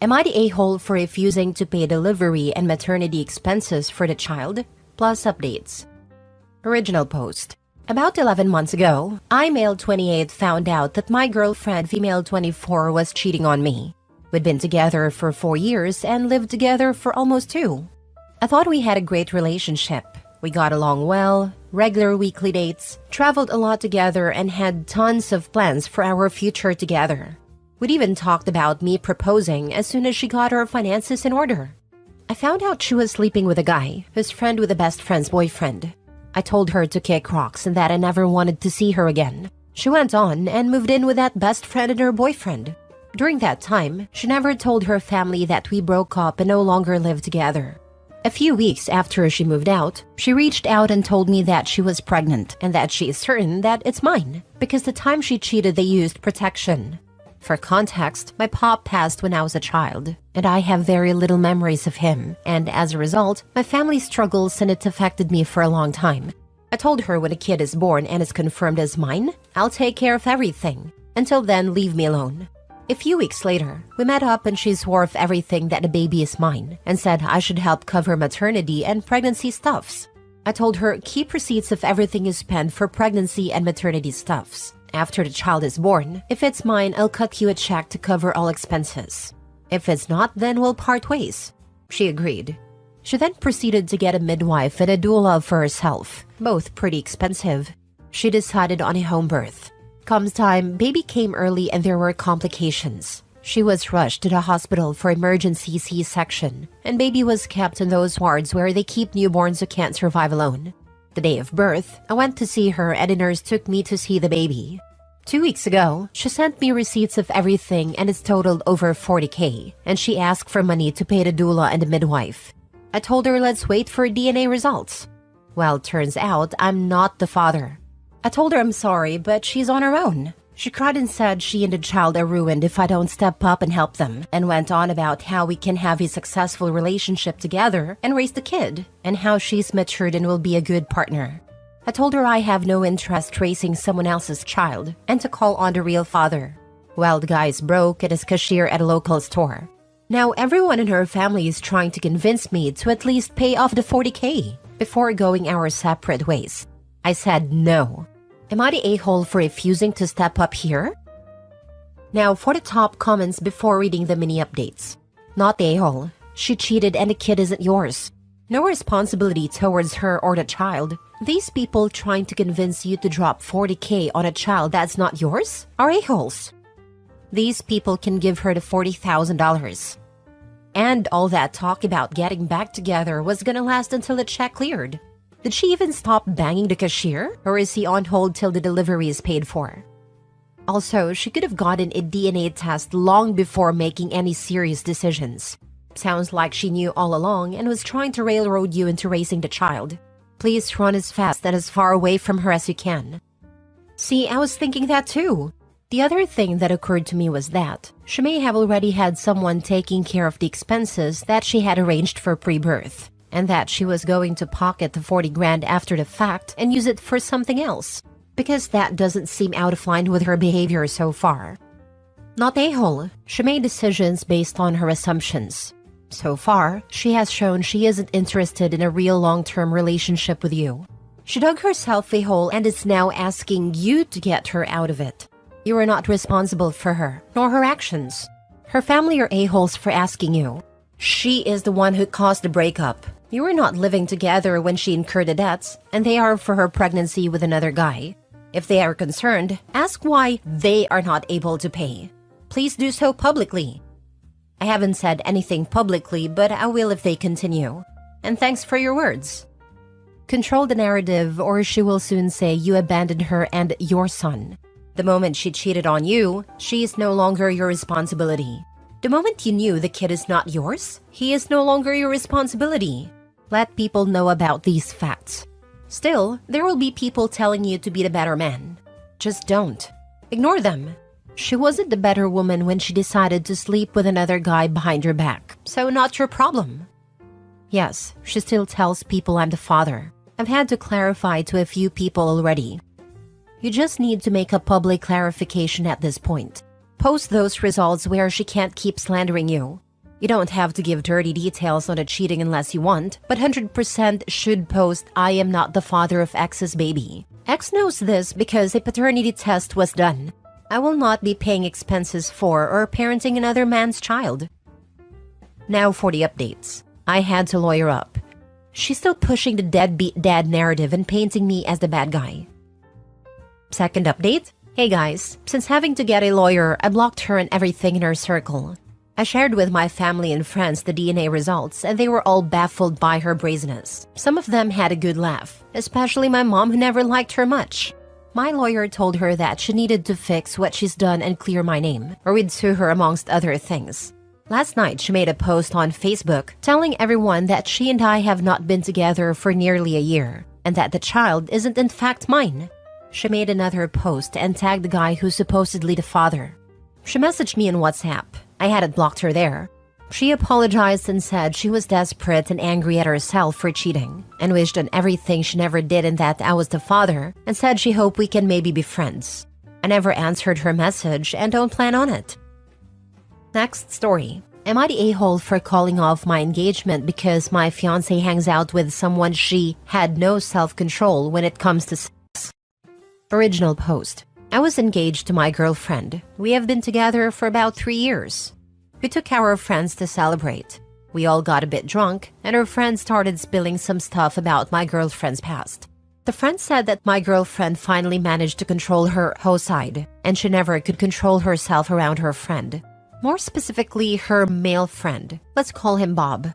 Am I the a-hole for refusing to pay delivery and maternity expenses for the child? Plus updates. Original post. About 11 months ago, I, male 28, found out that my girlfriend, female 24, was cheating on me. We'd been together for 4 years and lived together for almost 2. I thought we had a great relationship. We got along well, regular weekly dates, traveled a lot together, and had tons of plans for our future together. We'd even talked about me proposing as soon as she got her finances in order. I found out she was sleeping with a guy, who's friend with a best friend's boyfriend. I told her to kick rocks and that I never wanted to see her again. She went on and moved in with that best friend and her boyfriend. During that time, she never told her family that we broke up and no longer lived together. A few weeks after she moved out, she reached out and told me that she was pregnant and that she is certain that it's mine because the time she cheated they used protection. For context, my pop passed when I was a child, and I have very little memories of him, and as a result, my family struggles and it affected me for a long time. I told her when a kid is born and is confirmed as mine, I'll take care of everything. Until then, leave me alone. A few weeks later, we met up and she swore off everything that the baby is mine and said I should help cover maternity and pregnancy stuffs. I told her keep receipts of everything you spend for pregnancy and maternity stuffs. After the child is born, if it's mine, I'll cut you a check to cover all expenses. If it's not, then we'll part ways. She agreed. She then proceeded to get a midwife and a doula for herself, both pretty expensive. She decided on a home birth. Comes time, baby came early and there were complications. She was rushed to the hospital for emergency C-section, and baby was kept in those wards where they keep newborns who can't survive alone. The day of birth, I went to see her and a nurse took me to see the baby. 2 weeks ago, she sent me receipts of everything and it's totaled over 40K, and she asked for money to pay the doula and the midwife. I told her let's wait for DNA results. Well, turns out I'm not the father. I told her I'm sorry, but she's on her own. She cried and said she and the child are ruined if I don't step up and help them, and went on about how we can have a successful relationship together and raise the kid, and how she's matured and will be a good partner. I told her I have no interest raising someone else's child, and to call on the real father. Well, the guy's broke and is cashier at a local store. Now everyone in her family is trying to convince me to at least pay off the 40K before going our separate ways. I said no. Am I the a-hole for refusing to step up here? Now for the top comments before reading the mini updates. Not the a-hole. She cheated and the kid isn't yours. No responsibility towards her or the child. These people trying to convince you to drop 40K on a child that's not yours are a-holes. These people can give her the $40,000. And all that talk about getting back together was gonna last until the check cleared. Did she even stop banging the cashier, or is he on hold till the delivery is paid for? Also, she could have gotten a DNA test long before making any serious decisions. Sounds like she knew all along and was trying to railroad you into raising the child. Please run as fast and as far away from her as you can. See, I was thinking that too. The other thing that occurred to me was that she may have already had someone taking care of the expenses that she had arranged for pre-birth, and that she was going to pocket the 40 grand after the fact and use it for something else, because that doesn't seem out of line with her behavior so far. Not a-hole, she made decisions based on her assumptions. So far, she has shown she isn't interested in a real long-term relationship with you. She dug herself a hole and is now asking you to get her out of it. You are not responsible for her, nor her actions. Her family are a-holes for asking you. She is the one who caused the breakup. You were not living together when she incurred the debts, and they are for her pregnancy with another guy. If they are concerned, ask why they are not able to pay. Please do so publicly. I haven't said anything publicly, but I will if they continue. And thanks for your words. Control the narrative, or she will soon say you abandoned her and your son. The moment she cheated on you, she is no longer your responsibility. The moment you knew the kid is not yours, he is no longer your responsibility. Let people know about these facts. Still, there will be people telling you to be the better man. Just don't. Ignore them. She wasn't the better woman when she decided to sleep with another guy behind your back, so not your problem. Yes, she still tells people I'm the father. I've had to clarify to a few people already. You just need to make a public clarification at this point. Post those results where she can't keep slandering you. You don't have to give dirty details on the cheating unless you want, but 100% should post, "I am not the father of X's baby." X knows this because a paternity test was done. I will not be paying expenses for or parenting another man's child. Now for the updates. I had to lawyer up. She's still pushing the deadbeat dad narrative and painting me as the bad guy. Second update. Hey guys, since having to get a lawyer, I blocked her and everything in her circle. I shared with my family and friends the DNA results, and they were all baffled by her brazenness. Some of them had a good laugh, especially my mom, who never liked her much. My lawyer told her that she needed to fix what she's done and clear my name, or we'd sue her amongst other things. Last night, she made a post on Facebook telling everyone that she and I have not been together for nearly a year, and that the child isn't in fact mine. She made another post and tagged the guy who's supposedly the father. She messaged me in WhatsApp. I hadn't blocked her there. She apologized and said she was desperate and angry at herself for cheating, and wished on everything she never did and that I was the father, and said she hoped we can maybe be friends. I never answered her message and don't plan on it. Next story. Am I the a-hole for calling off my engagement because my fiancé hangs out with someone she had no self-control when it comes to sex? Original post. I was engaged to my girlfriend. We have been together for about 3 years. We took our friends to celebrate. We all got a bit drunk, and her friends started spilling some stuff about my girlfriend's past. The friend said that my girlfriend finally managed to control her side, and she never could control herself around her friend. More specifically, her male friend. Let's call him Bob.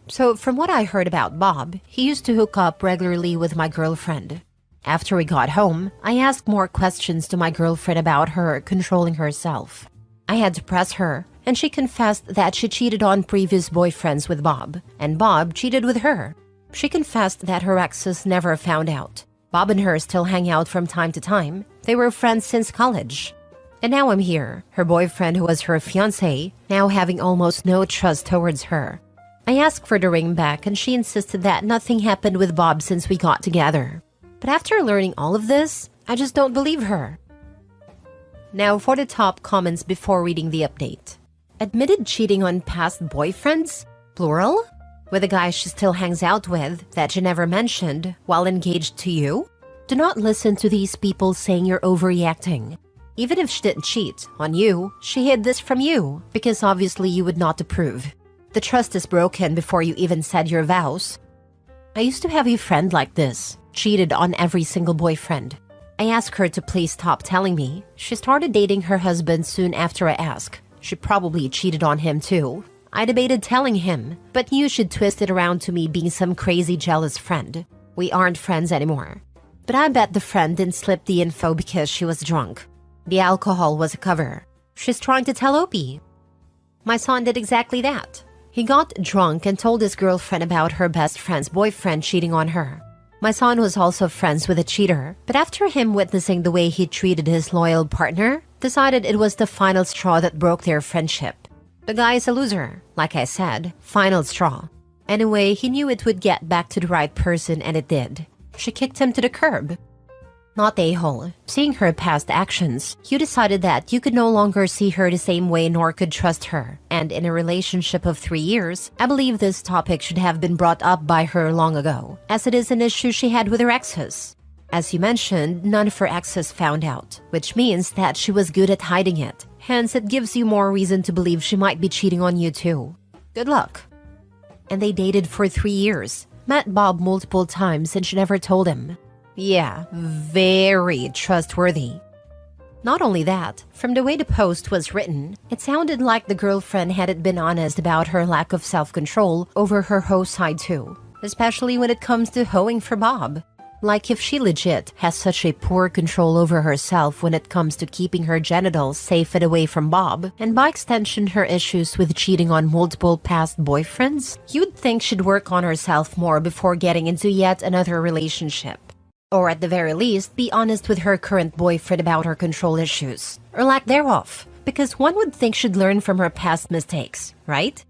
So from what I heard about Bob, he used to hook up regularly with my girlfriend. After we got home, I asked more questions to my girlfriend about her controlling herself. I had to press her, and she confessed that she cheated on previous boyfriends with Bob, and Bob cheated with her. She confessed that her exes never found out. Bob and her still hang out from time to time. They were friends since college. And now I'm here, her boyfriend who was her fiancé, now having almost no trust towards her. I asked for the ring back, and she insisted that nothing happened with Bob since we got together. But after learning all of this, I just don't believe her. Now for the top comments before reading the update. Admitted cheating on past boyfriends? Plural? With a guy she still hangs out with that she never mentioned while engaged to you? Do not listen to these people saying you're overreacting. Even if she didn't cheat on you, she hid this from you because obviously you would not approve. The trust is broken before you even said your vows. I used to have a friend like this. Cheated on every single boyfriend. I asked her to please stop telling me. She started dating her husband soon after I asked. She probably cheated on him too. I debated telling him, but knew she'd twist it around to me being some crazy jealous friend. We aren't friends anymore. But I bet the friend didn't slip the info because she was drunk. The alcohol was a cover. She's trying to tell Opie. My son did exactly that. He got drunk and told his girlfriend about her best friend's boyfriend cheating on her. My son was also friends with a cheater, but after him witnessing the way he treated his loyal partner, decided it was the final straw that broke their friendship. The guy is a loser, like I said, final straw. Anyway, he knew it would get back to the right person, and it did. She kicked him to the curb. Not a-hole. Seeing her past actions, you decided that you could no longer see her the same way nor could trust her. And in a relationship of 3 years, I believe this topic should have been brought up by her long ago, as it is an issue she had with her exes. As you mentioned, none of her exes found out, which means that she was good at hiding it. Hence, it gives you more reason to believe she might be cheating on you too. Good luck. And they dated for 3 years, met Bob multiple times, and she never told him. Yeah, very trustworthy. Not only that, from the way the post was written, it sounded like the girlfriend hadn't been honest about her lack of self-control over her hoe side too, especially when it comes to hoeing for Bob. Like if she legit has such a poor control over herself when it comes to keeping her genitals safe and away from Bob, and by extension her issues with cheating on multiple past boyfriends, you'd think she'd work on herself more before getting into yet another relationship. Or at the very least, be honest with her current boyfriend about her control issues, or lack thereof, because one would think she'd learn from her past mistakes, right?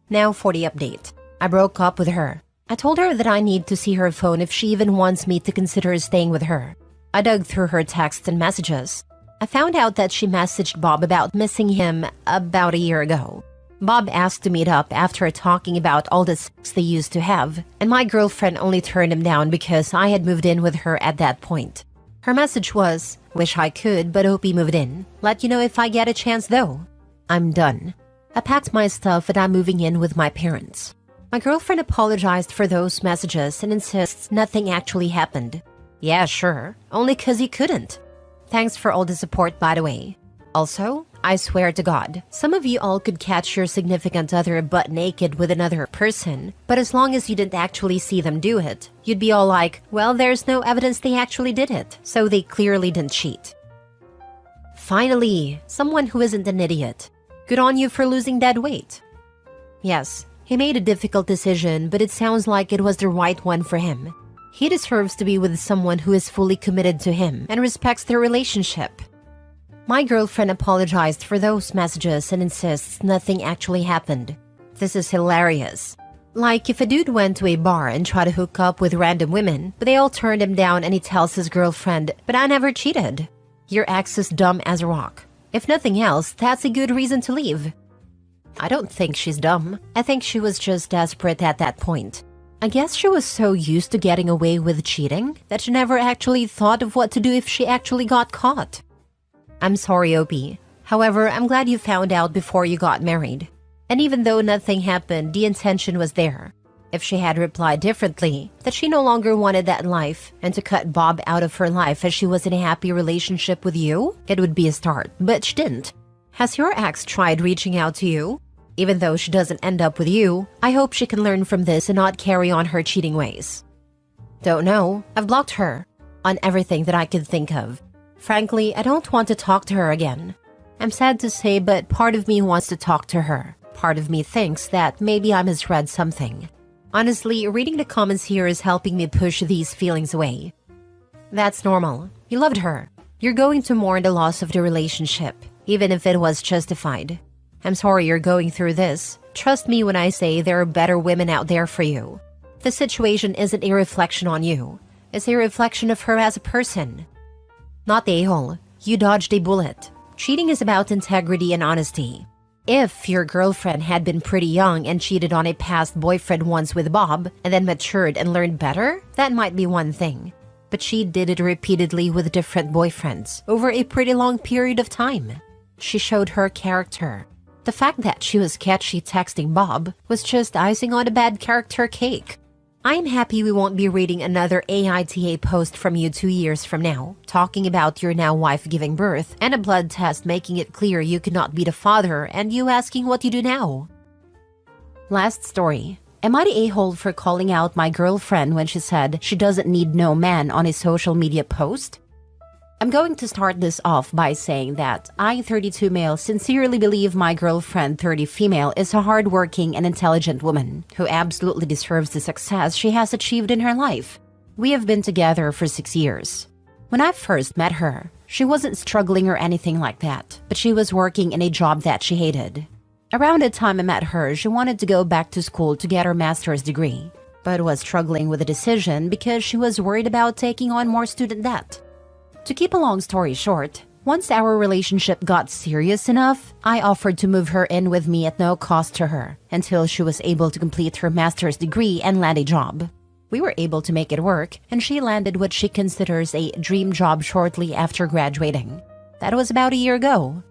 Now for the update. I broke up with her. I told her that I need to see her phone if she even wants me to consider staying with her. I dug through her texts and messages. I found out that she messaged Bob about missing him about a year ago. Bob asked to meet up after talking about all the sex they used to have, and my girlfriend only turned him down because I had moved in with her at that point. Her message was, "Wish I could, but hope he moved in. Let you know if I get a chance though. I'm done. I packed my stuff and I'm moving in with my parents." My girlfriend apologized for those messages and insists nothing actually happened. Yeah, sure, only 'cause he couldn't. Thanks for all the support, by the way. Also, I swear to God, some of you all could catch your significant other butt naked with another person, but as long as you didn't actually see them do it, you'd be all like, well, there's no evidence they actually did it, so they clearly didn't cheat. Finally, someone who isn't an idiot. Good on you for losing dead weight. Yes, he made a difficult decision, but it sounds like it was the right one for him. He deserves to be with someone who is fully committed to him and respects their relationship. My girlfriend apologized for those messages and insists nothing actually happened. This is hilarious. Like if a dude went to a bar and tried to hook up with random women, but they all turned him down and he tells his girlfriend, "But I never cheated." Your ex is dumb as a rock. If nothing else, that's a good reason to leave. I don't think she's dumb. I think she was just desperate at that point. I guess she was so used to getting away with cheating that she never actually thought of what to do if she actually got caught. I'm sorry, OP. However, I'm glad you found out before you got married. And even though nothing happened, the intention was there. If she had replied differently, that she no longer wanted that life, and to cut Bob out of her life as she was in a happy relationship with you, it would be a start, but she didn't. Has your ex tried reaching out to you? Even though she doesn't end up with you, I hope she can learn from this and not carry on her cheating ways. Don't know. I've blocked her on everything that I could think of. Frankly, I don't want to talk to her again. I'm sad to say, but part of me wants to talk to her. Part of me thinks that maybe I misread something. Honestly, reading the comments here is helping me push these feelings away. That's normal. You loved her. You're going to mourn the loss of the relationship, even if it was justified. I'm sorry you're going through this. Trust me when I say there are better women out there for you. The situation isn't a reflection on you. It's a reflection of her as a person. Not the a-hole. You dodged a bullet. Cheating is about integrity and honesty. If your girlfriend had been pretty young and cheated on a past boyfriend once with Bob and then matured and learned better, that might be one thing. But she did it repeatedly with different boyfriends over a pretty long period of time. She showed her character. The fact that she was catchy texting Bob was just icing on a bad character cake. I'm happy we won't be reading another AITA post from you 2 years from now, talking about your now wife giving birth and a blood test making it clear you could not be the father and you asking what you do now. Last story. Am I the a-hole for calling out my girlfriend when she said she doesn't need no man on a social media post? I'm going to start this off by saying that I, 32 male, sincerely believe my girlfriend, 30 female, is a hardworking and intelligent woman who absolutely deserves the success she has achieved in her life. We have been together for 6 years. When I first met her, she wasn't struggling or anything like that, but she was working in a job that she hated. Around the time I met her, she wanted to go back to school to get her master's degree, but was struggling with a decision because she was worried about taking on more student debt. To keep a long story short, once our relationship got serious enough, I offered to move her in with me at no cost to her until she was able to complete her master's degree and land a job. We were able to make it work, and she landed what she considers a dream job shortly after graduating. That was about a year ago.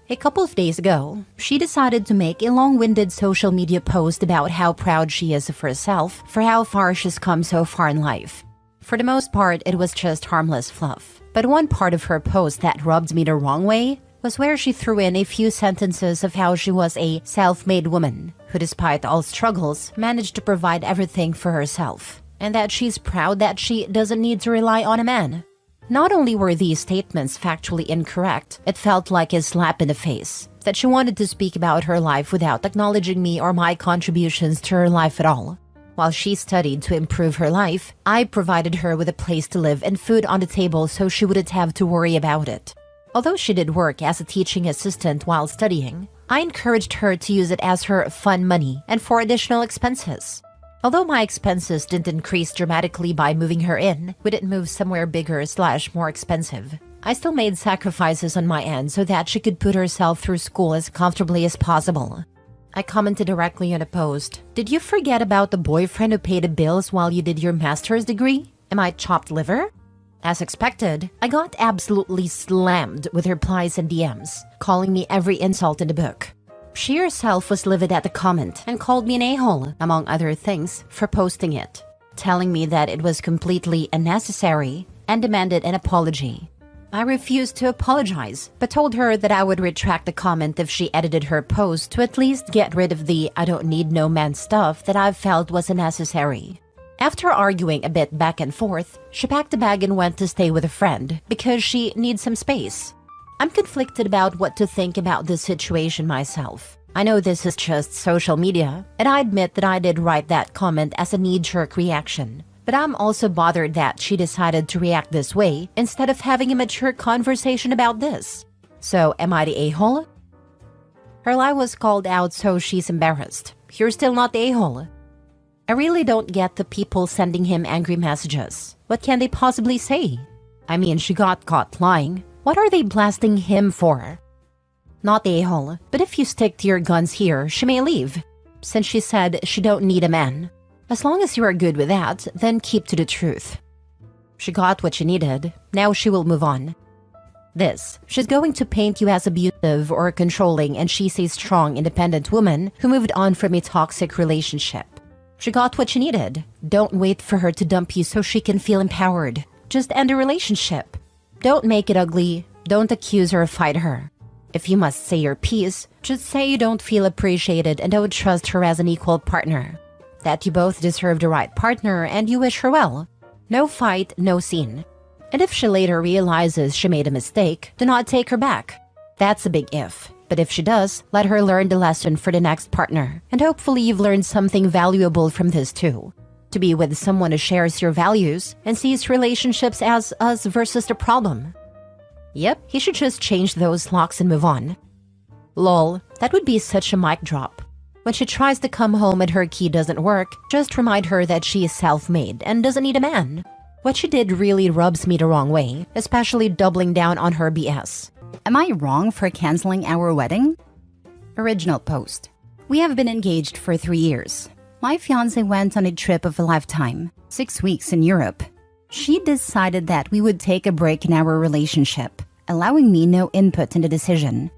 A couple of days ago, she decided to make a long-winded social media post about how proud she is of herself for how far she's come so far in life. For the most part, it was just harmless fluff. But one part of her post that rubbed me the wrong way was where she threw in a few sentences of how she was a self-made woman who, despite all struggles, managed to provide everything for herself, and that she's proud that she doesn't need to rely on a man. Not only were these statements factually incorrect, it felt like a slap in the face that she wanted to speak about her life without acknowledging me or my contributions to her life at all. While she studied to improve her life, I provided her with a place to live and food on the table so she wouldn't have to worry about it. Although she did work as a teaching assistant while studying, I encouraged her to use it as her fun money and for additional expenses. Although my expenses didn't increase dramatically by moving her in, we didn't move somewhere bigger/more expensive. I still made sacrifices on my end so that she could put herself through school as comfortably as possible. I commented directly on a post. Did you forget about the boyfriend who paid the bills while you did your master's degree? Am I chopped liver? As expected, I got absolutely slammed with replies and DMs, calling me every insult in the book. She herself was livid at the comment and called me an a-hole, among other things, for posting it, telling me that it was completely unnecessary and demanded an apology. I refused to apologize, but told her that I would retract the comment if she edited her post to at least get rid of the "I don't need no man" stuff that I felt was unnecessary. After arguing a bit back and forth, she packed a bag and went to stay with a friend because she needs some space. I'm conflicted about what to think about this situation myself. I know this is just social media, and I admit that I did write that comment as a knee-jerk reaction. But I'm also bothered that she decided to react this way instead of having a mature conversation about this. So, am I the a-hole? Her lie was called out, so she's embarrassed. You're still not the a-hole. I really don't get the people sending him angry messages. What can they possibly say? I mean, she got caught lying. What are they blasting him for? Not the a-hole, but if you stick to your guns here, she may leave. Since she said she don't need a man. As long as you are good with that, then keep to the truth. She got what she needed. Now she will move on. She's going to paint you as abusive or controlling, and she's a strong, independent woman who moved on from a toxic relationship. She got what she needed. Don't wait for her to dump you so she can feel empowered. Just end the relationship. Don't make it ugly. Don't accuse or fight her. If you must say your piece, just say you don't feel appreciated and don't trust her as an equal partner. That you both deserve the right partner and you wish her well. No fight, no scene. And if she later realizes she made a mistake, do not take her back. That's a big if. But if she does, let her learn the lesson for the next partner. And hopefully you've learned something valuable from this too. To be with someone who shares your values and sees relationships as us versus the problem. Yep, he should just change those locks and move on. Lol, that would be such a mic drop. When she tries to come home and her key doesn't work, just remind her that she is self-made and doesn't need a man. What she did really rubs me the wrong way, especially doubling down on her BS. Am I wrong for canceling our wedding? Original post. We have been engaged for 3 years. My fiancé went on a trip of a lifetime, 6 weeks in Europe. She decided that we would take a break in our relationship, allowing me no input in the decision.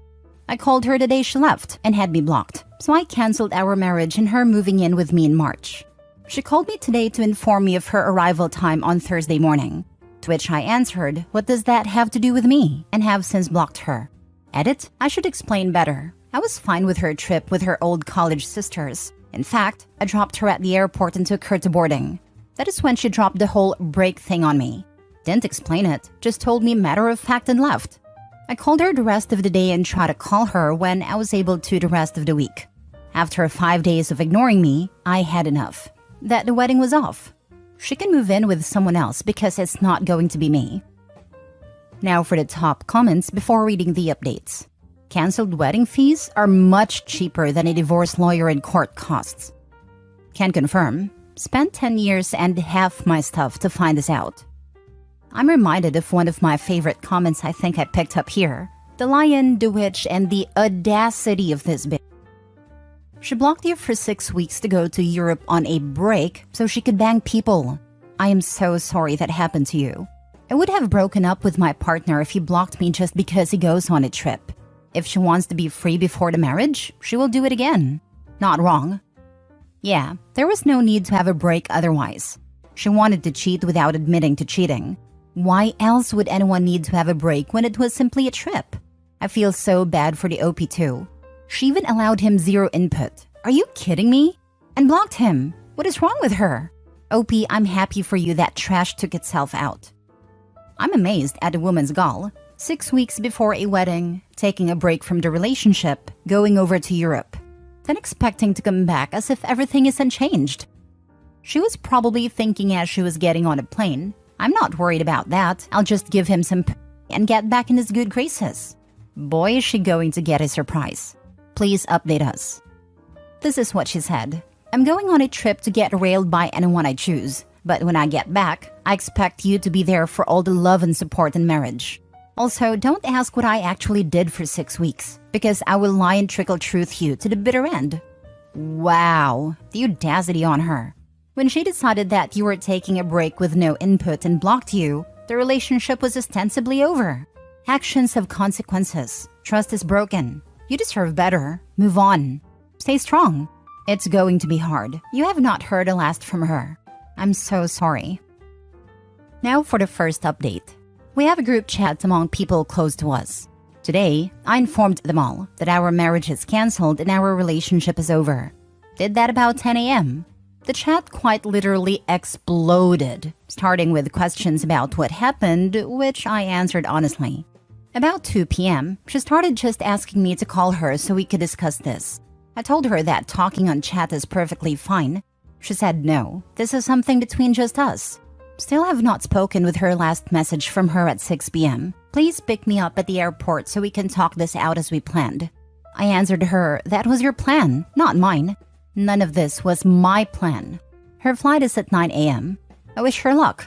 I called her the day she left and had me blocked, so I canceled our marriage and her moving in with me in March. She called me today to inform me of her arrival time on Thursday morning, to which I answered, what does that have to do with me, and have since blocked her. Edit, I should explain better. I was fine with her trip with her old college sisters. In fact, I dropped her at the airport and took her to boarding. That is when she dropped the whole break thing on me. Didn't explain it, just told me matter of fact and left. I called her the rest of the day and tried to call her when I was able to the rest of the week. After 5 days of ignoring me, I had enough. That the wedding was off. She can move in with someone else because it's not going to be me. Now for the top comments before reading the updates. Cancelled wedding fees are much cheaper than a divorce lawyer and court costs. Can confirm. Spent 10 years and half my stuff to find this out. I'm reminded of one of my favorite comments I think I picked up here. The lion, the witch, and the audacity of this bitch. She blocked you for 6 weeks to go to Europe on a break so she could bang people. I am so sorry that happened to you. I would have broken up with my partner if he blocked me just because he goes on a trip. If she wants to be free before the marriage, she will do it again. Not wrong. Yeah, there was no need to have a break otherwise. She wanted to cheat without admitting to cheating. Why else would anyone need to have a break when it was simply a trip? I feel so bad for the OP too. She even allowed him zero input. Are you kidding me? And blocked him. What is wrong with her? OP, I'm happy for you that trash took itself out. I'm amazed at a woman's gall. 6 weeks before a wedding, taking a break from the relationship, going over to Europe, then expecting to come back as if everything is unchanged. She was probably thinking as she was getting on a plane, I'm not worried about that, I'll just give him some and get back in his good graces. Boy, is she going to get a surprise. Please update us. This is what she said. I'm going on a trip to get railed by anyone I choose, but when I get back, I expect you to be there for all the love and support in marriage. Also, don't ask what I actually did for 6 weeks, because I will lie and trickle truth you to the bitter end. Wow, the audacity on her. When she decided that you were taking a break with no input and blocked you, the relationship was ostensibly over. Actions have consequences. Trust is broken. You deserve better. Move on. Stay strong. It's going to be hard. You have not heard a last from her. I'm so sorry. Now for the first update. We have a group chat among people close to us. Today, I informed them all that our marriage is cancelled and our relationship is over. Did that about 10 a.m. The chat quite literally exploded, starting with questions about what happened, which I answered honestly. About 2 p.m., she started just asking me to call her so we could discuss this. I told her that talking on chat is perfectly fine. She said no, this is something between just us. Still have not spoken with her. Last message from her at 6 p.m. Please pick me up at the airport so we can talk this out as we planned. I answered her, that was your plan, not mine. None of this was my plan. Her flight is at 9 a.m. I wish her luck.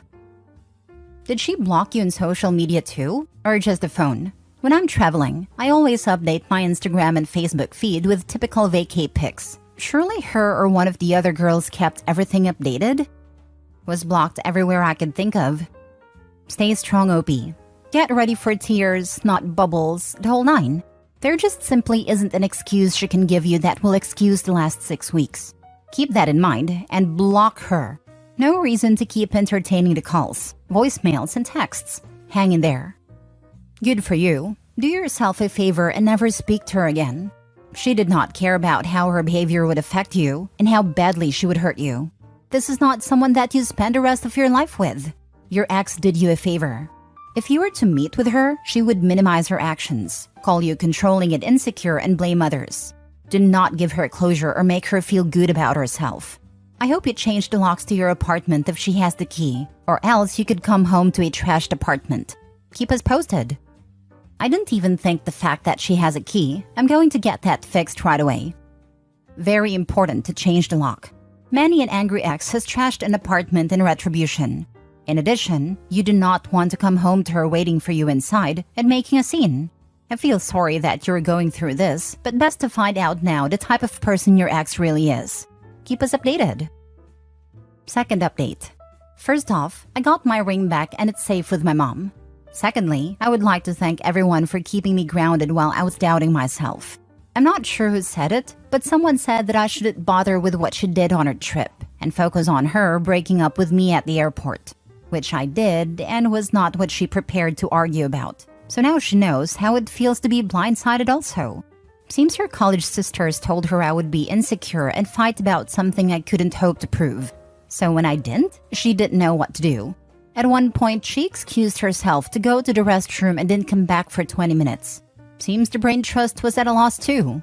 Did she block you in social media too? Or just the phone? When I'm traveling, I always update my Instagram and Facebook feed with typical vacay pics. Surely her or one of the other girls kept everything updated? Was blocked everywhere I could think of. Stay strong, OP. Get ready for tears, not bubbles, the whole nine. There just simply isn't an excuse she can give you that will excuse the last 6 weeks. Keep that in mind and block her. No reason to keep entertaining the calls, voicemails, and texts. Hang in there. Good for you. Do yourself a favor and never speak to her again. She did not care about how her behavior would affect you and how badly she would hurt you. This is not someone that you spend the rest of your life with. Your ex did you a favor. If you were to meet with her, she would minimize her actions, call you controlling and insecure, and blame others. Do not give her closure or make her feel good about herself. I hope you change the locks to your apartment if she has the key, or else you could come home to a trashed apartment. Keep us posted. I didn't even think the fact that she has a key. I'm going to get that fixed right away. Very important to change the lock. Many an angry ex has trashed an apartment in retribution. In addition, you do not want to come home to her waiting for you inside and making a scene. I feel sorry that you're going through this, but best to find out now the type of person your ex really is. Keep us updated. Second update. First off, I got my ring back and it's safe with my mom. Secondly, I would like to thank everyone for keeping me grounded while I was doubting myself. I'm not sure who said it, but someone said that I shouldn't bother with what she did on her trip and focus on her breaking up with me at the airport, which I did and was not what she prepared to argue about. So now she knows how it feels to be blindsided also. Seems her college sisters told her I would be insecure and fight about something I couldn't hope to prove. So when I didn't, she didn't know what to do. At one point, she excused herself to go to the restroom and didn't come back for 20 minutes. Seems the brain trust was at a loss too.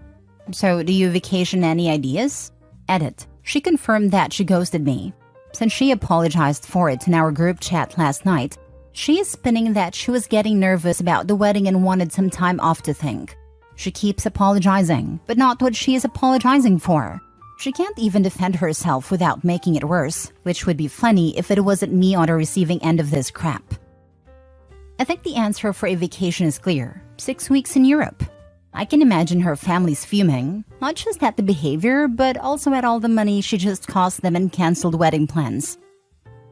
So do you vacation any ideas? Edit. She confirmed that she ghosted me. Since she apologized for it in our group chat last night, she is spinning that she was getting nervous about the wedding and wanted some time off to think. She keeps apologizing, but not what she is apologizing for. She can't even defend herself without making it worse, which would be funny if it wasn't me on the receiving end of this crap. I think the answer for a vacation is clear. 6 weeks in Europe. I can imagine her family's fuming, not just at the behavior, but also at all the money she just cost them and canceled wedding plans.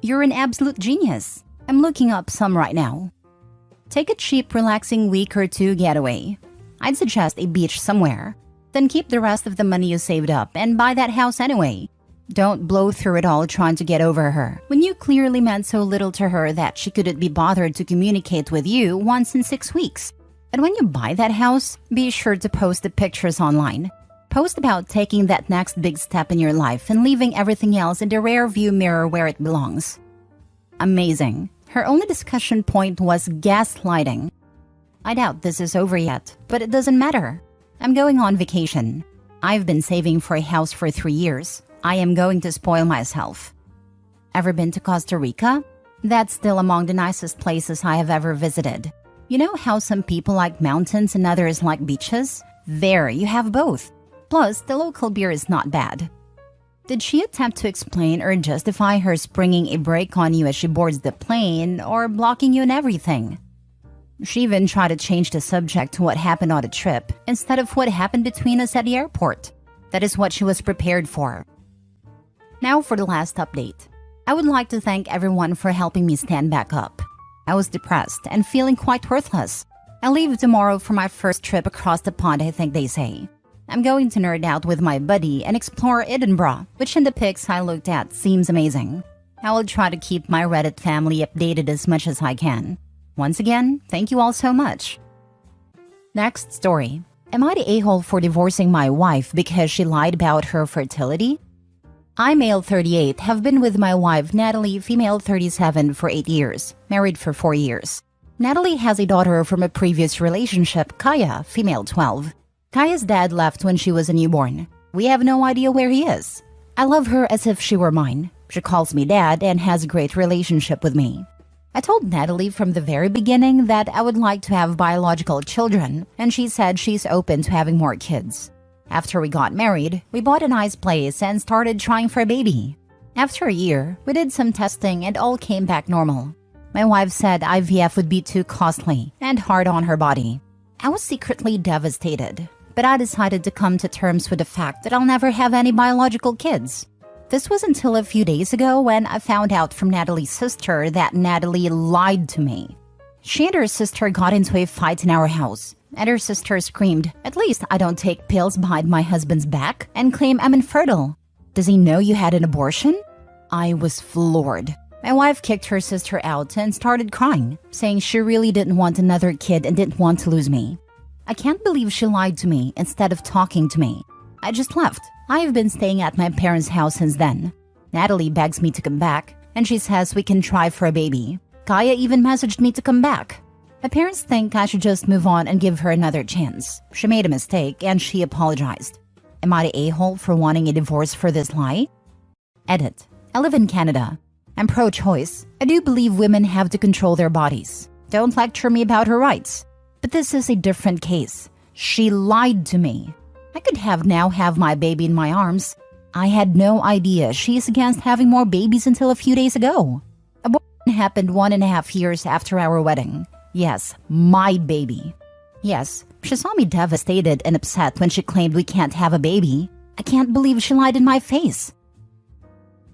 You're an absolute genius. I'm looking up some right now. Take a cheap, relaxing week or two getaway. I'd suggest a beach somewhere. Then keep the rest of the money you saved up and buy that house anyway. Don't blow through it all trying to get over her, when you clearly meant so little to her that she couldn't be bothered to communicate with you once in 6 weeks. And when you buy that house, be sure to post the pictures online. Post about taking that next big step in your life and leaving everything else in the rear view mirror where it belongs. Amazing. Her only discussion point was gaslighting. I doubt this is over yet, but it doesn't matter. I'm going on vacation. I've been saving for a house for 3 years. I am going to spoil myself. Ever been to Costa Rica? That's still among the nicest places I have ever visited. You know how some people like mountains and others like beaches? There, you have both. Plus, the local beer is not bad. Did she attempt to explain or justify her springing a break on you as she boards the plane or blocking you in everything? She even tried to change the subject to what happened on the trip instead of what happened between us at the airport. That is what she was prepared for. Now for the last update. I would like to thank everyone for helping me stand back up. I was depressed and feeling quite worthless. I leave tomorrow for my first trip across the pond, I think they say. I'm going to nerd out with my buddy and explore Edinburgh, which in the pics I looked at seems amazing. I will try to keep my Reddit family updated as much as I can. Once again, thank you all so much. Next story. Am I the a-hole for divorcing my wife because she lied about her fertility? I, male 38, have been with my wife, Natalie, female 37, for 8 years, married for 4 years. Natalie has a daughter from a previous relationship, Kaya, female 12. Kaya's dad left when she was a newborn. We have no idea where he is. I love her as if she were mine. She calls me dad and has a great relationship with me. I told Natalie from the very beginning that I would like to have biological children, and she said she's open to having more kids. After we got married, we bought a nice place and started trying for a baby. After a year, we did some testing and all came back normal. My wife said IVF would be too costly and hard on her body. I was secretly devastated, but I decided to come to terms with the fact that I'll never have any biological kids. This was until a few days ago when I found out from Natalie's sister that Natalie lied to me. She and her sister got into a fight in our house, and her sister screamed, "At least I don't take pills behind my husband's back and claim I'm infertile. Does he know you had an abortion?" I was floored. My wife kicked her sister out and started crying, saying she really didn't want another kid and didn't want to lose me. I can't believe she lied to me instead of talking to me. I just left. I have been staying at my parents' house since then. Natalie begs me to come back, and she says we can try for a baby. Kaya even messaged me to come back. My parents think I should just move on and give her another chance. She made a mistake, and she apologized. Am I the a-hole for wanting a divorce for this lie? Edit. I live in Canada. I'm pro-choice. I do believe women have to control their bodies. Don't lecture me about her rights. But this is a different case. She lied to me. I could now have my baby in my arms. I had no idea she's against having more babies until a few days ago. Abortion happened 1.5 years after our wedding. Yes, my baby. Yes, she saw me devastated and upset when she claimed we can't have a baby. I can't believe she lied in my face.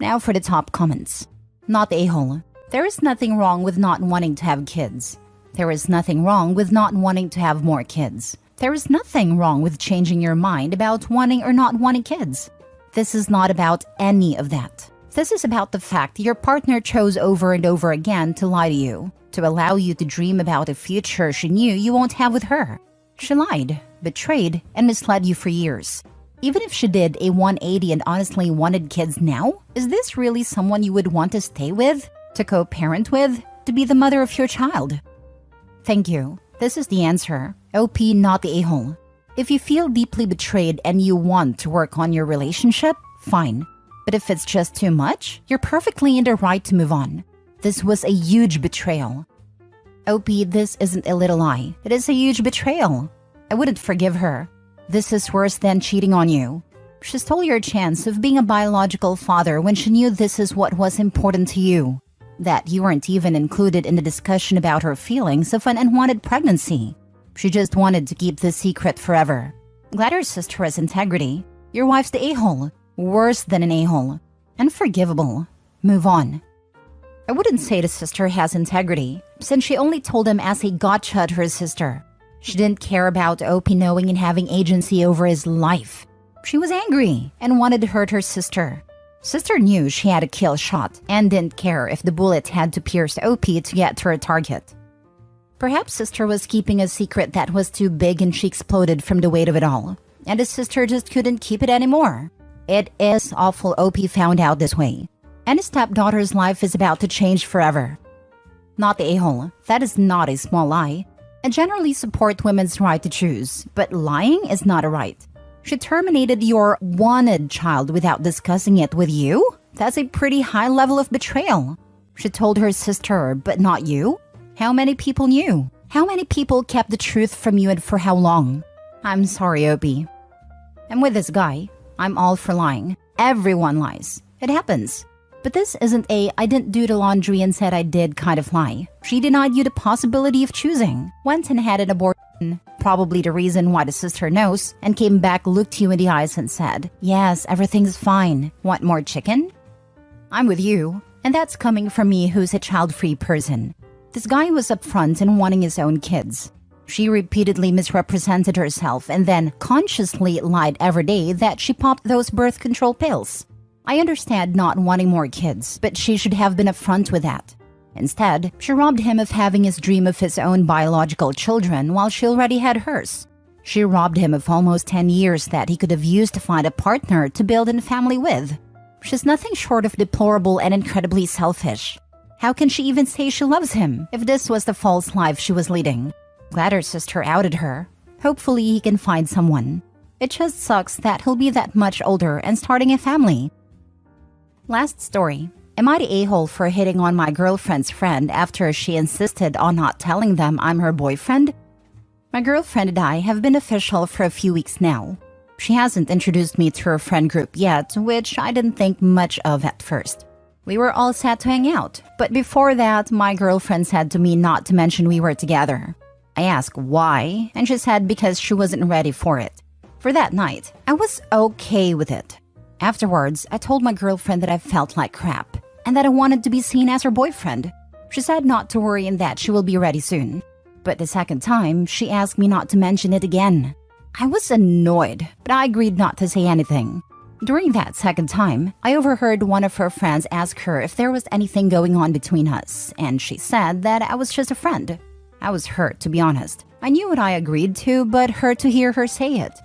Now for the top comments. Not the a-hole. There is nothing wrong with not wanting to have kids. There is nothing wrong with not wanting to have more kids. There is nothing wrong with changing your mind about wanting or not wanting kids. This is not about any of that. This is about the fact your partner chose over and over again to lie to you, to allow you to dream about a future she knew you won't have with her. She lied, betrayed, and misled you for years. Even if she did a 180 and honestly wanted kids now, is this really someone you would want to stay with, to co-parent with, to be the mother of your child? Thank you. This is the answer. OP, not the a-hole. If you feel deeply betrayed and you want to work on your relationship, fine. But if it's just too much, you're perfectly in the right to move on. This was a huge betrayal. OP, this isn't a little lie. It is a huge betrayal. I wouldn't forgive her. This is worse than cheating on you. She stole your chance of being a biological father when she knew this is what was important to you. That you weren't even included in the discussion about her feelings of an unwanted pregnancy. She just wanted to keep this secret forever. Glad her sister has integrity. Your wife's the a-hole. Worse than an a-hole. Unforgivable. Move on. I wouldn't say the sister has integrity, since she only told him as a gotcha to her sister. She didn't care about OP knowing and having agency over his life. She was angry and wanted to hurt her sister. Sister knew she had a kill shot and didn't care if the bullet had to pierce OP to get to her target. Perhaps sister was keeping a secret that was too big and she exploded from the weight of it all. And the sister just couldn't keep it anymore. It is awful OP found out this way. And his stepdaughter's life is about to change forever. Not the a-hole. That is not a small lie. I generally support women's right to choose, but lying is not a right. She terminated your wanted child without discussing it with you? That's a pretty high level of betrayal. She told her sister, but not you? How many people knew? How many people kept the truth from you and for how long? I'm sorry, Opie. I'm with this guy. I'm all for lying. Everyone lies. It happens. But this isn't a "I didn't do the laundry and said I did" kind of lie. She denied you the possibility of choosing, went and had an abortion, probably the reason why the sister knows, and came back, looked you in the eyes and said, "Yes, everything's fine. Want more chicken?" I'm with you, and that's coming from me who's a child-free person. This guy was upfront in wanting his own kids. She repeatedly misrepresented herself and then consciously lied every day that she popped those birth control pills. I understand not wanting more kids, but she should have been upfront with that. Instead, she robbed him of having his dream of his own biological children while she already had hers. She robbed him of almost 10 years that he could have used to find a partner to build a family with. She's nothing short of deplorable and incredibly selfish. How can she even say she loves him if this was the false life she was leading? Glad her sister outed her. Hopefully he can find someone. It just sucks that he'll be that much older and starting a family. Last story. Am I the a-hole for hitting on my girlfriend's friend after she insisted on not telling them I'm her boyfriend? My girlfriend and I have been official for a few weeks now. She hasn't introduced me to her friend group yet, which I didn't think much of at first. We were all set to hang out, but before that, my girlfriend said to me not to mention we were together. I asked why, and she said because she wasn't ready for it. For that night, I was okay with it. Afterwards, I told my girlfriend that I felt like crap, and that I wanted to be seen as her boyfriend. She said not to worry and that she will be ready soon. But the second time, she asked me not to mention it again. I was annoyed, but I agreed not to say anything. During that second time, I overheard one of her friends ask her if there was anything going on between us, and she said that I was just a friend. I was hurt, to be honest. I knew what I agreed to, but hurt to hear her say it.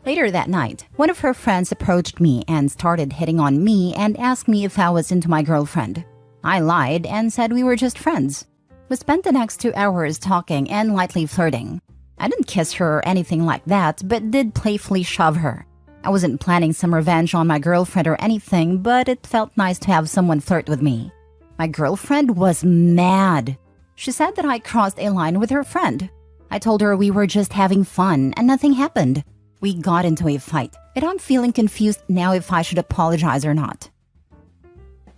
Later that night, one of her friends approached me and started hitting on me and asked me if I was into my girlfriend. I lied and said we were just friends. We spent the next 2 hours talking and lightly flirting. I didn't kiss her or anything like that, but did playfully shove her. I wasn't planning some revenge on my girlfriend or anything, but it felt nice to have someone flirt with me. My girlfriend was mad. She said that I crossed a line with her friend. I told her we were just having fun and nothing happened. We got into a fight, and I'm feeling confused now if I should apologize or not.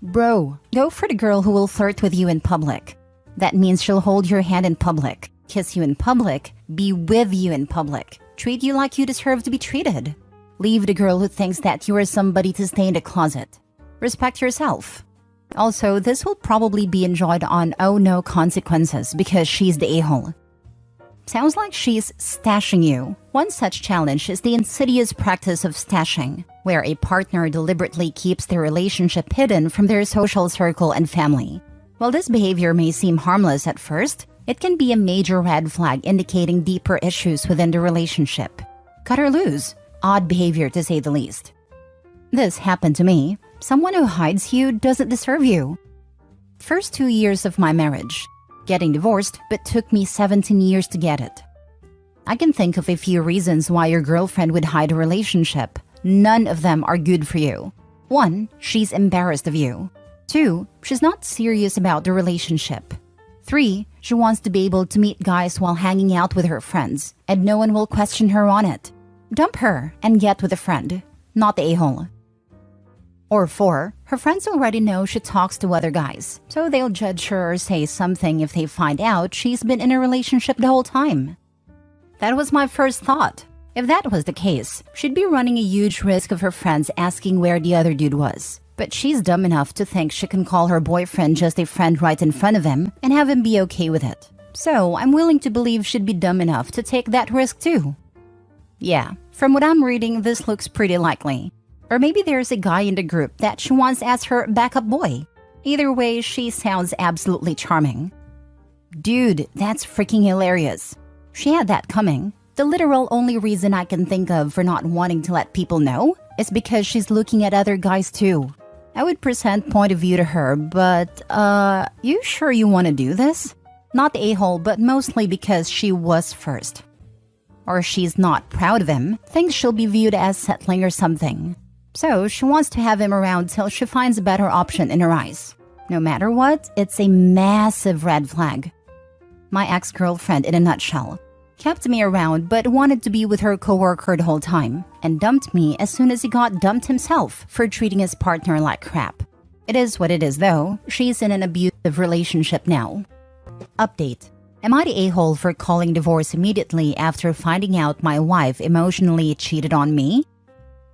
Bro, go for the girl who will flirt with you in public. That means she'll hold your hand in public, kiss you in public, be with you in public, treat you like you deserve to be treated. Leave the girl who thinks that you are somebody to stay in the closet. Respect yourself. Also, this will probably be enjoyed on oh no consequences because she's the a-hole. Sounds like she's stashing you. One such challenge is the insidious practice of stashing, where a partner deliberately keeps their relationship hidden from their social circle and family. While this behavior may seem harmless at first, it can be a major red flag indicating deeper issues within the relationship. Cut or lose. Odd behavior to say the least. This happened to me. Someone who hides you doesn't deserve you. First 2 years of my marriage. Getting divorced, but took me 17 years to get it. I can think of a few reasons why your girlfriend would hide a relationship. None of them are good for you. 1, she's embarrassed of you. 2, she's not serious about the relationship. 3, she wants to be able to meet guys while hanging out with her friends, and no one will question her on it. Dump her and get with a friend, not the a-hole. Or 4, her friends already know she talks to other guys, so they'll judge her or say something if they find out she's been in a relationship the whole time. That was my first thought. If that was the case, she'd be running a huge risk of her friends asking where the other dude was. But she's dumb enough to think she can call her boyfriend just a friend right in front of him and have him be okay with it. So I'm willing to believe she'd be dumb enough to take that risk too. Yeah, from what I'm reading, this looks pretty likely. Or maybe there's a guy in the group that she wants as her backup boy. Either way, she sounds absolutely charming. Dude, that's freaking hilarious. She had that coming. The literal only reason I can think of for not wanting to let people know is because she's looking at other guys too. I would present point of view to her, but, you sure you want to do this? Not the a-hole, but mostly because she was first. Or she's not proud of him, thinks she'll be viewed as settling or something. So she wants to have him around till she finds a better option in her eyes. No matter what, it's a massive red flag. My ex-girlfriend in a nutshell. Kept me around but wanted to be with her coworker the whole time, and dumped me as soon as he got dumped himself for treating his partner like crap. It is what it is though. She's in an abusive relationship now. Update. Am I the a-hole for calling divorce immediately after finding out my wife emotionally cheated on me?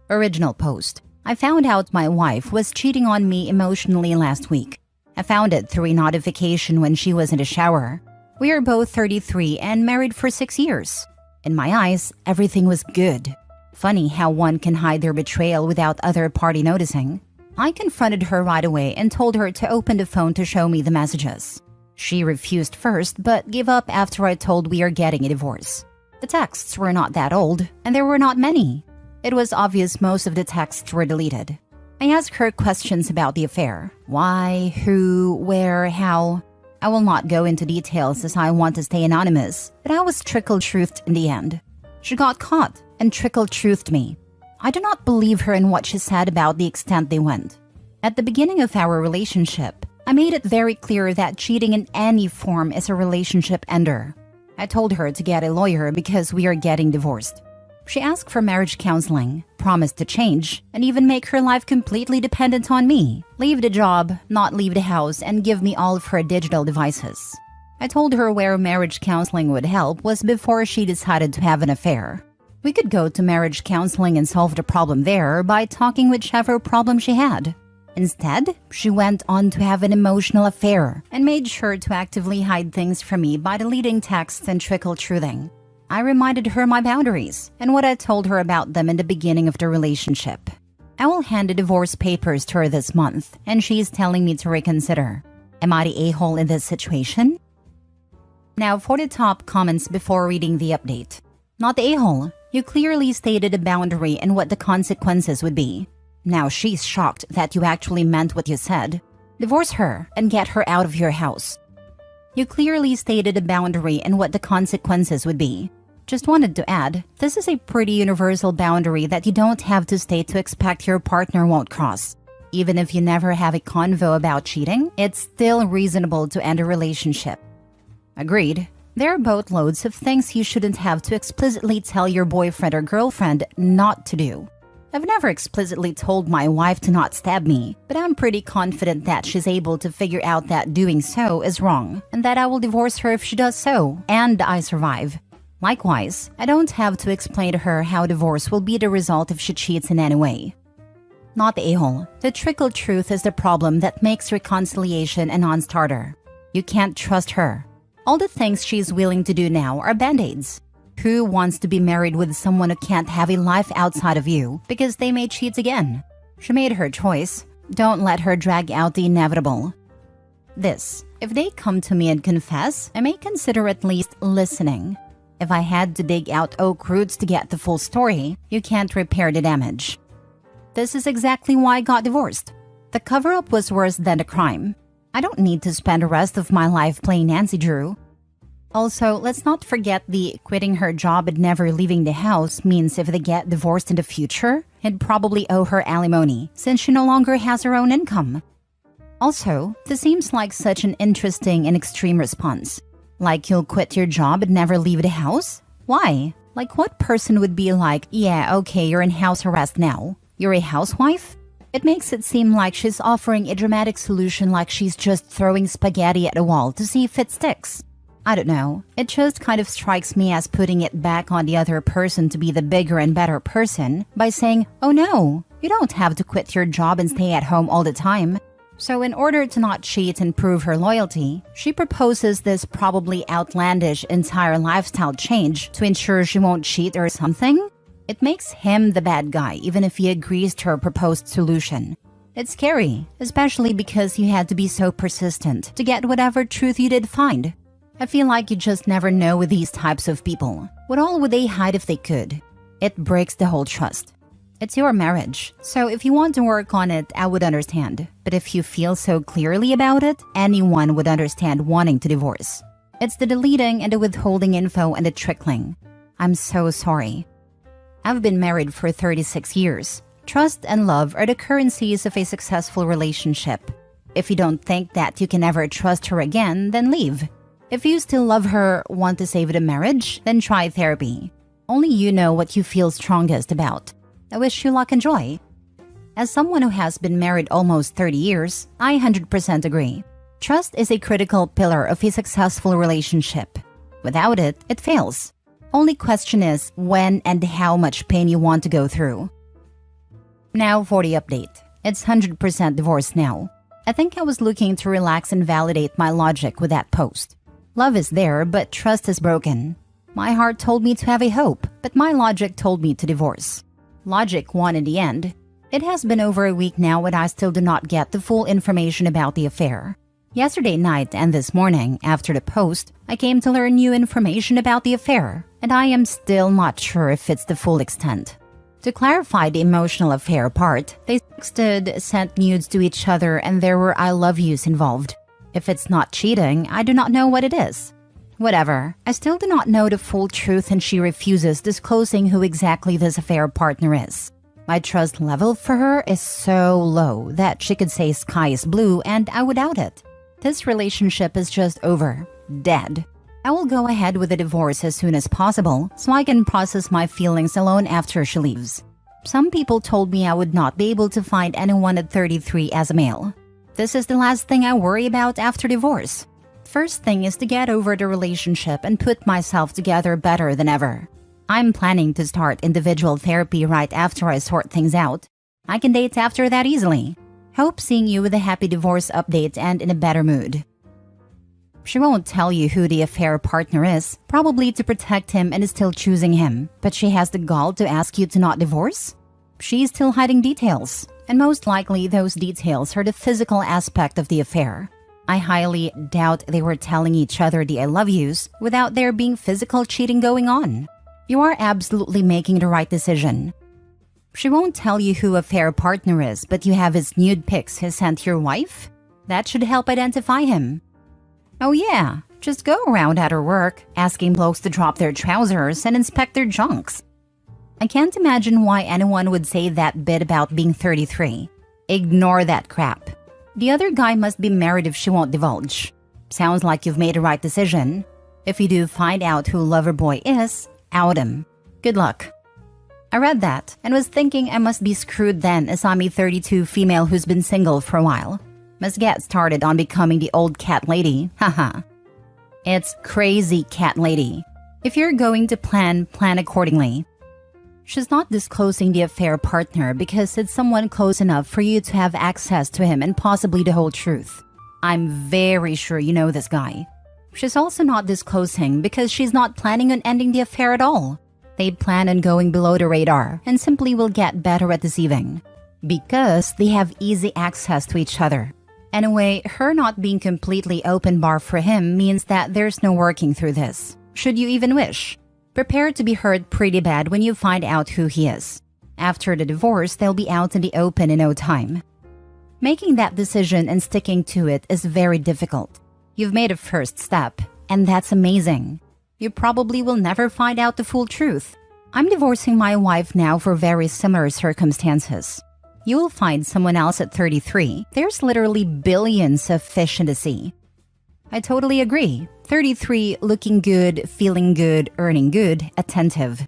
Original post. I found out my wife was cheating on me emotionally last week. I found it through a notification when she was in the shower. We are both 33 and married for 6 years. In my eyes, everything was good. Funny how one can hide their betrayal without other party noticing. I confronted her right away and told her to open the phone to show me the messages. She refused first, but gave up after I told we are getting a divorce. The texts were not that old, and there were not many. It was obvious most of the texts were deleted. I asked her questions about the affair. Why, who, where, how. I will not go into details as I want to stay anonymous, but I was trickle-truthed in the end. She got caught and trickle-truthed me. I do not believe her in what she said about the extent they went. At the beginning of our relationship, I made it very clear that cheating in any form is a relationship ender. I told her to get a lawyer because we are getting divorced. She asked for marriage counseling, promised to change, and even make her life completely dependent on me, leave the job, not leave the house, and give me all of her digital devices. I told her where marriage counseling would help was before she decided to have an affair. We could go to marriage counseling and solve the problem there by talking whichever problem she had. Instead, she went on to have an emotional affair and made sure to actively hide things from me by deleting texts and trickle-truthing. I reminded her my boundaries and what I told her about them in the beginning of the relationship. I will hand the divorce papers to her this month, and she is telling me to reconsider. Am I the a-hole in this situation? Now for the top comments before reading the update. Not the a-hole. You clearly stated a boundary and what the consequences would be. Now she's shocked that you actually meant what you said. Divorce her and get her out of your house. You clearly stated a boundary and what the consequences would be. Just wanted to add, this is a pretty universal boundary that you don't have to state to expect your partner won't cross. Even if you never have a convo about cheating, it's still reasonable to end a relationship. Agreed. There are boatloads of things you shouldn't have to explicitly tell your boyfriend or girlfriend not to do. I've never explicitly told my wife to not stab me, but I'm pretty confident that she's able to figure out that doing so is wrong, and that I will divorce her if she does so, and I survive. Likewise, I don't have to explain to her how divorce will be the result if she cheats in any way. Not the a-hole. The trickle truth is the problem that makes reconciliation a non-starter. You can't trust her. All the things she's willing to do now are band-aids. Who wants to be married with someone who can't have a life outside of you because they may cheat again? She made her choice. Don't let her drag out the inevitable. This. If they come to me and confess, I may consider at least listening. If I had to dig out oak roots to get the full story, you can't repair the damage. This is exactly why I got divorced. The cover-up was worse than the crime. I don't need to spend the rest of my life playing Nancy Drew. Also, let's not forget the quitting her job and never leaving the house means if they get divorced in the future, he'd probably owe her alimony since she no longer has her own income. Also, this seems like such an interesting and extreme response. Like you'll quit your job and never leave the house? Why? Like what person would be like, yeah, okay, you're in house arrest now. You're a housewife? It makes it seem like she's offering a dramatic solution like she's just throwing spaghetti at a wall to see if it sticks. I don't know. It just kind of strikes me as putting it back on the other person to be the bigger and better person by saying, oh no, you don't have to quit your job and stay at home all the time. So in order to not cheat and prove her loyalty, she proposes this probably outlandish entire lifestyle change to ensure she won't cheat or something. It makes him the bad guy even if he agrees to her proposed solution. It's scary, especially because you had to be so persistent to get whatever truth you did find. I feel like you just never know with these types of people. What all would they hide if they could? It breaks the whole trust. It's your marriage, so if you want to work on it, I would understand. But if you feel so clearly about it, anyone would understand wanting to divorce. It's the deleting and the withholding info and the trickling. I'm so sorry. I've been married for 36 years. Trust and love are the currencies of a successful relationship. If you don't think that you can ever trust her again, then leave. If you still love her, want to save the marriage, then try therapy. Only you know what you feel strongest about. I wish you luck and joy. As someone who has been married almost 30 years, I 100% agree. Trust is a critical pillar of a successful relationship. Without it, it fails. Only question is when and how much pain you want to go through. Now for the update. It's 100% divorce now. I think I was looking to relax and validate my logic with that post. Love is there, but trust is broken. My heart told me to have a hope, but my logic told me to divorce. Logic won in the end. It has been over a week now and I still do not get the full information about the affair. Yesterday night and this morning, after the post, I came to learn new information about the affair, and I am still not sure if it's the full extent. To clarify the emotional affair part, they texted, sent nudes to each other, and there were I love yous involved. If it's not cheating, I do not know what it is. Whatever, I still do not know the full truth and she refuses disclosing who exactly this affair partner is. My trust level for her is so low that she could say sky is blue and I would doubt it. This relationship is just over. Dead. I will go ahead with the divorce as soon as possible so I can process my feelings alone after she leaves. Some people told me I would not be able to find anyone at 33 as a male. This is the last thing I worry about after divorce. First thing is to get over the relationship and put myself together better than ever. I'm planning to start individual therapy right after I sort things out. I can date after that easily. Hope seeing you with a happy divorce update and in a better mood. She won't tell you who the affair partner is, probably to protect him and is still choosing him, but she has the gall to ask you to not divorce? She's still hiding details, and most likely those details are the physical aspect of the affair. I highly doubt they were telling each other the I love yous without there being physical cheating going on. You are absolutely making the right decision. She won't tell you who affair partner is, but you have his nude pics he sent your wife? That should help identify him. Oh yeah, just go around at her work, asking blokes to drop their trousers and inspect their junks. I can't imagine why anyone would say that bit about being 33. Ignore that crap. The other guy must be married if she won't divulge. Sounds like you've made the right decision. If you do find out who Loverboy is, out him. Good luck. I read that and was thinking I must be screwed then as I'm a 32 female who's been single for a while. Must get started on becoming the old cat lady, haha. It's crazy cat lady. If you're going to plan accordingly. She's not disclosing the affair partner because it's someone close enough for you to have access to him and possibly the whole truth. I'm very sure you know this guy. She's also not disclosing because she's not planning on ending the affair at all. They plan on going below the radar and simply will get better at deceiving. Because they have easy access to each other. Anyway, her not being completely open bar for him means that there's no working through this. Should you even wish? Prepare to be hurt pretty bad when you find out who he is. After the divorce, they'll be out in the open in no time. Making that decision and sticking to it is very difficult. You've made a first step, and that's amazing. You probably will never find out the full truth. I'm divorcing my wife now for very similar circumstances. You will find someone else at 33. There's literally billions of fish in the sea. I totally agree. 33, looking good, feeling good, earning good, attentive.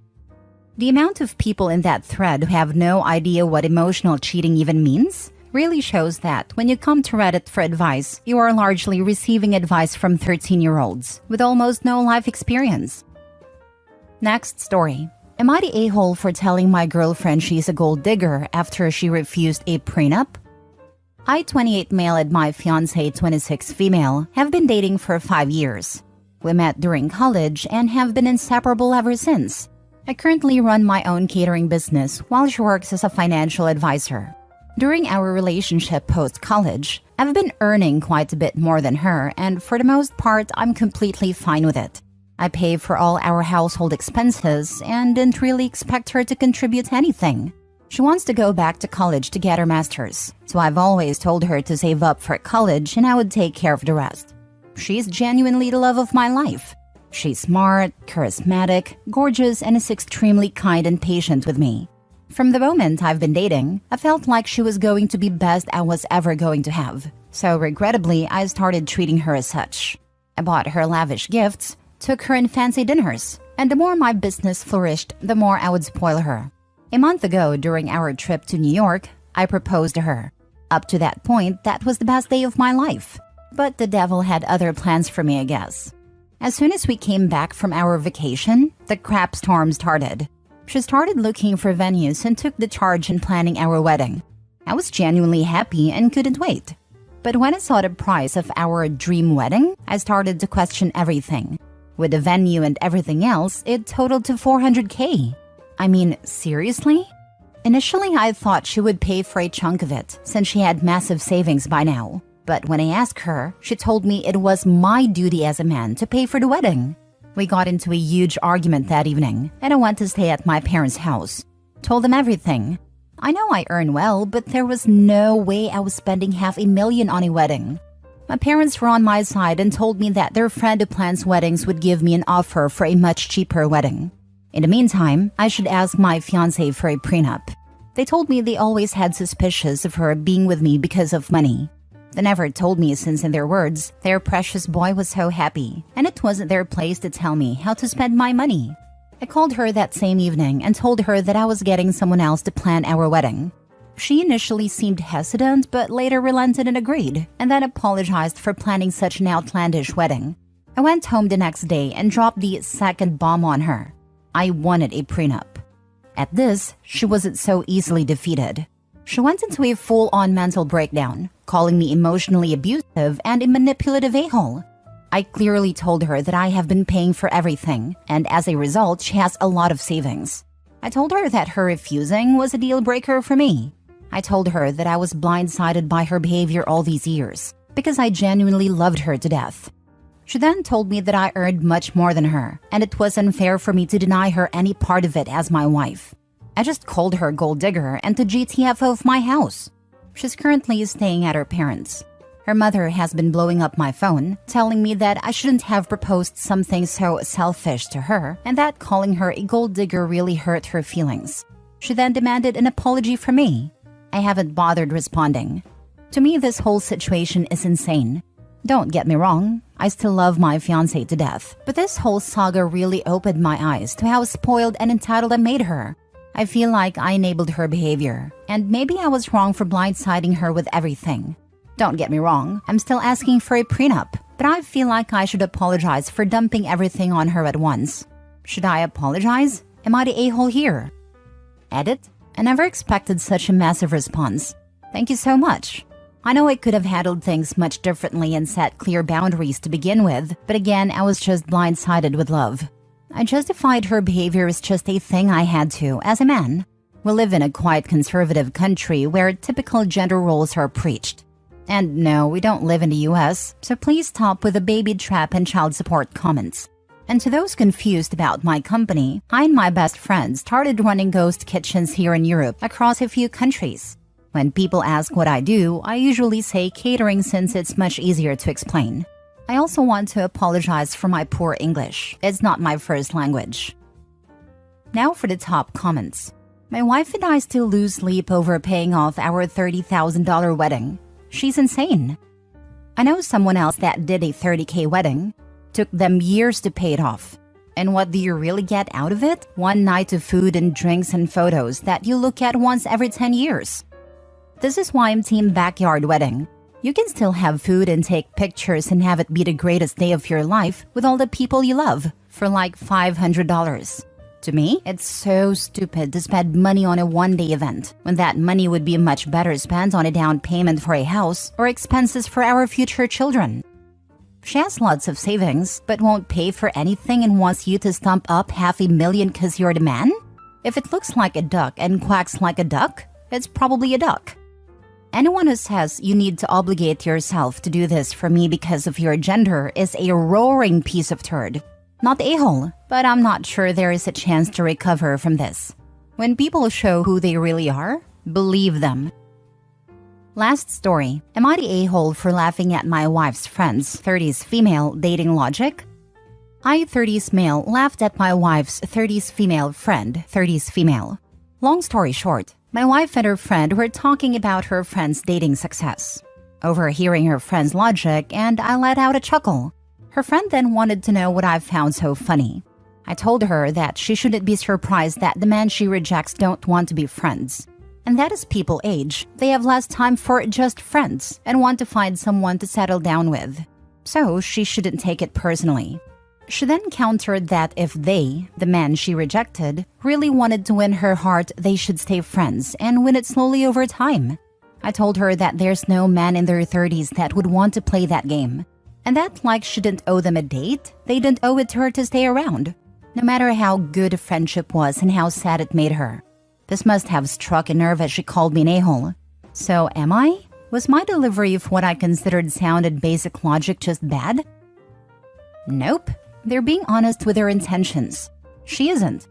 The amount of people in that thread who have no idea what emotional cheating even means really shows that when you come to Reddit for advice, you are largely receiving advice from 13-year-olds with almost no life experience. Next story. Am I the a-hole for telling my girlfriend she's a gold digger after she refused a prenup? I, 28 male, and my fiancé, 26 female, have been dating for 5 years. We met during college and have been inseparable ever since. I currently run my own catering business while she works as a financial advisor. During our relationship post-college, I've been earning quite a bit more than her, and for the most part, I'm completely fine with it. I pay for all our household expenses and didn't really expect her to contribute anything. She wants to go back to college to get her master's, so I've always told her to save up for college and I would take care of the rest. She's genuinely the love of my life. She's smart, charismatic, gorgeous, and is extremely kind and patient with me. From the moment I've been dating, I felt like she was going to be best I was ever going to have. So regrettably, I started treating her as such. I bought her lavish gifts, took her in fancy dinners, and the more my business flourished, the more I would spoil her. A month ago, during our trip to New York, I proposed to her. Up to that point, that was the best day of my life. But the devil had other plans for me, I guess. As soon as we came back from our vacation, the crap storm started. She started looking for venues and took the charge in planning our wedding. I was genuinely happy and couldn't wait. But when I saw the price of our dream wedding, I started to question everything. With the venue and everything else, it totaled to $400K. I mean, seriously? Initially, I thought she would pay for a chunk of it, since she had massive savings by now. But when I asked her, she told me it was my duty as a man to pay for the wedding. We got into a huge argument that evening, and I went to stay at my parents' house. Told them everything. I know I earn well, but there was no way I was spending $500,000 on a wedding. My parents were on my side and told me that their friend who plans weddings would give me an offer for a much cheaper wedding. In the meantime, I should ask my fiancé for a prenup. They told me they always had suspicions of her being with me because of money. They never told me since, in their words, their precious boy was so happy, and it wasn't their place to tell me how to spend my money. I called her that same evening and told her that I was getting someone else to plan our wedding. She initially seemed hesitant, but later relented and agreed, and then apologized for planning such an outlandish wedding. I went home the next day and dropped the second bomb on her. I wanted a prenup. At this, she wasn't so easily defeated. She went into a full-on mental breakdown, calling me emotionally abusive and a manipulative a-hole. I clearly told her that I have been paying for everything, and as a result, she has a lot of savings. I told her that her refusing was a deal breaker for me. I told her that I was blindsided by her behavior all these years, because I genuinely loved her to death. She then told me that I earned much more than her, and it was unfair for me to deny her any part of it as my wife. I just called her gold digger and to GTF of my house. She's currently staying at her parents'. Her mother has been blowing up my phone, telling me that I shouldn't have proposed something so selfish to her, and that calling her a gold digger really hurt her feelings. She then demanded an apology from me. I haven't bothered responding. To me, this whole situation is insane. Don't get me wrong, I still love my fiancé to death, but this whole saga really opened my eyes to how spoiled and entitled I made her. I feel like I enabled her behavior, and maybe I was wrong for blindsiding her with everything. Don't get me wrong, I'm still asking for a prenup, but I feel like I should apologize for dumping everything on her at once. Should I apologize? Am I the a-hole here? Edit. I never expected such a massive response. Thank you so much. I know I could have handled things much differently and set clear boundaries to begin with, but again, I was just blindsided with love. I justified her behavior as just a thing I had to, as a man. We live in a quite conservative country where typical gender roles are preached. And no, we don't live in the US, so please stop with the baby trap and child support comments. And to those confused about my company, I and my best friend started running ghost kitchens here in Europe across a few countries. When people ask what I do, I usually say catering since it's much easier to explain. I also want to apologize for my poor English. It's not my first language. Now for the top comments. My wife and I still lose sleep over paying off our $30,000 wedding. She's insane. I know someone else that did a $30K wedding. Took them years to pay it off. And what do you really get out of it? One night of food and drinks and photos that you look at once every 10 years. This is why I'm team backyard wedding. You can still have food and take pictures and have it be the greatest day of your life with all the people you love for like $500. To me, it's so stupid to spend money on a one-day event when that money would be much better spent on a down payment for a house or expenses for our future children. She has lots of savings, but won't pay for anything and wants you to stump up $500,000 because you're the man? If it looks like a duck and quacks like a duck, it's probably a duck. Anyone who says you need to obligate yourself to do this for me because of your gender is a roaring piece of turd. Not the a-hole, but I'm not sure there is a chance to recover from this. When people show who they really are, believe them. Last story. Am I the a-hole for laughing at my wife's friend's 30s female dating logic? I, 30s male, laughed at my wife's 30s female friend, 30s female. Long story short, my wife and her friend were talking about her friend's dating success. Overhearing her friend's logic, and I let out a chuckle. Her friend then wanted to know what I found so funny. I told her that she shouldn't be surprised that the men she rejects don't want to be friends. And that is people age. They have less time for just friends and want to find someone to settle down with. So she shouldn't take it personally. She then countered that if they, the man she rejected, really wanted to win her heart, they should stay friends and win it slowly over time. I told her that there's no man in their 30s that would want to play that game. And that like she didn't owe them a date, they didn't owe it to her to stay around. No matter how good a friendship was and how sad it made her. This must have struck a nerve as she called me an a-hole. So am I? Was my delivery of what I considered sounded basic logic just bad? Nope. They're being honest with their intentions. She isn't.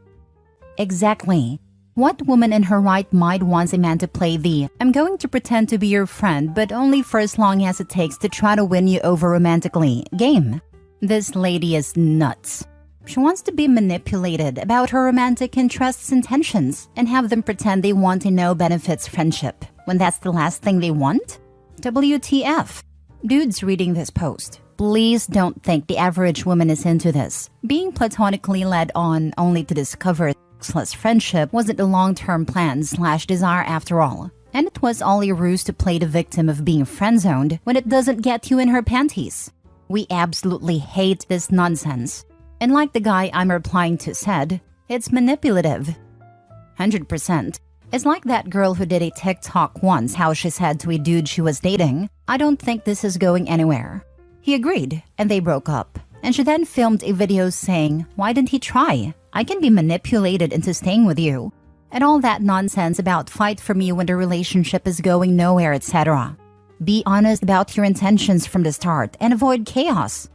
Exactly. What woman in her right mind wants a man to play the "I'm going to pretend to be your friend but only for as long as it takes to try to win you over romantically" game? This lady is nuts. She wants to be manipulated about her romantic interests and intentions and have them pretend they want a no-benefits friendship when that's the last thing they want? WTF? Dudes reading this post, please don't think the average woman is into this. Being platonically led on only to discover sexless friendship wasn't a long-term plan/desire after all. And it was all a ruse to play the victim of being friend-zoned when it doesn't get you in her panties. We absolutely hate this nonsense. And like the guy I'm replying to said, it's manipulative. 100%. It's like that girl who did a TikTok once how she said to a dude she was dating, "I don't think this is going anywhere." He agreed, and they broke up. And she then filmed a video saying, "Why didn't he try? I can be manipulated into staying with you." And all that nonsense about fight for me when the relationship is going nowhere, etc. Be honest about your intentions from the start and avoid chaos.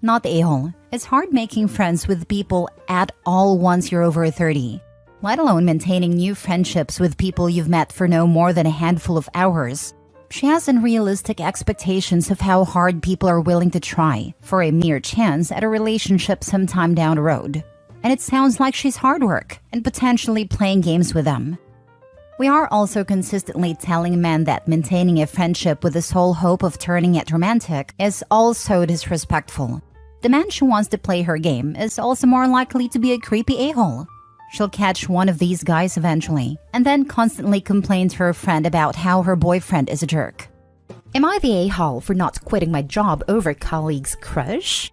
Not a-hole. It's hard making friends with people at all once you're over 30, let alone maintaining new friendships with people you've met for no more than a handful of hours. She has unrealistic expectations of how hard people are willing to try for a mere chance at a relationship sometime down the road. And it sounds like she's hard work and potentially playing games with them. We are also consistently telling men that maintaining a friendship with the sole hope of turning it romantic is also disrespectful. The man she wants to play her game is also more likely to be a creepy a-hole. She'll catch one of these guys eventually, and then constantly complain to her friend about how her boyfriend is a jerk. Am I the a-hole for not quitting my job over colleague's crush?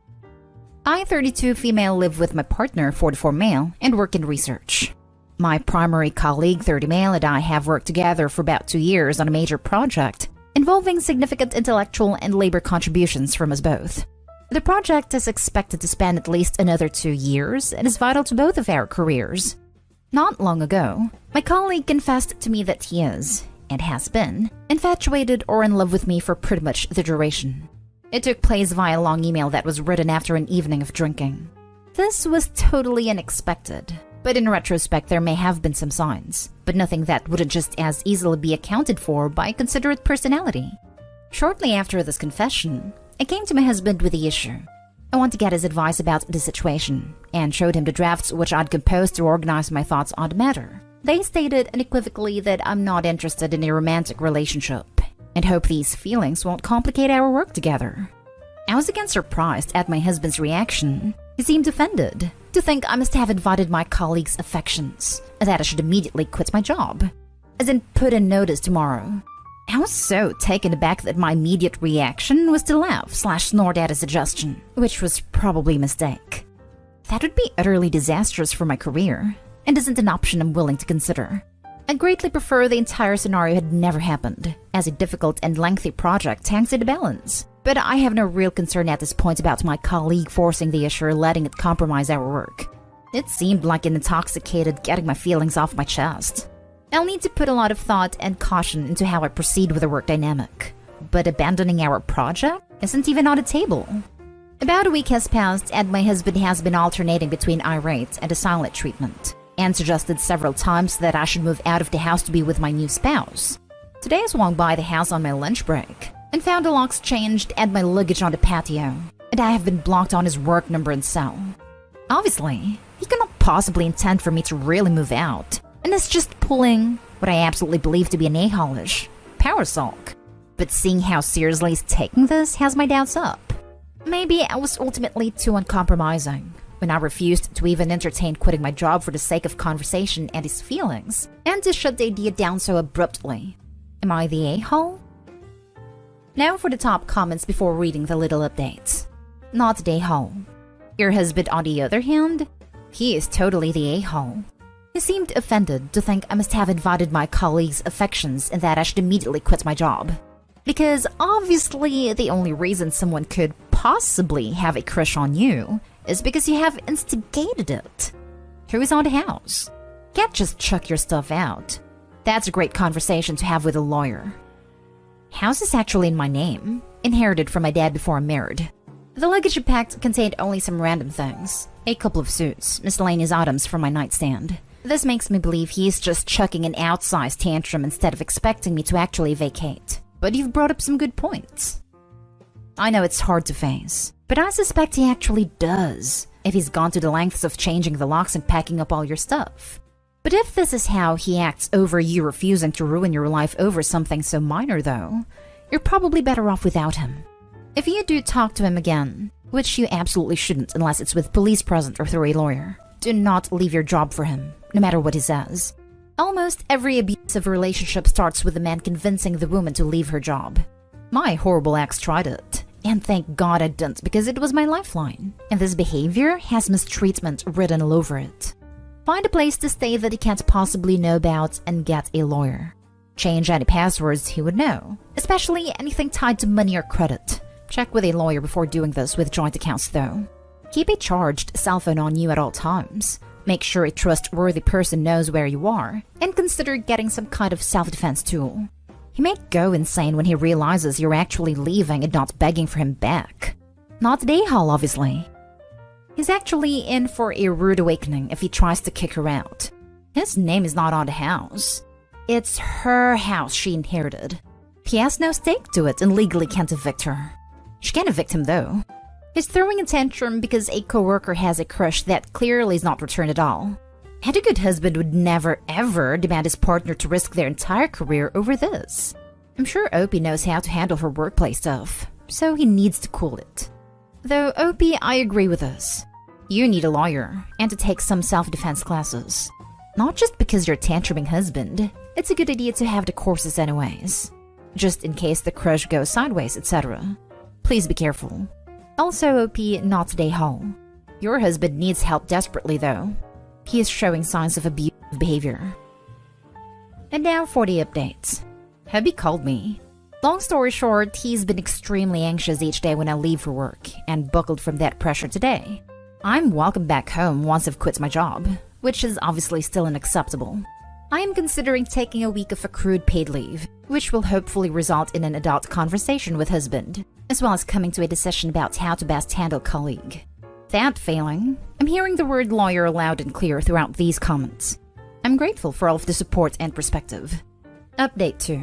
I, 32 female, live with my partner, 44 male, and work in research. My primary colleague, 30 male, and I have worked together for about 2 years on a major project involving significant intellectual and labor contributions from us both. The project is expected to span at least another 2 years and is vital to both of our careers. Not long ago, my colleague confessed to me that he is, and has been, infatuated or in love with me for pretty much the duration. It took place via a long email that was written after an evening of drinking. This was totally unexpected, but in retrospect there may have been some signs, but nothing that wouldn't just as easily be accounted for by considerate personality. Shortly after this confession, I came to my husband with the issue. I want to get his advice about the situation, and showed him the drafts which I'd composed to organize my thoughts on the matter. They stated unequivocally that I'm not interested in a romantic relationship, and hope these feelings won't complicate our work together. I was again surprised at my husband's reaction. He seemed offended, to think I must have invited my colleague's affections, and that I should immediately quit my job, as in put in notice tomorrow. I was so taken aback that my immediate reaction was to laugh/snort at a suggestion, which was probably a mistake. That would be utterly disastrous for my career, and isn't an option I'm willing to consider. I greatly prefer the entire scenario had never happened, as a difficult and lengthy project hangs in the balance. But I have no real concern at this point about my colleague forcing the issue or letting it compromise our work. It seemed like an intoxicated getting my feelings off my chest. I'll need to put a lot of thought and caution into how I proceed with the work dynamic. But abandoning our project isn't even on the table. About a week has passed and my husband has been alternating between irate and a silent treatment, and suggested several times that I should move out of the house to be with my new spouse. Today I swung by the house on my lunch break, and found the locks changed and my luggage on the patio, and I have been blocked on his work number and cell. Obviously, he cannot possibly intend for me to really move out, and is just pulling what I absolutely believe to be an a-hole-ish power sulk. But seeing how seriously he's taking this has my doubts up. Maybe I was ultimately too uncompromising, when I refused to even entertain quitting my job for the sake of conversation and his feelings, and to shut the idea down so abruptly. Am I the a-hole? Now for the top comments before reading the little updates. Not the a-hole. Your husband, on the other hand, he is totally the a-hole. He seemed offended to think I must have invited my colleagues' affections and that I should immediately quit my job. Because obviously the only reason someone could possibly have a crush on you is because you have instigated it. Who is on the house? Can't just chuck your stuff out. That's a great conversation to have with a lawyer. House is actually in my name, inherited from my dad before I married. The luggage I packed contained only some random things, a couple of suits, miscellaneous items from my nightstand. This makes me believe he is just chucking an outsized tantrum instead of expecting me to actually vacate. But you've brought up some good points. I know it's hard to face, but I suspect he actually does, if he's gone to the lengths of changing the locks and packing up all your stuff. But if this is how he acts over you refusing to ruin your life over something so minor though, you're probably better off without him. If you do talk to him again, which you absolutely shouldn't unless it's with police present or through a lawyer, do not leave your job for him, no matter what he says. Almost every abusive relationship starts with the man convincing the woman to leave her job. My horrible ex tried it, and thank God I didn't because it was my lifeline, and this behavior has mistreatment written all over it. Find a place to stay that he can't possibly know about and get a lawyer. Change any passwords he would know, especially anything tied to money or credit. Check with a lawyer before doing this with joint accounts though. Keep a charged cell phone on you at all times. Make sure a trustworthy person knows where you are, and consider getting some kind of self-defense tool. He may go insane when he realizes you're actually leaving and not begging for him back. Not the a-hole, obviously. He's actually in for a rude awakening if he tries to kick her out. His name is not on the house. It's her house she inherited. He has no stake to it and legally can't evict her. She can evict him though. He's throwing a tantrum because a coworker has a crush that clearly is not returned at all. And a good husband would never ever demand his partner to risk their entire career over this. I'm sure Opie knows how to handle her workplace stuff, so he needs to cool it. Though Opie, I agree with this. You need a lawyer, and to take some self-defense classes. Not just because you're a tantruming husband, it's a good idea to have the courses anyways. Just in case the crush goes sideways, etc. Please be careful. Also, OP, not the a-hole. Your husband needs help desperately though. He is showing signs of abusive behavior. And now for the updates. Hubby called me. Long story short, he's been extremely anxious each day when I leave for work, and buckled from that pressure today. I'm welcome back home once I've quit my job, which is obviously still unacceptable. I am considering taking a week of accrued paid leave, which will hopefully result in an adult conversation with husband, as well as coming to a decision about how to best handle colleague. That failing, I'm hearing the word lawyer loud and clear throughout these comments. I'm grateful for all of the support and perspective. Update 2.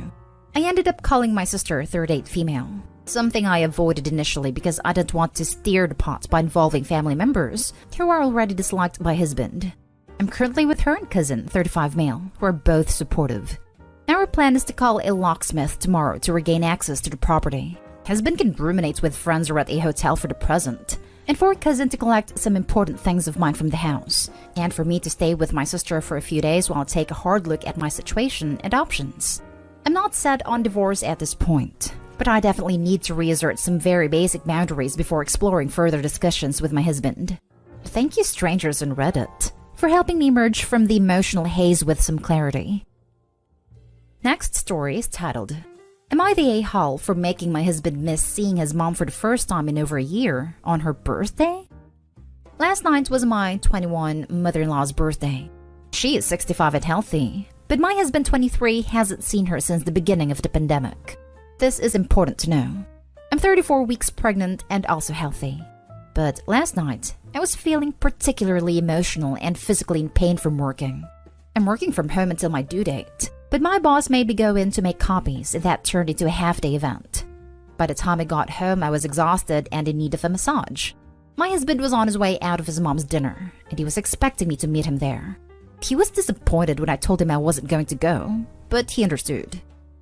I ended up calling my sister third date female, something I avoided initially because I didn't want to stir the pot by involving family members who are already disliked by husband. I'm currently with her and cousin, 35 male, who are both supportive. Our plan is to call a locksmith tomorrow to regain access to the property. Husband can ruminate with friends or at a hotel for the present, and for cousin to collect some important things of mine from the house, and for me to stay with my sister for a few days while I take a hard look at my situation and options. I'm not set on divorce at this point, but I definitely need to reassert some very basic boundaries before exploring further discussions with my husband. Thank you strangers on Reddit for helping me emerge from the emotional haze with some clarity. Next story is titled, Am I the a-hole for making my husband miss seeing his mom for the first time in over a year on her birthday? Last night was my 21 mother-in-law's birthday. She is 65 and healthy, but my husband 23 hasn't seen her since the beginning of the pandemic. This is important to know. I'm 34 weeks pregnant and also healthy. But last night, I was feeling particularly emotional and physically in pain from working. I'm working from home until my due date, but my boss made me go in to make copies, and that turned into a half-day event. By the time I got home, I was exhausted and in need of a massage. My husband was on his way out of his mom's dinner, and he was expecting me to meet him there. He was disappointed when I told him I wasn't going to go, but he understood.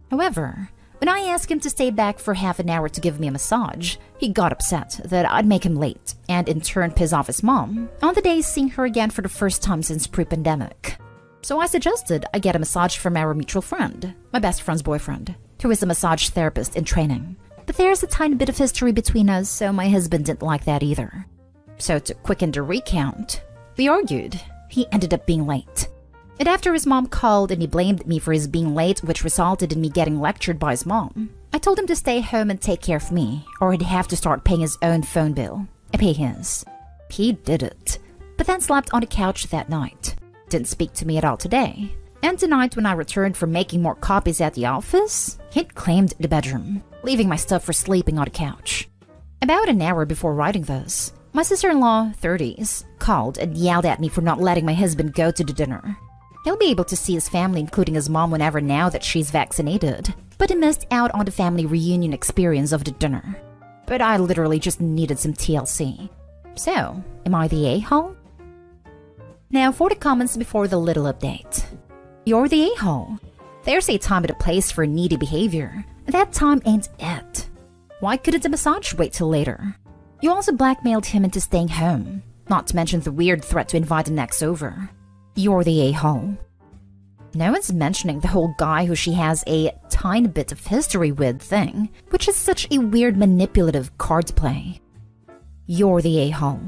However, When I asked him to stay back for half an hour to give me a massage, he got upset that I'd make him late and in turn piss off his mom on the day seeing her again for the first time since pre-pandemic. So I suggested I get a massage from our mutual friend, my best friend's boyfriend, who is a massage therapist in training. But there's a tiny bit of history between us, so my husband didn't like that either. So to quicken the recount, we argued. He ended up being late. And after his mom called and he blamed me for his being late, which resulted in me getting lectured by his mom, I told him to stay home and take care of me, or he'd have to start paying his own phone bill. I pay his. He did it, but then slept on the couch that night. Didn't speak to me at all today. And tonight when I returned from making more copies at the office, he'd claimed the bedroom, leaving my stuff for sleeping on the couch. About an hour before writing this, my sister-in-law, 30s, called and yelled at me for not letting my husband go to the dinner. He'll be able to see his family, including his mom, whenever now that she's vaccinated, but he missed out on the family reunion experience of the dinner. But I literally just needed some TLC. So, am I the a-hole? Now for the comments before the little update. You're the a-hole. There's a time and a place for needy behavior. That time ain't it. Why couldn't the massage wait till later? You also blackmailed him into staying home, not to mention the weird threat to invite an ex over. You're the a-hole. No one's mentioning the whole guy who she has a tiny bit of history with thing, which is such a weird manipulative card play. You're the a-hole.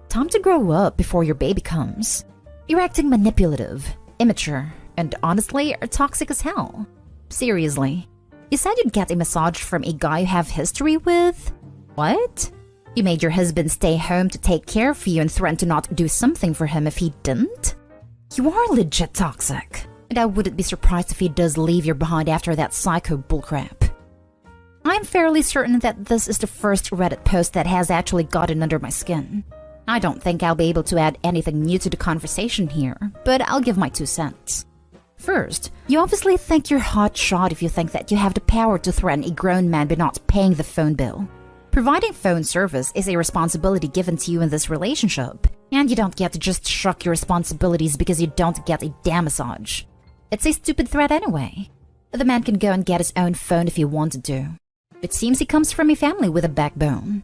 Time to grow up before your baby comes. You're acting manipulative, immature, and honestly are toxic as hell. Seriously. You said you'd get a massage from a guy you have history with? What? You made your husband stay home to take care of you and threatened to not do something for him if he didn't? You are legit toxic. And I wouldn't be surprised if he does leave you behind after that psycho bullcrap. I'm fairly certain that this is the first Reddit post that has actually gotten under my skin. I don't think I'll be able to add anything new to the conversation here, but I'll give my 2 cents. First, you obviously think you're hot shot if you think that you have the power to threaten a grown man by not paying the phone bill. Providing phone service is a responsibility given to you in this relationship, and you don't get to just shrug your responsibilities because you don't get a damn massage. It's a stupid threat anyway. The man can go and get his own phone if he wanted to. It seems he comes from a family with a backbone.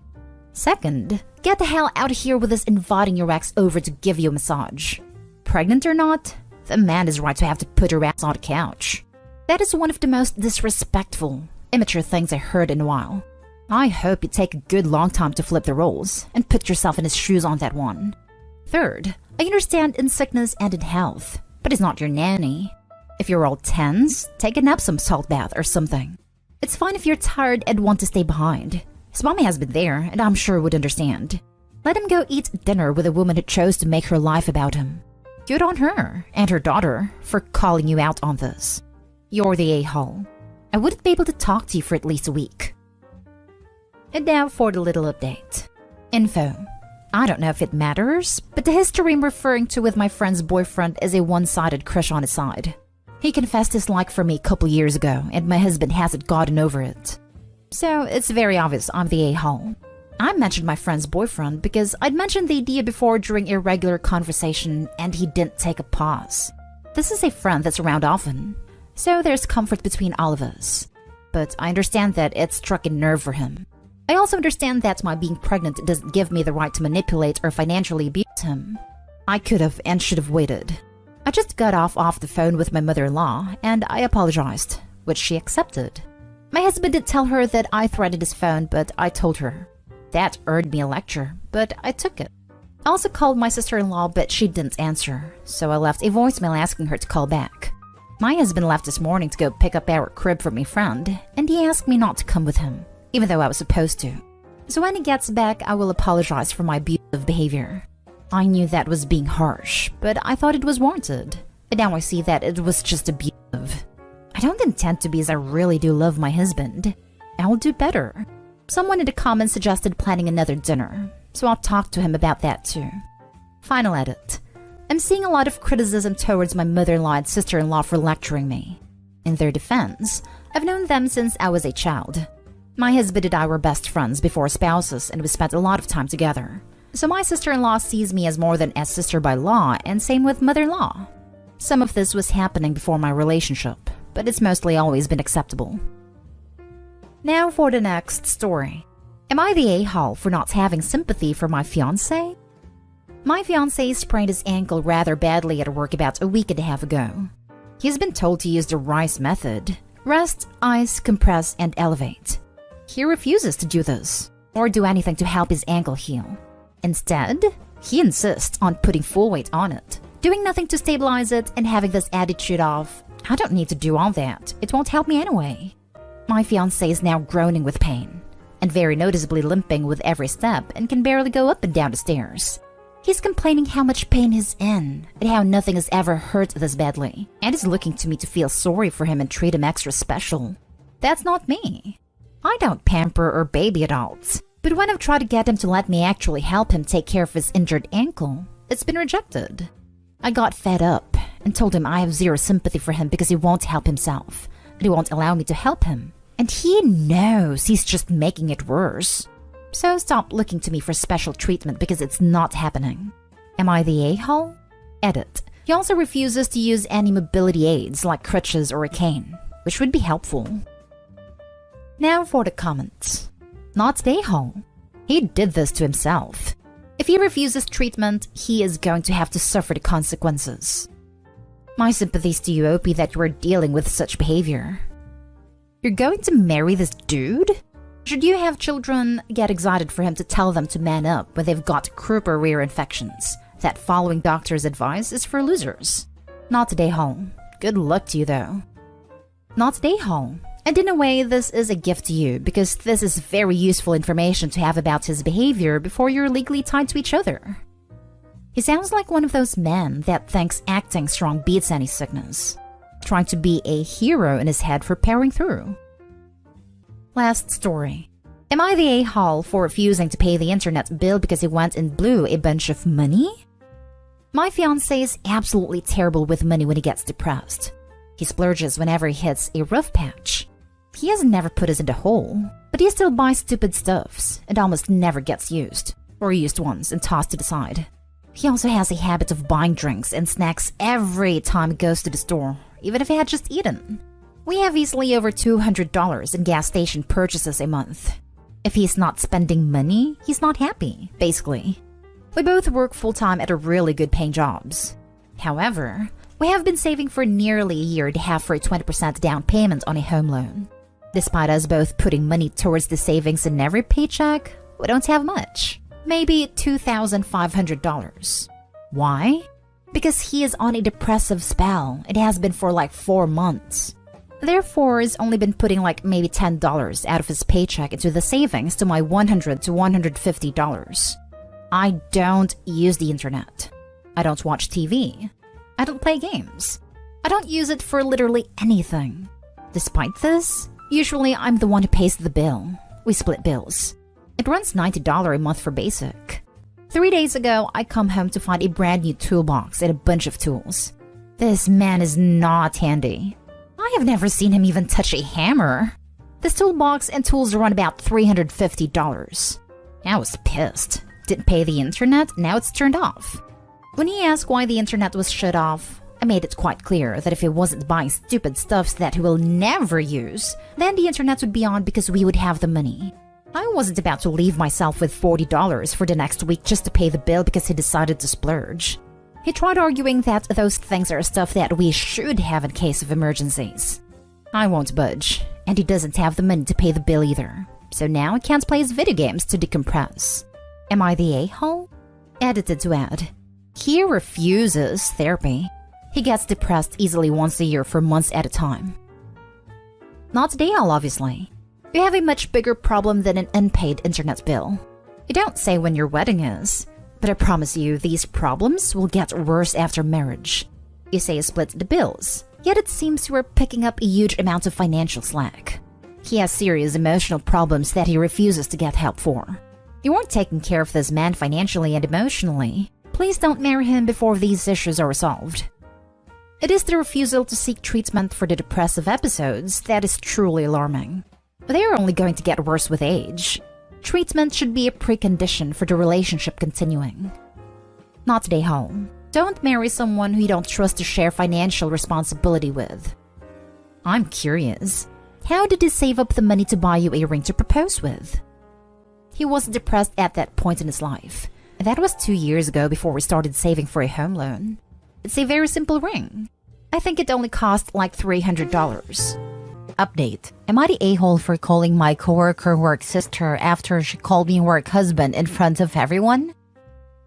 Second, get the hell out of here with this inviting your ex over to give you a massage. Pregnant or not, the man is right to have to put her ass on the couch. That is one of the most disrespectful, immature things I heard in a while. I hope you take a good long time to flip the roles and put yourself in his shoes on that one. Third, I understand in sickness and in health, but it's not your nanny. If you're all tense, take a nap, some salt bath or something. It's fine if you're tired and want to stay behind. His mommy has been there and I'm sure would understand. Let him go eat dinner with a woman who chose to make her life about him. Good on her and her daughter for calling you out on this. You're the a-hole. I wouldn't be able to talk to you for at least a week. And now for the little update. Info. I don't know if it matters, but the history I'm referring to with my friend's boyfriend is a one-sided crush on his side. He confessed his like for me a couple years ago, and my husband hasn't gotten over it. So it's very obvious I'm the a-hole. I mentioned my friend's boyfriend because I'd mentioned the idea before during a regular conversation, and he didn't take a pause. This is a friend that's around often, so there's comfort between all of us. But I understand that it struck a nerve for him. I also understand that my being pregnant doesn't give me the right to manipulate or financially abuse him. I could have and should have waited. I just got off the phone with my mother-in-law and I apologized, which she accepted. My husband did tell her that I threatened his phone, but I told her. That earned me a lecture, but I took it. I also called my sister-in-law, but she didn't answer, so I left a voicemail asking her to call back. My husband left this morning to go pick up our crib from a friend, and he asked me not to come with him, even though I was supposed to. So when he gets back, I will apologize for my abusive behavior. I knew that was being harsh, but I thought it was warranted. And now I see that it was just abusive. I don't intend to be, as I really do love my husband. I'll do better. Someone in the comments suggested planning another dinner, so I'll talk to him about that too. Final edit. I'm seeing a lot of criticism towards my mother-in-law and sister-in-law for lecturing me. In their defense, I've known them since I was a child. My husband and I were best friends before spouses, and we spent a lot of time together. So my sister-in-law sees me as more than a sister by law, and same with mother-in-law. Some of this was happening before my relationship, but it's mostly always been acceptable. Now for the next story. Am I the a-hole for not having sympathy for my fiancé? My fiancé sprained his ankle rather badly at work about a week and a half ago. He's been told to use the RICE method: rest, ice, compress, and elevate. He refuses to do this, or do anything to help his ankle heal. Instead, he insists on putting full weight on it, doing nothing to stabilize it, and having this attitude of, "I don't need to do all that, it won't help me anyway." My fiancé is now groaning with pain, and very noticeably limping with every step, and can barely go up and down the stairs. He's complaining how much pain he's in, and how nothing has ever hurt this badly, and is looking to me to feel sorry for him and treat him extra special. That's not me. I don't pamper or baby adults, but when I've tried to get him to let me actually help him take care of his injured ankle, it's been rejected. I got fed up and told him I have zero sympathy for him because he won't help himself, and he won't allow me to help him. And he knows he's just making it worse. So stop looking to me for special treatment because it's not happening. Am I the a-hole? Edit. He also refuses to use any mobility aids like crutches or a cane, which would be helpful. Now for the comments. Not the a-hole. He did this to himself. If he refuses treatment, he is going to have to suffer the consequences. My sympathies to you, OP, that you are dealing with such behavior. You're going to marry this dude? Should you have children, get excited for him to tell them to man up when they've got croup or rear infections. That following doctor's advice is for losers. Not the a-hole. Good luck to you though. Not the a-hole. And in a way, this is a gift to you because this is very useful information to have about his behavior before you're legally tied to each other. He sounds like one of those men that thinks acting strong beats any sickness, trying to be a hero in his head for powering through. Last story. Am I the a-hole for refusing to pay the internet bill because he went and blew a bunch of money? My fiancé is absolutely terrible with money when he gets depressed. He splurges whenever he hits a rough patch. He has never put us in the hole, but he still buys stupid stuffs and almost never gets used, or used once and tossed to the side. He also has a habit of buying drinks and snacks every time he goes to the store, even if he had just eaten. We have easily over $200 in gas station purchases a month. If he's not spending money, he's not happy, basically. We both work full-time at really good paying jobs. However, we have been saving for nearly a year and a half for a 20% down payment on a home loan. Despite us both putting money towards the savings in every paycheck, we don't have much. Maybe $2,500. Why? Because he is on a depressive spell. It has been for like 4 months. Therefore, he's only been putting like maybe $10 out of his paycheck into the savings to my $100 to $150. I don't use the internet. I don't watch TV. I don't play games. I don't use it for literally anything. Despite this, usually I'm the one who pays the bill. We split bills. It runs $90 a month for basic. 3 days ago, I come home to find a brand new toolbox and a bunch of tools. This man is not handy. I have never seen him even touch a hammer. This toolbox and tools run about $350. I was pissed. Didn't pay the internet, now it's turned off. When he asked why the internet was shut off, I made it quite clear that if he wasn't buying stupid stuffs that he will never use, then the internet would be on because we would have the money. I wasn't about to leave myself with $40 for the next week just to pay the bill because he decided to splurge. He tried arguing that those things are stuff that we should have in case of emergencies. I won't budge, and he doesn't have the money to pay the bill either. So now he can't play his video games to decompress. Am I the a-hole? Edited to add. He refuses therapy. He gets depressed easily once a year for months at a time. Not the a-hole, obviously. You have a much bigger problem than an unpaid internet bill. You don't say when your wedding is, but I promise you these problems will get worse after marriage. You say you split the bills, yet it seems you are picking up a huge amount of financial slack. He has serious emotional problems that he refuses to get help for. You weren't taking care of this man financially and emotionally. Please don't marry him before these issues are resolved. It is the refusal to seek treatment for the depressive episodes that is truly alarming. They are only going to get worse with age. Treatment should be a precondition for the relationship continuing. Not the a-hole. Don't marry someone who you don't trust to share financial responsibility with. I'm curious. How did he save up the money to buy you a ring to propose with? He was depressed at that point in his life. That was 2 years ago before we started saving for a home loan. It's a very simple ring. I think it only cost like $300. Update. Am I the a-hole for calling my coworker work sister after she called me work husband in front of everyone?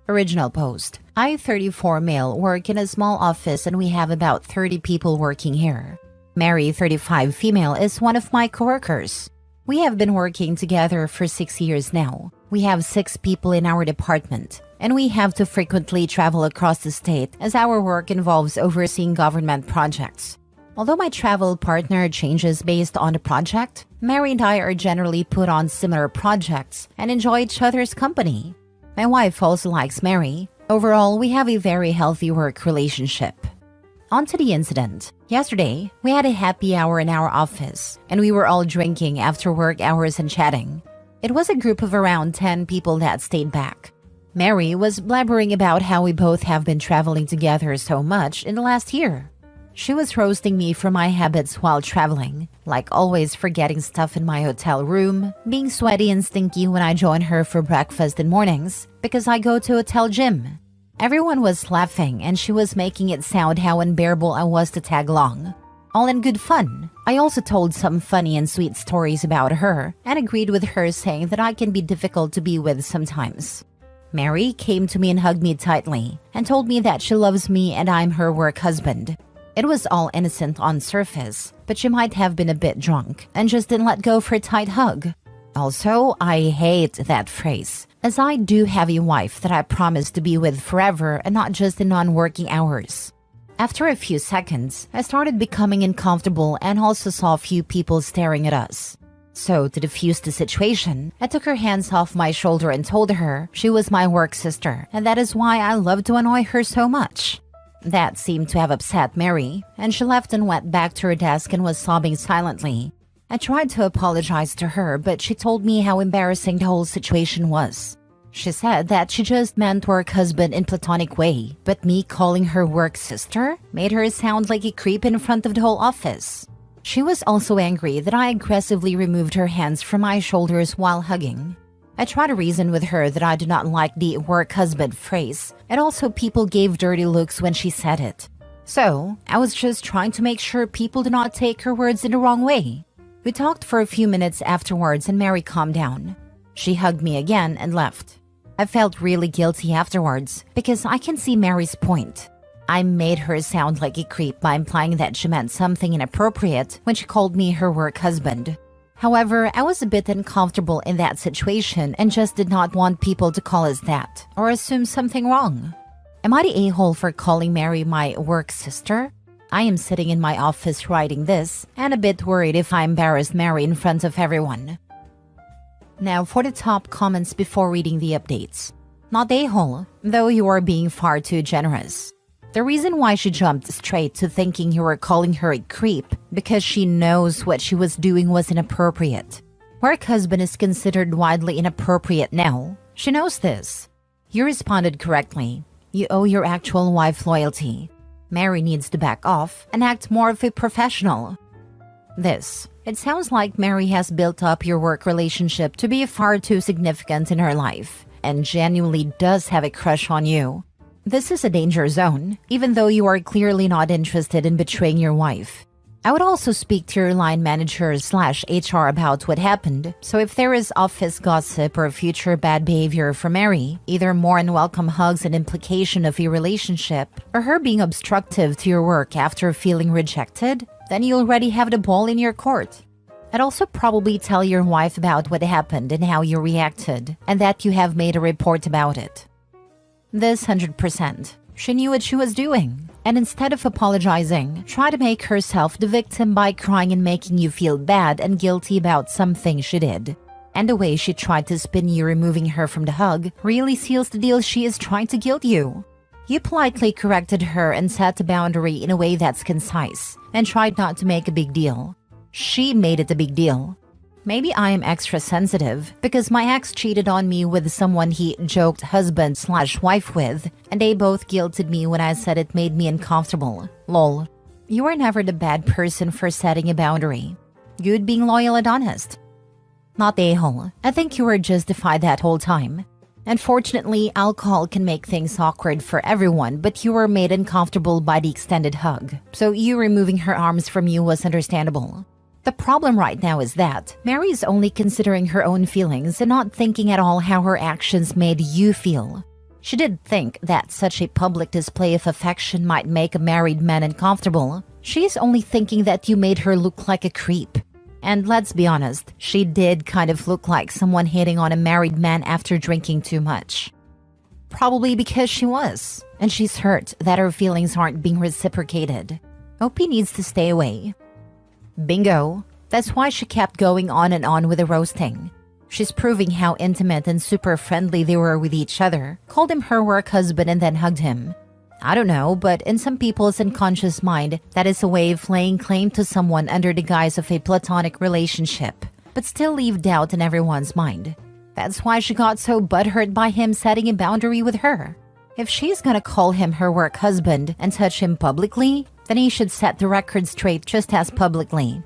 Original post. I, 34 male, work in a small office and we have about 30 people working here. Mary, 35 female, is one of my coworkers. We have been working together for 6 years now. We have 6 people in our department, and we have to frequently travel across the state as our work involves overseeing government projects. Although my travel partner changes based on the project, Mary and I are generally put on similar projects and enjoy each other's company. My wife also likes Mary. Overall, we have a very healthy work relationship. On to the incident. Yesterday, we had a happy hour in our office, and we were all drinking after work hours and chatting. It was a group of around 10 people that stayed back. Mary was blabbering about how we both have been traveling together so much in the last year. She was roasting me for my habits while traveling, like always forgetting stuff in my hotel room, being sweaty and stinky when I join her for breakfast in mornings because I go to hotel gym. Everyone was laughing and she was making it sound how unbearable I was to tag along. All in good fun. I also told some funny and sweet stories about her and agreed with her saying that I can be difficult to be with sometimes. Mary came to me and hugged me tightly and told me that she loves me and I'm her work husband. It was all innocent on surface, but she might have been a bit drunk and just didn't let go for a tight hug. Also, I hate that phrase, as I do have a wife that I promise to be with forever and not just in non-working hours. After a few seconds, I started becoming uncomfortable and also saw a few people staring at us. So, to diffuse the situation, I took her hands off my shoulder and told her she was my work sister, and that is why I love to annoy her so much. That seemed to have upset Mary, and she left and went back to her desk and was sobbing silently. I tried to apologize to her, but she told me how embarrassing the whole situation was. She said that she just meant work husband in platonic way, but me calling her work sister made her sound like a creep in front of the whole office. She was also angry that I aggressively removed her hands from my shoulders while hugging. I tried to reason with her that I do not like the work husband phrase, and also people gave dirty looks when she said it. So, I was just trying to make sure people do not take her words in the wrong way. We talked for a few minutes afterwards and Mary calmed down. She hugged me again and left. I felt really guilty afterwards because I can see Mary's point. I made her sound like a creep by implying that she meant something inappropriate when she called me her work husband. However, I was a bit uncomfortable in that situation and just did not want people to call us that or assume something wrong. Am I the a-hole for calling Mary my work sister? I am sitting in my office writing this and a bit worried if I embarrass Mary in front of everyone. Now for the top comments before reading the updates. Not the a-hole, though you are being far too generous. The reason why she jumped straight to thinking you were calling her a creep because she knows what she was doing was inappropriate. Work husband is considered widely inappropriate now. She knows this. You responded correctly. You owe your actual wife loyalty. Mary needs to back off and act more of a professional. It sounds like Mary has built up your work relationship to be far too significant in her life and genuinely does have a crush on you. This is a danger zone, even though you are clearly not interested in betraying your wife. I would also speak to your line manager/HR about what happened, so if there is office gossip or future bad behavior from Mary, either more unwelcome hugs and implication of your relationship, or her being obstructive to your work after feeling rejected, then you already have the ball in your court. I'd also probably tell your wife about what happened and how you reacted, and that you have made a report about it. 100%. She knew what she was doing, and instead of apologizing, tried to make herself the victim by crying and making you feel bad and guilty about something she did. And the way she tried to spin you removing her from the hug really seals the deal she is trying to guilt you. You politely corrected her and set a boundary in a way that's concise, and tried not to make a big deal. She made it a big deal. Maybe I am extra sensitive because my ex cheated on me with someone he joked husband/wife with, and they both guilted me when I said it made me uncomfortable. Lol. You are never the bad person for setting a boundary. Good being loyal and honest. Not the a-hole. I think you were justified that whole time. Unfortunately, alcohol can make things awkward for everyone, but you were made uncomfortable by the extended hug. So you removing her arms from you was understandable. The problem right now is that Mary is only considering her own feelings and not thinking at all how her actions made you feel. She did think that such a public display of affection might make a married man uncomfortable. She is only thinking that you made her look like a creep. And let's be honest, she did kind of look like someone hitting on a married man after drinking too much. Probably because she was, and she's hurt that her feelings aren't being reciprocated. OP needs to stay away. Bingo. That's why she kept going on and on with the roasting. She's proving how intimate and super friendly they were with each other, called him her work husband and then hugged him. I don't know, but in some people's unconscious mind, that is a way of laying claim to someone under the guise of a platonic relationship, but still leave doubt in everyone's mind. That's why she got so butthurt by him setting a boundary with her. If she's gonna call him her work husband and touch him publicly, then he should set the record straight just as publicly.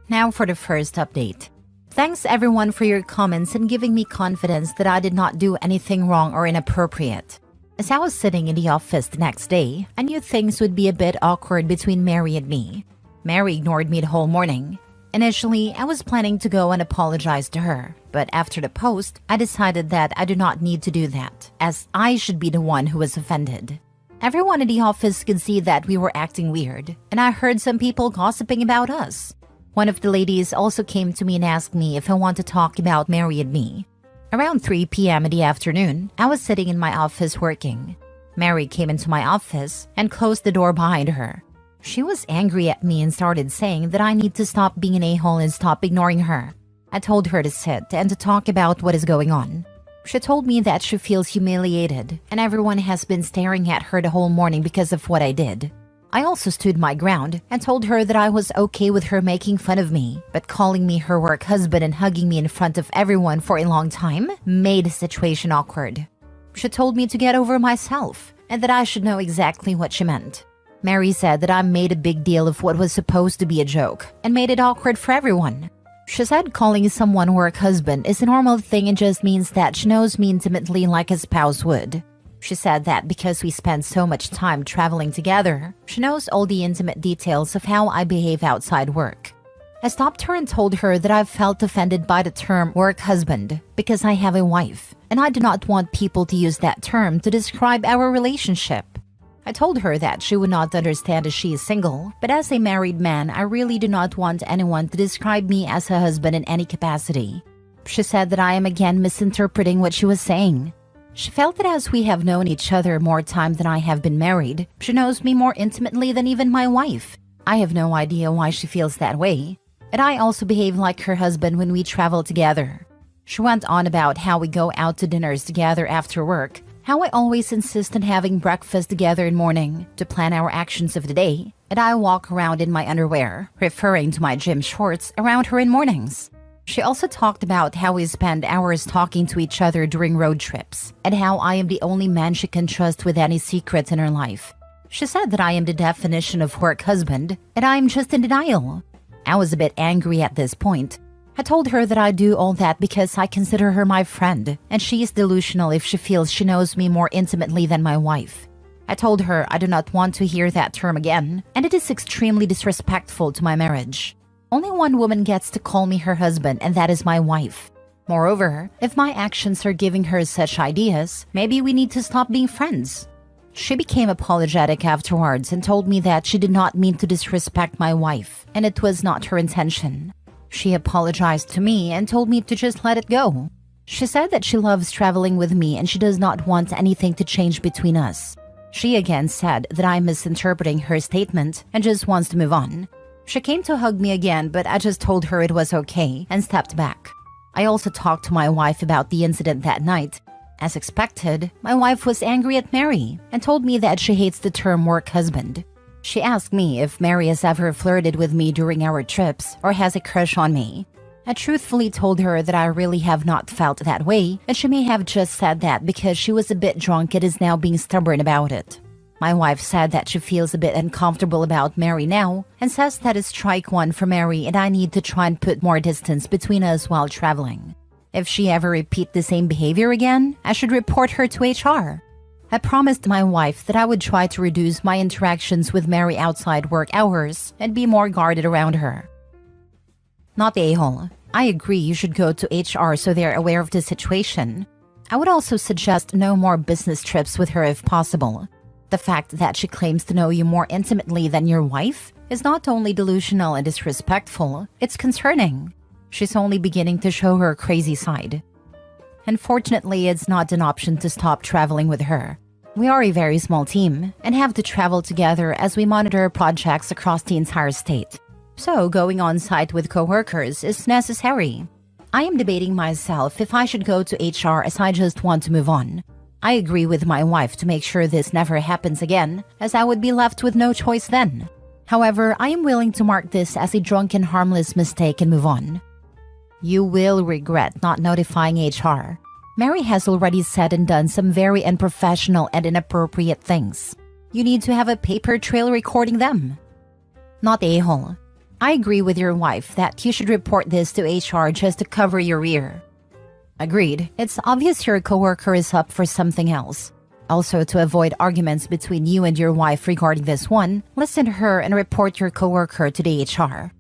Now for the first update. Thanks everyone for your comments and giving me confidence that I did not do anything wrong or inappropriate. As I was sitting in the office the next day, I knew things would be a bit awkward between Mary and me. Mary ignored me the whole morning. Initially, I was planning to go and apologize to her, but after the post, I decided that I do not need to do that, as I should be the one who was offended. Everyone in the office could see that we were acting weird, and I heard some people gossiping about us. One of the ladies also came to me and asked me if I want to talk about Mary and me. Around 3 p.m. in the afternoon, I was sitting in my office working. Mary came into my office and closed the door behind her. She was angry at me and started saying that I need to stop being an a-hole and stop ignoring her. I told her to sit and to talk about what is going on. She told me that she feels humiliated and everyone has been staring at her the whole morning because of what I did. I also stood my ground and told her that I was okay with her making fun of me, but calling me her work husband and hugging me in front of everyone for a long time made the situation awkward. She told me to get over myself and that I should know exactly what she meant. Mary said that I made a big deal of what was supposed to be a joke and made it awkward for everyone. She said calling someone work husband is a normal thing and just means that she knows me intimately like a spouse would. She said that because we spend so much time traveling together, she knows all the intimate details of how I behave outside work. I stopped her and told her that I felt offended by the term work husband because I have a wife, and I do not want people to use that term to describe our relationship. I told her that she would not understand as she is single, but as a married man, I really do not want anyone to describe me as a husband in any capacity. She said that I am again misinterpreting what she was saying. She felt that as we have known each other more time than I have been married, she knows me more intimately than even my wife. I have no idea why she feels that way. And I also behave like her husband when we travel together. She went on about how we go out to dinners together after work, how I always insist on having breakfast together in morning to plan our actions of the day, and I walk around in my underwear, referring to my gym shorts, around her in mornings. She also talked about how we spend hours talking to each other during road trips, and how I am the only man she can trust with any secrets in her life. She said that I am the definition of work husband, and I am just in denial. I was a bit angry at this point. I told her that I do all that because I consider her my friend, and she is delusional if she feels she knows me more intimately than my wife. I told her I do not want to hear that term again, and it is extremely disrespectful to my marriage. Only one woman gets to call me her husband, and that is my wife. Moreover, if my actions are giving her such ideas, maybe we need to stop being friends. She became apologetic afterwards and told me that she did not mean to disrespect my wife, and it was not her intention. She apologized to me and told me to just let it go. She said that she loves traveling with me and she does not want anything to change between us. She again said that I'm misinterpreting her statement and just wants to move on. She came to hug me again, but I just told her it was okay and stepped back. I also talked to my wife about the incident that night. As expected, my wife was angry at Mary and told me that she hates the term work husband. She asked me if Mary has ever flirted with me during our trips or has a crush on me. I truthfully told her that I really have not felt that way, and she may have just said that because she was a bit drunk and is now being stubborn about it. My wife said that she feels a bit uncomfortable about Mary now and says that it's strike one for Mary and I need to try and put more distance between us while traveling. If she ever repeat the same behavior again, I should report her to HR. I promised my wife that I would try to reduce my interactions with Mary outside work hours and be more guarded around her. Not the a-hole. I agree you should go to HR so they're aware of the situation. I would also suggest no more business trips with her if possible. The fact that she claims to know you more intimately than your wife is not only delusional and disrespectful, it's concerning. She's only beginning to show her crazy side. Unfortunately, it's not an option to stop traveling with her. We are a very small team and have to travel together as we monitor projects across the entire state. So going on site with coworkers is necessary. I am debating myself if I should go to HR as I just want to move on. I agree with my wife to make sure this never happens again, as I would be left with no choice then. However, I am willing to mark this as a drunken harmless mistake and move on. You will regret not notifying HR. Mary has already said and done some very unprofessional and inappropriate things. You need to have a paper trail recording them. Not the a-hole. I agree with your wife that you should report this to HR just to cover your rear. Agreed. It's obvious your coworker is up for something else. Also, to avoid arguments between you and your wife regarding this one, listen to her and report your coworker to the HR.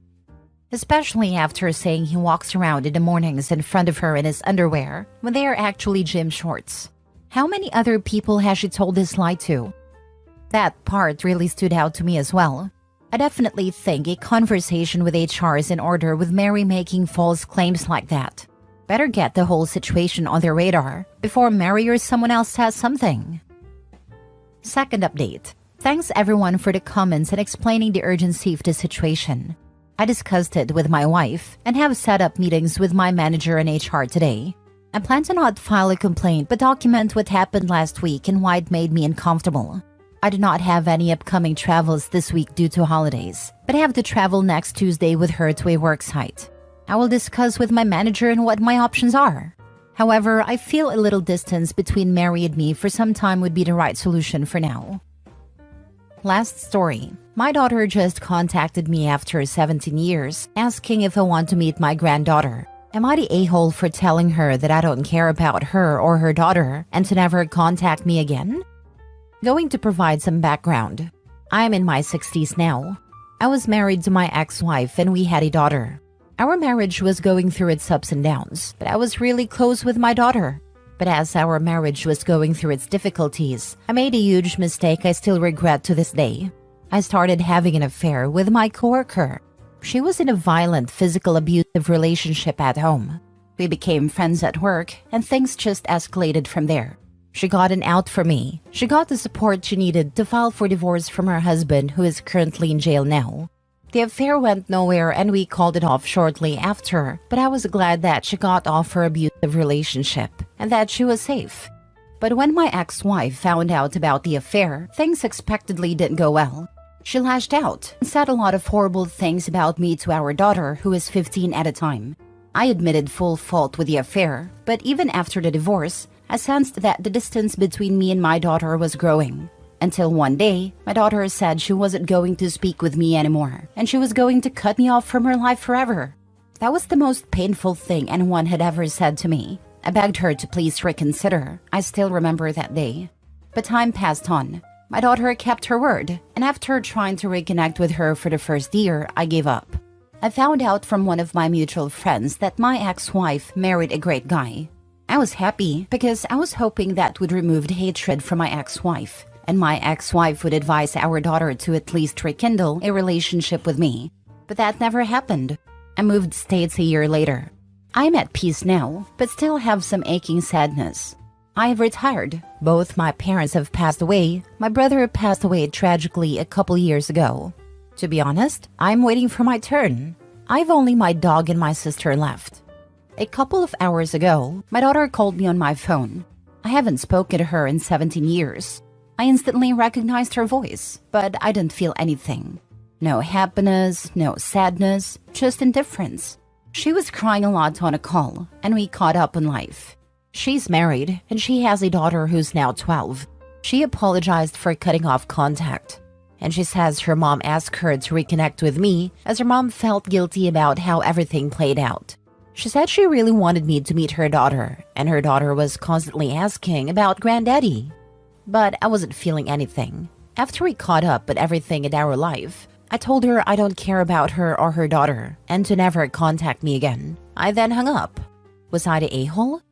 Especially after saying he walks around in the mornings in front of her in his underwear when they are actually gym shorts. How many other people has she told this lie to? That part really stood out to me as well. I definitely think a conversation with HR is in order with Mary making false claims like that. Better get the whole situation on their radar before Mary or someone else says something. Second update. Thanks everyone for the comments and explaining the urgency of the situation. I discussed it with my wife and have set up meetings with my manager and HR today. I plan to not file a complaint but document what happened last week and why it made me uncomfortable. I do not have any upcoming travels this week due to holidays, but I have to travel next Tuesday with her to a work site. I will discuss with my manager and what my options are. However, I feel a little distance between Mary and me for some time would be the right solution for now. Last story. My daughter just contacted me after 17 years, asking if I want to meet my granddaughter. Am I the a-hole for telling her that I don't care about her or her daughter and to never contact me again? Going to provide some background. I am in my 60s now. I was married to my ex-wife and we had a daughter. Our marriage was going through its ups and downs, but I was really close with my daughter. But as our marriage was going through its difficulties, I made a huge mistake I still regret to this day. I started having an affair with my coworker. She was in a violent, physical, abusive relationship at home. We became friends at work, and things just escalated from there. She got an out for me. She got the support she needed to file for divorce from her husband, who is currently in jail now. The affair went nowhere and we called it off shortly after, but I was glad that she got off her abusive relationship and that she was safe. But when my ex-wife found out about the affair, things unexpectedly didn't go well. She lashed out and said a lot of horrible things about me to our daughter, who is 15 at the time. I admitted full fault with the affair, but even after the divorce, I sensed that the distance between me and my daughter was growing. Until one day, my daughter said she wasn't going to speak with me anymore, and she was going to cut me off from her life forever. That was the most painful thing anyone had ever said to me. I begged her to please reconsider. I still remember that day. But time passed on. My daughter kept her word, and after trying to reconnect with her for the first year, I gave up. I found out from one of my mutual friends that my ex-wife married a great guy. I was happy because I was hoping that would remove the hatred from my ex-wife, and my ex-wife would advise our daughter to at least rekindle a relationship with me. But that never happened. I moved states a year later. I'm at peace now, but still have some aching sadness. I have retired. Both my parents have passed away. My brother passed away tragically a couple years ago. To be honest, I'm waiting for my turn. I've only my dog and my sister left. A couple of hours ago, my daughter called me on my phone. I haven't spoken to her in 17 years. I instantly recognized her voice, but I didn't feel anything. No happiness, no sadness, just indifference. She was crying a lot on a call, and we caught up on life. She's married, and she has a daughter who's now 12. She apologized for cutting off contact, and she says her mom asked her to reconnect with me as her mom felt guilty about how everything played out. She said she really wanted me to meet her daughter, and her daughter was constantly asking about granddaddy. But I wasn't feeling anything. After we caught up with everything in our life, I told her I don't care about her or her daughter and to never contact me again. I then hung up. Was I the a-hole?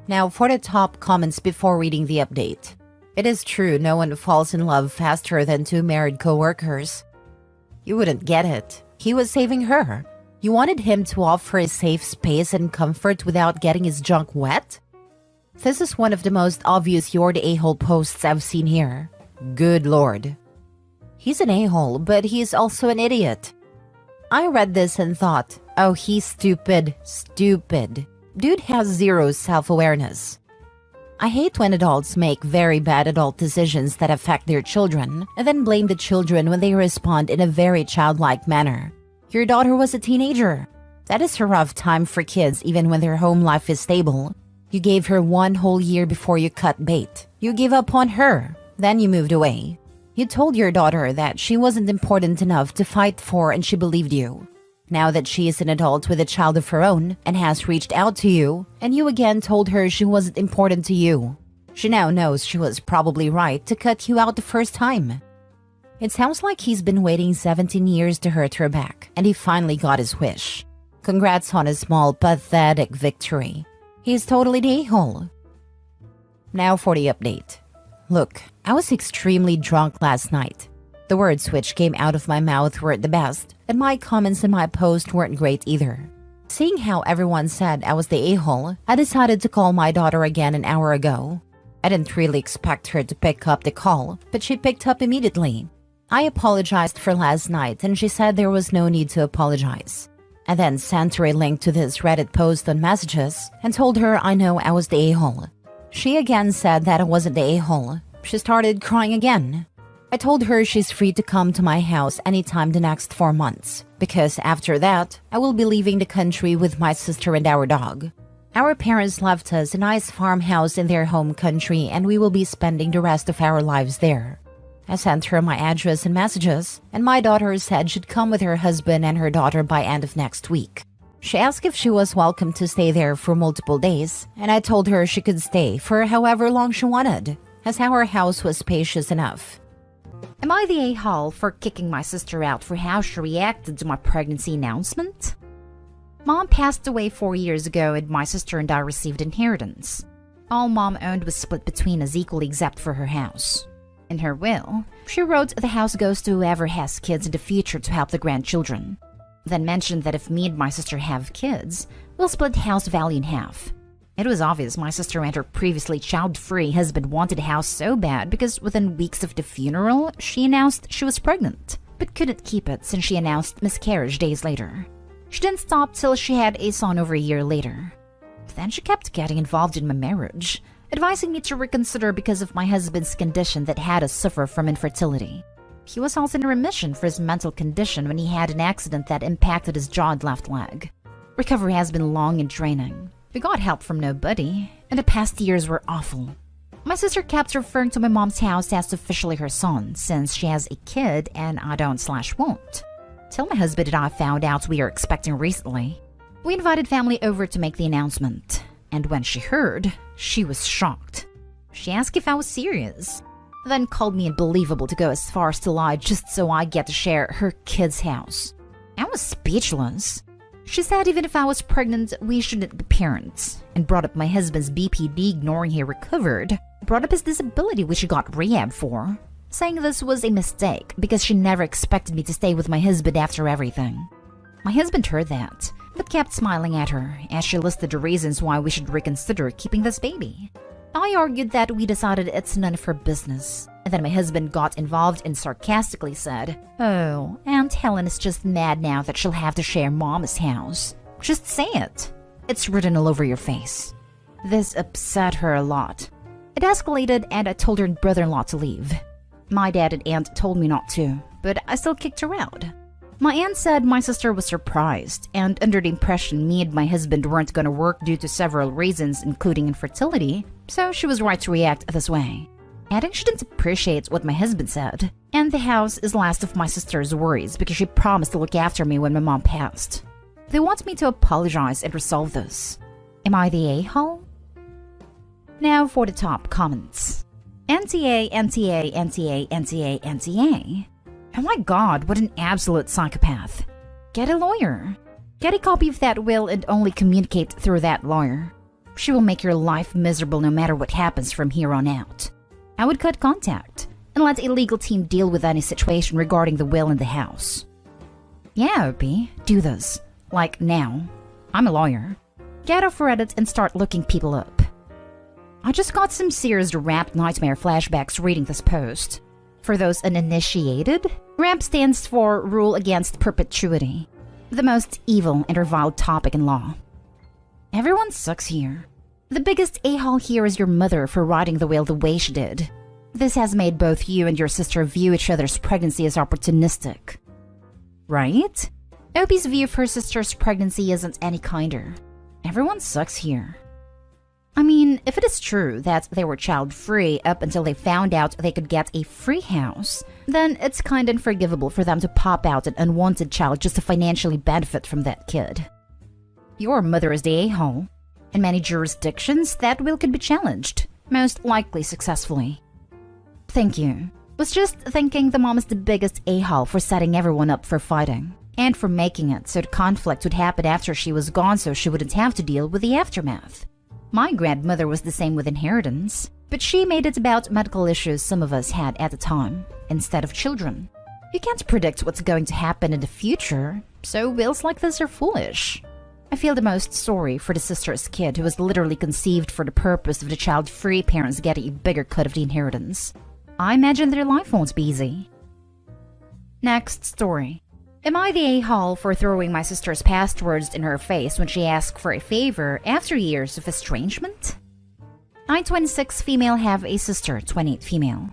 Now for the top comments before reading the update. It is true no one falls in love faster than two married co-workers. You wouldn't get it. He was saving her. You wanted him to offer a safe space and comfort without getting his junk wet? This is one of the most obvious you're the a-hole posts I've seen here. Good lord. He's an a-hole, but he's also an idiot. I read this and thought, oh, he's stupid. Stupid. Dude has zero self-awareness. I hate when adults make very bad adult decisions that affect their children and then blame the children when they respond in a very childlike manner. Your daughter was a teenager. That is a rough time for kids even when their home life is stable. You gave her 1 whole year before you cut bait. You gave up on her. Then you moved away. You told your daughter that she wasn't important enough to fight for and she believed you. Now that she is an adult with a child of her own and has reached out to you, and you again told her she wasn't important to you, she now knows she was probably right to cut you out the first time. It sounds like he's been waiting 17 years to hurt her back, and he finally got his wish. Congrats on a small, pathetic victory. He's totally the a-hole. Now for the update. Look, I was extremely drunk last night. The words which came out of my mouth weren't the best, and my comments in my post weren't great either. Seeing how everyone said I was the a-hole, I decided to call my daughter again an hour ago. I didn't really expect her to pick up the call, but she picked up immediately. I apologized for last night, and she said there was no need to apologize. I then sent her a link to this Reddit post on messages and told her I know I was the a-hole. She again said that I wasn't the a-hole. She started crying again. I told her she's free to come to my house anytime the next 4 months, because after that, I will be leaving the country with my sister and our dog. Our parents left us a nice farmhouse in their home country and we will be spending the rest of our lives there. I sent her my address and messages, and my daughter said she'd come with her husband and her daughter by end of next week. She asked if she was welcome to stay there for multiple days, and I told her she could stay for however long she wanted, as our house was spacious enough. Am I the a-hole for kicking my sister out for how she reacted to my pregnancy announcement? Mom passed away 4 years ago and my sister and I received inheritance. All Mom owned was split between us equally except for her house. In her will, she wrote the house goes to whoever has kids in the future to help the grandchildren. Then mentioned that if me and my sister have kids, we'll split the house value in half. It was obvious my sister and her previously child-free husband wanted the house so bad because within weeks of the funeral, she announced she was pregnant, but couldn't keep it since she announced miscarriage days later. She didn't stop till she had a son over a year later. But then she kept getting involved in my marriage, advising me to reconsider because of my husband's condition that had us suffer from infertility. He was also in remission for his mental condition when he had an accident that impacted his jaw and left leg. Recovery has been long and draining. We got help from nobody, and the past years were awful. My sister kept referring to my mom's house as officially her son, since she has a kid and I don't/won't. Till my husband and I found out we are expecting recently. We invited family over to make the announcement, and when she heard, she was shocked. She asked if I was serious, then called me unbelievable to go as far as to lie just so I get to share her kid's house. I was speechless. She said even if I was pregnant, we shouldn't be parents, and brought up my husband's BPD ignoring he recovered, brought up his disability which he got rehab for, saying this was a mistake because she never expected me to stay with my husband after everything. My husband heard that, but kept smiling at her as she listed the reasons why we should reconsider keeping this baby. I argued that we decided it's none of her business, and then my husband got involved and sarcastically said, "Oh, Aunt Helen is just mad now that she'll have to share Mama's house. Just say it. It's written all over your face." This upset her a lot. It escalated and I told her brother-in-law to leave. My dad and aunt told me not to, but I still kicked her out. My aunt said my sister was surprised and under the impression me and my husband weren't going to work due to several reasons including infertility, so she was right to react this way. Adding shouldn't appreciate what my husband said. And the house is last of my sister's worries because she promised to look after me when my mom passed. They want me to apologize and resolve this. Am I the a-hole? Now for the top comments. NTA, NTA, NTA, NTA, NTA. Oh my god, what an absolute psychopath. Get a lawyer. Get a copy of that will and only communicate through that lawyer. She will make your life miserable no matter what happens from here on out. I would cut contact and let a legal team deal with any situation regarding the will in the house. Yeah, Opie, do this. Like now. I'm a lawyer. Get off Reddit and start looking people up. I just got some serious RAP nightmare flashbacks reading this post. For those uninitiated, RAP stands for Rule Against Perpetuity, the most evil and reviled topic in law. Everyone sucks here. The biggest a-hole here is your mother for writing the will the way she did. This has made both you and your sister view each other's pregnancy as opportunistic. Right? Opie's view of her sister's pregnancy isn't any kinder. Everyone sucks here. I mean, if it is true that they were child-free up until they found out they could get a free house, then it's kinda unforgivable for them to pop out an unwanted child just to financially benefit from that kid. Your mother is the a-hole. In many jurisdictions, that will could be challenged, most likely successfully. Thank you. Was just thinking the mom is the biggest a-hole for setting everyone up for fighting, and for making it so the conflict would happen after she was gone so she wouldn't have to deal with the aftermath. My grandmother was the same with inheritance, but she made it about medical issues some of us had at the time, instead of children. You can't predict what's going to happen in the future, so wills like this are foolish. I feel the most sorry for the sister's kid who was literally conceived for the purpose of the child-free parents getting a bigger cut of the inheritance. I imagine their life won't be easy. Next story. Am I the a-hole for throwing my sister's passwords in her face when she asked for a favor after years of estrangement? I, 26 female, have a sister, 28 female.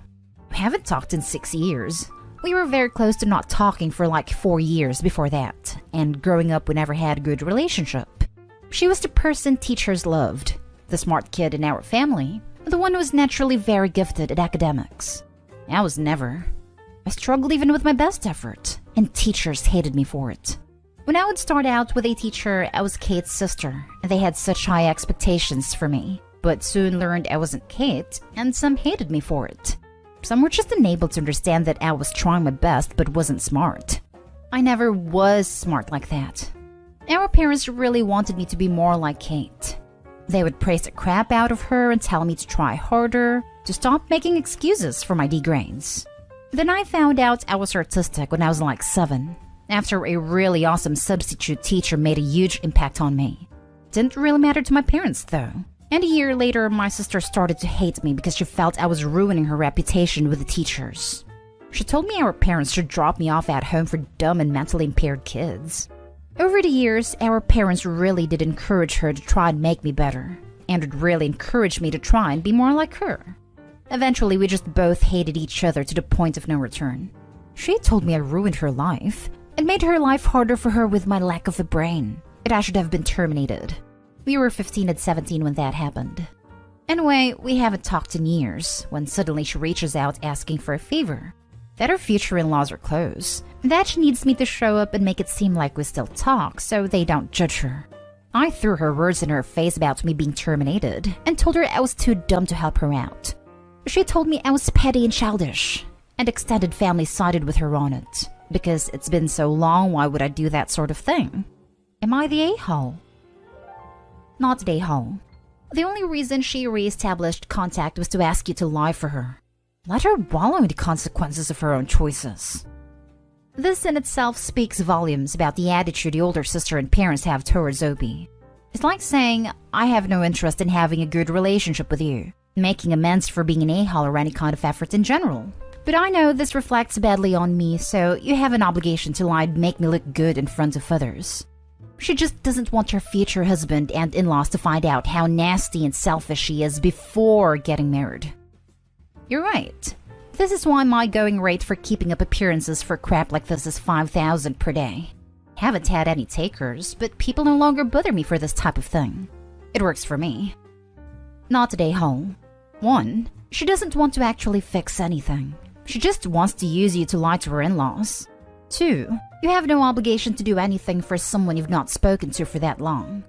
We haven't talked in 6 years. We were very close to not talking for like 4 years before that, and growing up we never had a good relationship. She was the person teachers loved, the smart kid in our family, the one who was naturally very gifted at academics. I was never. I struggled even with my best effort, and teachers hated me for it. When I would start out with a teacher, I was Kate's sister, and they had such high expectations for me, but soon learned I wasn't Kate, and some hated me for it. Some were just unable to understand that I was trying my best but wasn't smart. I never was smart like that. Our parents really wanted me to be more like Kate. They would praise the crap out of her and tell me to try harder, to stop making excuses for my D grades. Then I found out I was artistic when I was like 7, after a really awesome substitute teacher made a huge impact on me. Didn't really matter to my parents though. And a year later, my sister started to hate me because she felt I was ruining her reputation with the teachers. She told me our parents should drop me off at home for dumb and mentally impaired kids. Over the years, our parents really did encourage her to try and make me better, and would really encourage me to try and be more like her. Eventually, we just both hated each other to the point of no return. She told me I ruined her life, and made her life harder for her with my lack of a brain, and I should have been terminated. We were 15 and 17 when that happened. Anyway, we haven't talked in years, when suddenly she reaches out asking for a favor. That her future in-laws are close, that she needs me to show up and make it seem like we still talk so they don't judge her. I threw her words in her face about me being terminated, and told her I was too dumb to help her out. She told me I was petty and childish, and extended family sided with her on it. Because it's been so long, why would I do that sort of thing? Am I the a-hole? Not the a-hole. The only reason she re-established contact was to ask you to lie for her. Let her wallow in the consequences of her own choices. This in itself speaks volumes about the attitude the older sister and parents have towards Opie. It's like saying, I have no interest in having a good relationship with you, making amends for being an a-hole or any kind of effort in general. But I know this reflects badly on me, so you have an obligation to lie and make me look good in front of others. She just doesn't want her future husband and in-laws to find out how nasty and selfish she is before getting married. You're right. This is why my going rate for keeping up appearances for crap like this is $5,000 per day. Haven't had any takers, but people no longer bother me for this type of thing. It works for me. Not a a-hole. 1. She doesn't want to actually fix anything. She just wants to use you to lie to her in-laws. 2. You have no obligation to do anything for someone you've not spoken to for that long.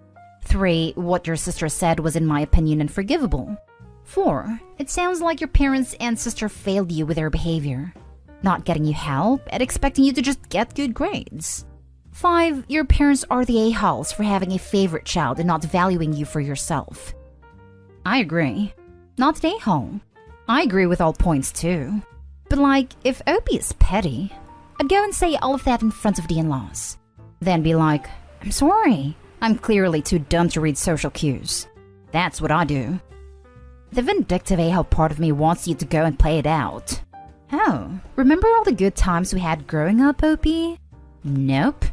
3. What your sister said was, in my opinion, unforgivable. 4. It sounds like your parents and sister failed you with their behavior, not getting you help and expecting you to just get good grades. 5. Your parents are the a-holes for having a favorite child and not valuing you for yourself. I agree. Not an a-hole. I agree with all points too. But like, if Opie is petty, I'd go and say all of that in front of the in-laws. Then be like, I'm sorry, I'm clearly too dumb to read social cues. That's what I do. The vindictive a-hole part of me wants you to go and play it out. Oh, remember all the good times we had growing up, Opie? Nope.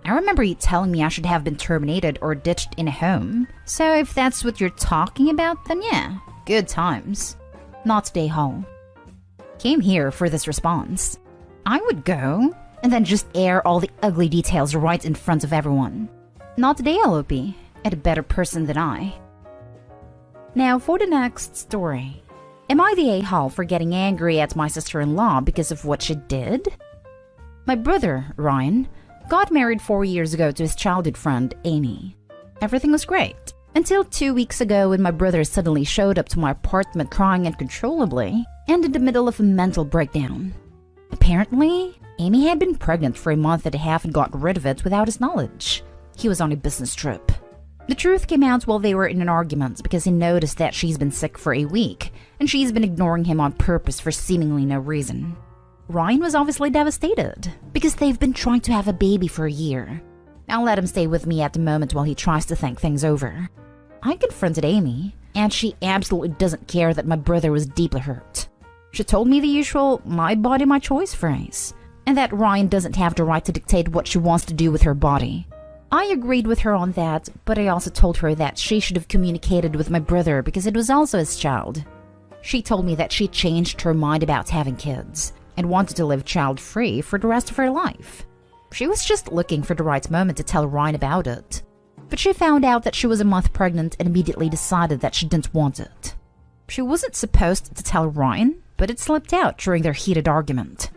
I remember you telling me I should have been terminated or ditched in a home. So if that's what you're talking about, then yeah, good times. Not the a-hole. Came here for this response. I would go and then just air all the ugly details right in front of everyone. Not the a-hole, Opie, and a better person than I. Now for the next story. Am I the a-hole for getting angry at my sister-in-law because of what she did? My brother, Ryan, got married 4 years ago to his childhood friend, Amy. Everything was great. Until 2 weeks ago when my brother suddenly showed up to my apartment crying uncontrollably and in the middle of a mental breakdown. Apparently, Amy had been pregnant for a month and a half and got rid of it without his knowledge. He was on a business trip. The truth came out while they were in an argument because he noticed that she's been sick for a week and she's been ignoring him on purpose for seemingly no reason. Ryan was obviously devastated because they've been trying to have a baby for a year. I'll let him stay with me at the moment while he tries to think things over. I confronted Amy, and she absolutely doesn't care that my brother was deeply hurt. She told me the usual "my body, my choice" phrase, and that Ryan doesn't have the right to dictate what she wants to do with her body. I agreed with her on that, but I also told her that she should have communicated with my brother because it was also his child. She told me that she changed her mind about having kids and wanted to live child-free for the rest of her life. She was just looking for the right moment to tell Ryan about it. But she found out that she was a month pregnant and immediately decided that she didn't want it. She wasn't supposed to tell Ryan, but it slipped out during their heated argument.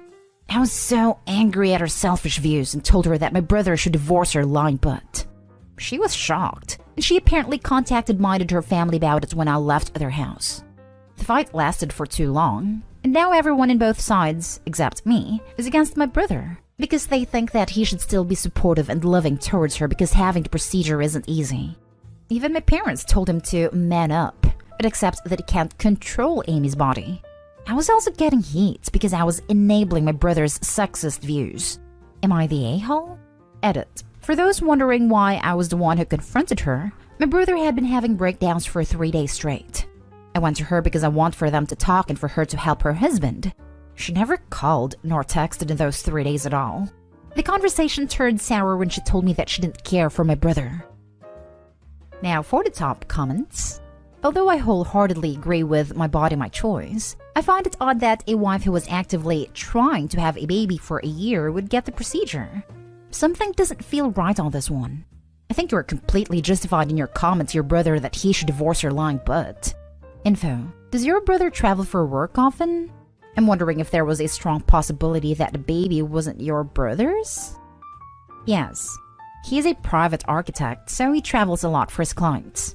I was so angry at her selfish views and told her that my brother should divorce her lying butt. She was shocked, and she apparently contacted mine and her family about it when I left their house. The fight lasted for too long, and now everyone in both sides, except me, is against my brother, because they think that he should still be supportive and loving towards her because having the procedure isn't easy. Even my parents told him to man up, but accept that he can't control Amy's body. I was also getting heat because I was enabling my brother's sexist views. Am I the a-hole? Edit. For those wondering why I was the one who confronted her, my brother had been having breakdowns for 3 days straight. I went to her because I want for them to talk and for her to help her husband. She never called nor texted in those 3 days at all. The conversation turned sour when she told me that she didn't care for my brother. Now for the top comments. Although I wholeheartedly agree with my body, my choice, I find it odd that a wife who was actively trying to have a baby for a year would get the procedure. Something doesn't feel right on this one. I think you are completely justified in your comment to your brother that he should divorce her lying butt. Info. Does your brother travel for work often? I'm wondering if there was a strong possibility that the baby wasn't your brother's? Yes. He is a private architect, so he travels a lot for his clients.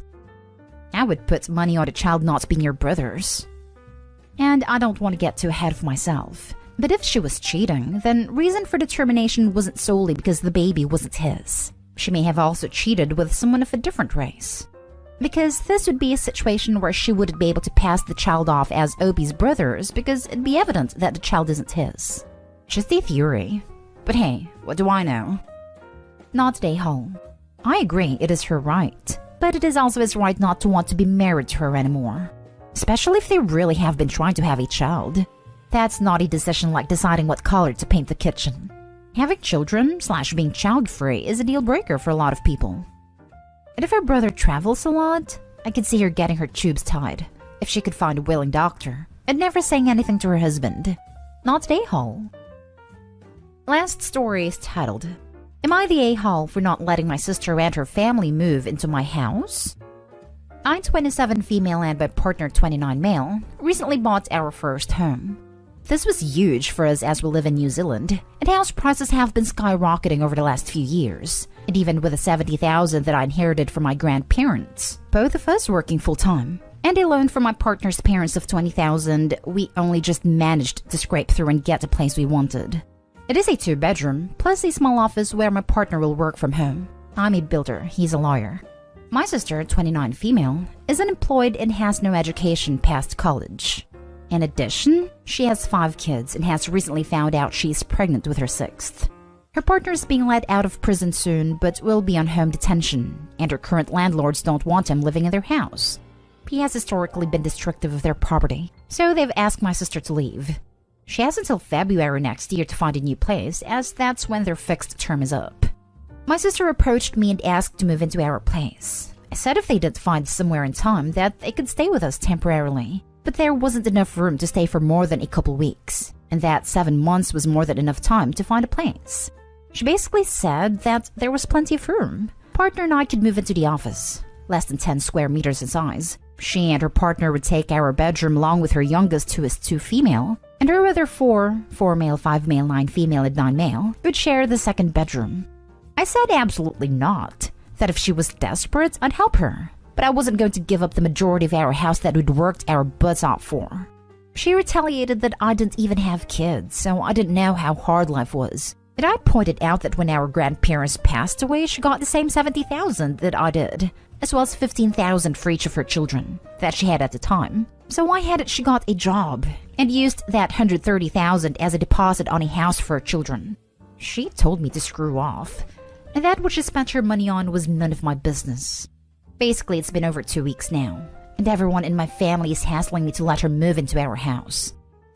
I would put money on the child not being your brother's. And I don't want to get too ahead of myself, but if she was cheating, then reason for the termination wasn't solely because the baby wasn't his. She may have also cheated with someone of a different race. Because this would be a situation where she wouldn't be able to pass the child off as Opie's brother's because it'd be evident that the child isn't his. Just a theory. But hey, what do I know? Not a hole. I agree it is her right, but it is also his right not to want to be married to her anymore. Especially if they really have been trying to have a child. That's not a decision like deciding what color to paint the kitchen. Having children / being child-free is a deal breaker for a lot of people. And if her brother travels a lot, I could see her getting her tubes tied, if she could find a willing doctor, and never saying anything to her husband. Not a-hole. Last story is titled, Am I the a-hole for not letting my sister and her family move into my house? I, 27 female and my partner 29 male, recently bought our first home. This was huge for us as we live in New Zealand, and house prices have been skyrocketing over the last few years. And even with the $70,000 that I inherited from my grandparents, both of us working full-time, and a loan from my partner's parents of $20,000, we only just managed to scrape through and get the place we wanted. It is a 2-bedroom, plus a small office where my partner will work from home. I'm a builder, he's a lawyer. My sister, 29 female, is unemployed and has no education past college. In addition, she has 5 kids and has recently found out she's pregnant with her 6th. Her partner is being let out of prison soon but will be on home detention, and her current landlords don't want him living in their house. He has historically been destructive of their property, so they've asked my sister to leave. She has until February next year to find a new place, as that's when their fixed term is up. My sister approached me and asked to move into our place. I said if they did find somewhere in time that they could stay with us temporarily, but there wasn't enough room to stay for more than a couple weeks, and that 7 months was more than enough time to find a place. She basically said that there was plenty of room. Partner and I could move into the office, less than 10 square meters in size. She and her partner would take our bedroom along with her youngest, who is 2 female, and her other 4 male, 5 male, 9 female, and 9 male, would share the second bedroom. I said absolutely not, that if she was desperate, I'd help her, but I wasn't going to give up the majority of our house that we'd worked our butts off for. She retaliated that I didn't even have kids, so I didn't know how hard life was. And I pointed out that when our grandparents passed away, she got the same $70,000 that I did, as well as $15,000 for each of her children that she had at the time. So why hadn't she got a job and used that $130,000 as a deposit on a house for her children? She told me to screw off, and that what she spent her money on was none of my business. Basically, it's been over 2 weeks now, and everyone in my family is hassling me to let her move into our house.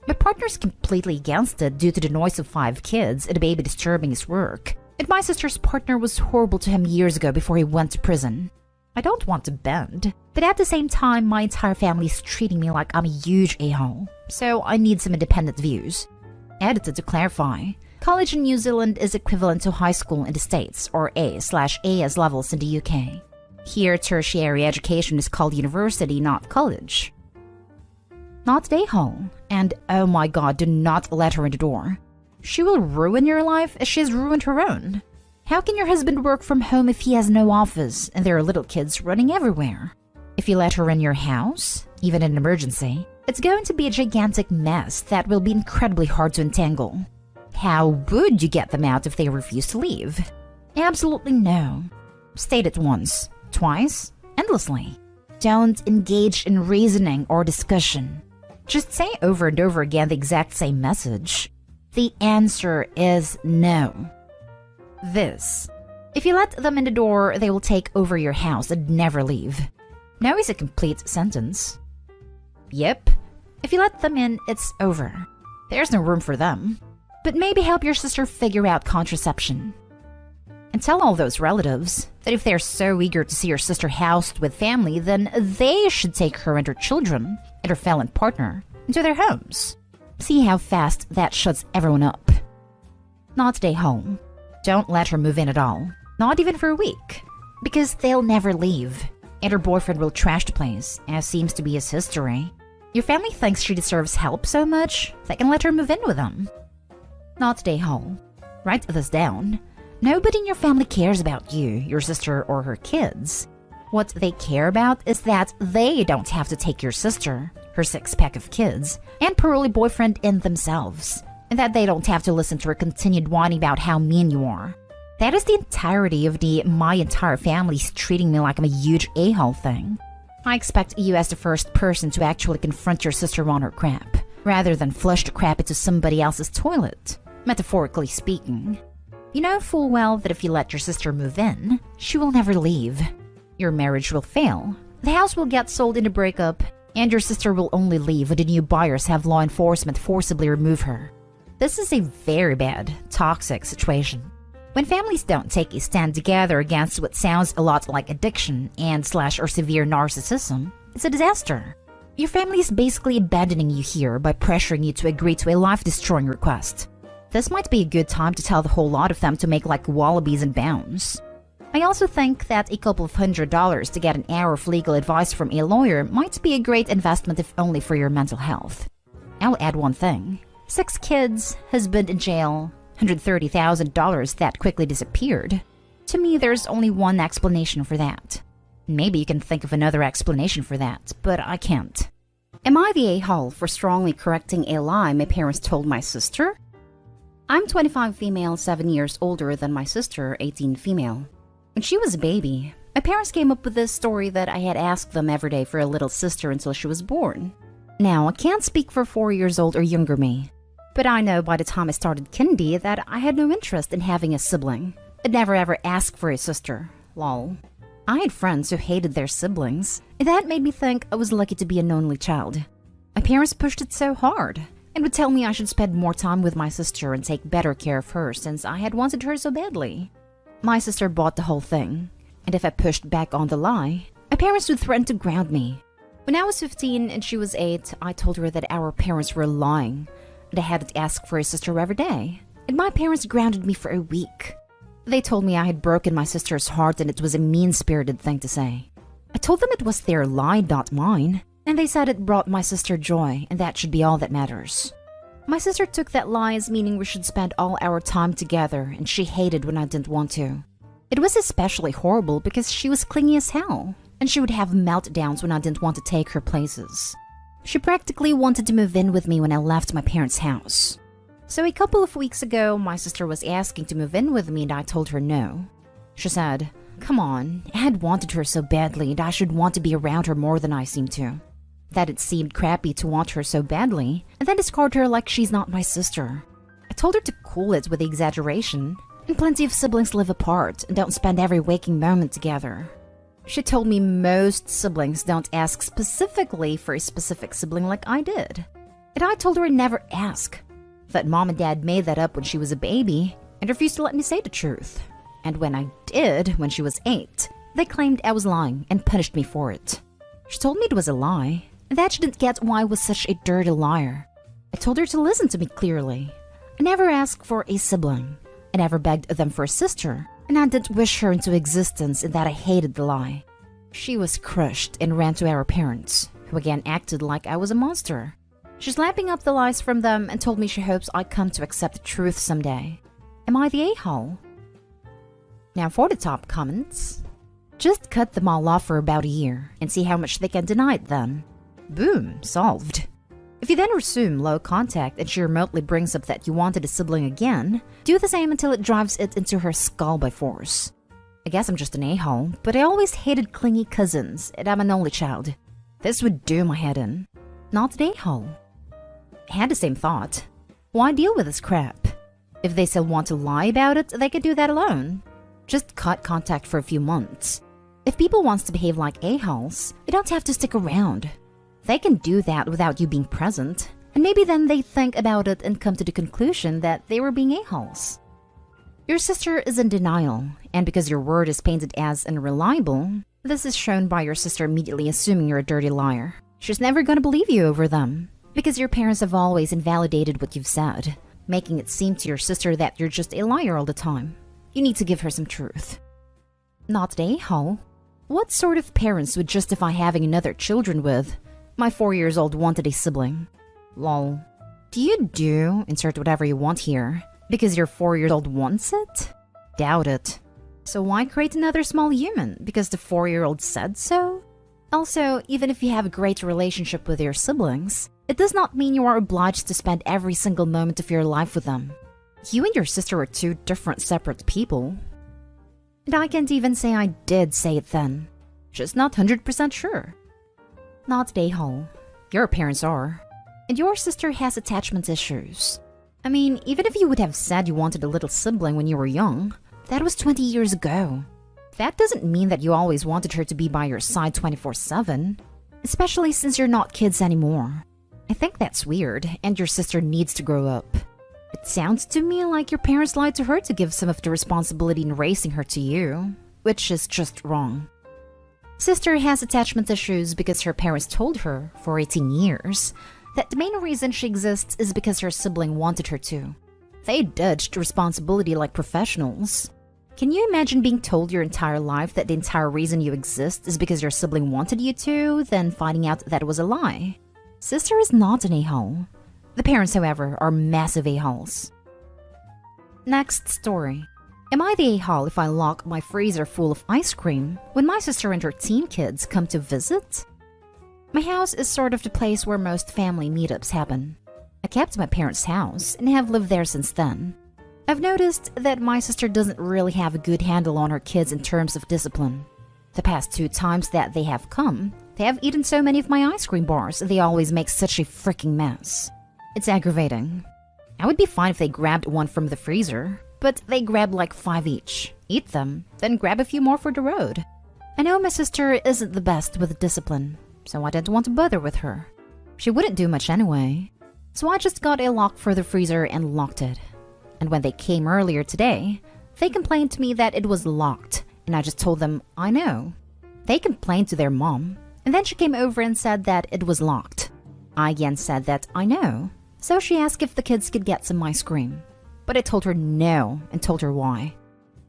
My partner's completely against it due to the noise of 5 kids and a baby disturbing his work, and my sister's partner was horrible to him years ago before he went to prison. I don't want to bend, but at the same time, my entire family is treating me like I'm a huge a-hole, so I need some independent views. Edited to clarify, college in New Zealand is equivalent to high school in the States, or A/AS levels in the UK. Here, tertiary education is called university, not college. Not a-hole, and oh my god, do not let her in the door. She will ruin your life as she has ruined her own. How can your husband work from home if he has no office and there are little kids running everywhere? If you let her in your house, even in an emergency, it's going to be a gigantic mess that will be incredibly hard to untangle. How would you get them out if they refuse to leave? Absolutely no. State it once, twice, endlessly. Don't engage in reasoning or discussion. Just say over and over again the exact same message. The answer is no. This. If you let them in the door, they will take over your house and never leave. No is a complete sentence. Yep. If you let them in, it's over. There's no room for them. But maybe help your sister figure out contraception. And tell all those relatives that if they're so eager to see your sister housed with family, then they should take her and her children and her felon partner into their homes. See how fast that shuts everyone up. Not stay home. Don't let her move in at all. Not even for a week. Because they'll never leave. And her boyfriend will trash the place, as seems to be his history. Your family thinks she deserves help so much, they can let her move in with them. Not stay home. Write this down. Nobody in your family cares about you, your sister, or her kids. What they care about is that they don't have to take your sister, her 6-pack of kids, and pearly boyfriend in themselves. And that they don't have to listen to her continued whining about how mean you are. That is the entirety of the my entire family's treating me like I'm a huge a-hole thing. I expect you as the first person to actually confront your sister on her crap, rather than flush the crap into somebody else's toilet, metaphorically speaking. You know full well that if you let your sister move in, she will never leave. Your marriage will fail, the house will get sold in a breakup, and your sister will only leave when the new buyers have law enforcement forcibly remove her. This is a very bad, toxic situation. When families don't take a stand together against what sounds a lot like addiction and/or severe narcissism, it's a disaster. Your family is basically abandoning you here by pressuring you to agree to a life-destroying request. This might be a good time to tell the whole lot of them to make like wallabies and bounce. I also think that a couple of $100 to get an hour of legal advice from a lawyer might be a great investment if only for your mental health. I'll add one thing. 6 kids, husband in jail, $130,000 that quickly disappeared. To me, there's only one explanation for that. Maybe you can think of another explanation for that, but I can't. Am I the a-hole for strongly correcting a lie my parents told my sister? I'm 25 female, 7 years older than my sister, 18 female. When she was a baby, my parents came up with this story that I had asked them every day for a little sister until she was born. Now, I can't speak for 4 years old or younger me, but I know by the time I started kindy that I had no interest in having a sibling. I'd never ever ask for a sister. Lol. I had friends who hated their siblings, and that made me think I was lucky to be an only child. My parents pushed it so hard, and would tell me I should spend more time with my sister and take better care of her since I had wanted her so badly. My sister bought the whole thing, and if I pushed back on the lie, my parents would threaten to ground me. When I was 15 and she was 8, I told her that our parents were lying, and I had to ask for a sister every day, and my parents grounded me for a week. They told me I had broken my sister's heart and it was a mean-spirited thing to say. I told them it was their lie, not mine, and they said it brought my sister joy, and that should be all that matters. My sister took that lie as meaning we should spend all our time together, and she hated when I didn't want to. It was especially horrible because she was clingy as hell, and she would have meltdowns when I didn't want to take her places. She practically wanted to move in with me when I left my parents' house. So a couple of weeks ago, my sister was asking to move in with me and I told her no. She said, "Come on, I had wanted her so badly and I should want to be around her more than I seem to. That it seemed crappy to want her so badly, and then discard her like she's not my sister." I told her to cool it with the exaggeration, and plenty of siblings live apart and don't spend every waking moment together. She told me most siblings don't ask specifically for a specific sibling like I did. And I told her I'd never ask. That mom and dad made that up when she was a baby and refused to let me say the truth. And when I did, when she was 8, they claimed I was lying and punished me for it. She told me it was a lie, and that she didn't get why I was such a dirty liar. I told her to listen to me clearly. I never asked for a sibling. I never begged them for a sister, and I didn't wish her into existence in that I hated the lie. She was crushed and ran to our parents, who again acted like I was a monster. She's lapping up the lies from them and told me she hopes I come to accept the truth someday. Am I the a-hole? Now for the top comments. Just cut them all off for about a year and see how much they can deny it then. Boom, solved. If you then resume low contact and she remotely brings up that you wanted a sibling again, do the same until it drives it into her skull by force. I guess I'm just an a-hole, but I always hated clingy cousins and I'm an only child. This would do my head in. Not an a-hole. I had the same thought. Why deal with this crap? If they still want to lie about it, they could do that alone. Just cut contact for a few months. If people want to behave like a-holes, they don't have to stick around. They can do that without you being present, and maybe then they think about it and come to the conclusion that they were being a-holes. Your sister is in denial, and because your word is painted as unreliable, this is shown by your sister immediately assuming you're a dirty liar. She's never gonna believe you over them, because your parents have always invalidated what you've said, making it seem to your sister that you're just a liar all the time. You need to give her some truth. Not an a-hole. What sort of parents would justify having another children with? My 4-year-old wanted a sibling. Lol. Do you insert whatever you want here, because your 4-year-old wants it? Doubt it. So why create another small human? Because the 4-year-old said so? Also, even if you have a great relationship with your siblings, it does not mean you are obliged to spend every single moment of your life with them. You and your sister are two different separate people. And I can't even say I did say it then. Just not 100% sure. Not an a-hole. Your parents are. And your sister has attachment issues. I mean, even if you would have said you wanted a little sibling when you were young, that was 20 years ago. That doesn't mean that you always wanted her to be by your side 24/7. Especially since you're not kids anymore. I think that's weird, and your sister needs to grow up. It sounds to me like your parents lied to her to give some of the responsibility in raising her to you, which is just wrong. Sister has attachment issues because her parents told her, for 18 years, that the main reason she exists is because her sibling wanted her to. They judged responsibility like professionals. Can you imagine being told your entire life that the entire reason you exist is because your sibling wanted you to, then finding out that it was a lie? Sister is not an a-hole. The parents, however, are massive a-holes. Next story. Am I the a-hole if I lock my freezer full of ice cream when my sister and her teen kids come to visit? My house is sort of the place where most family meetups happen. I kept my parents' house and have lived there since then. I've noticed that my sister doesn't really have a good handle on her kids in terms of discipline. The past 2 times that they have come, they have eaten so many of my ice cream bars they always make such a freaking mess. It's aggravating. I would be fine if they grabbed one from the freezer, but they grab like 5 each, eat them, then grab a few more for the road. I know my sister isn't the best with discipline, so I didn't want to bother with her. She wouldn't do much anyway, so I just got a lock for the freezer and locked it. And when they came earlier today, they complained to me that it was locked, and I just told them, I know. They complained to their mom, and then she came over and said that it was locked. I again said that I know, so she asked if the kids could get some ice cream. But I told her no, and told her why.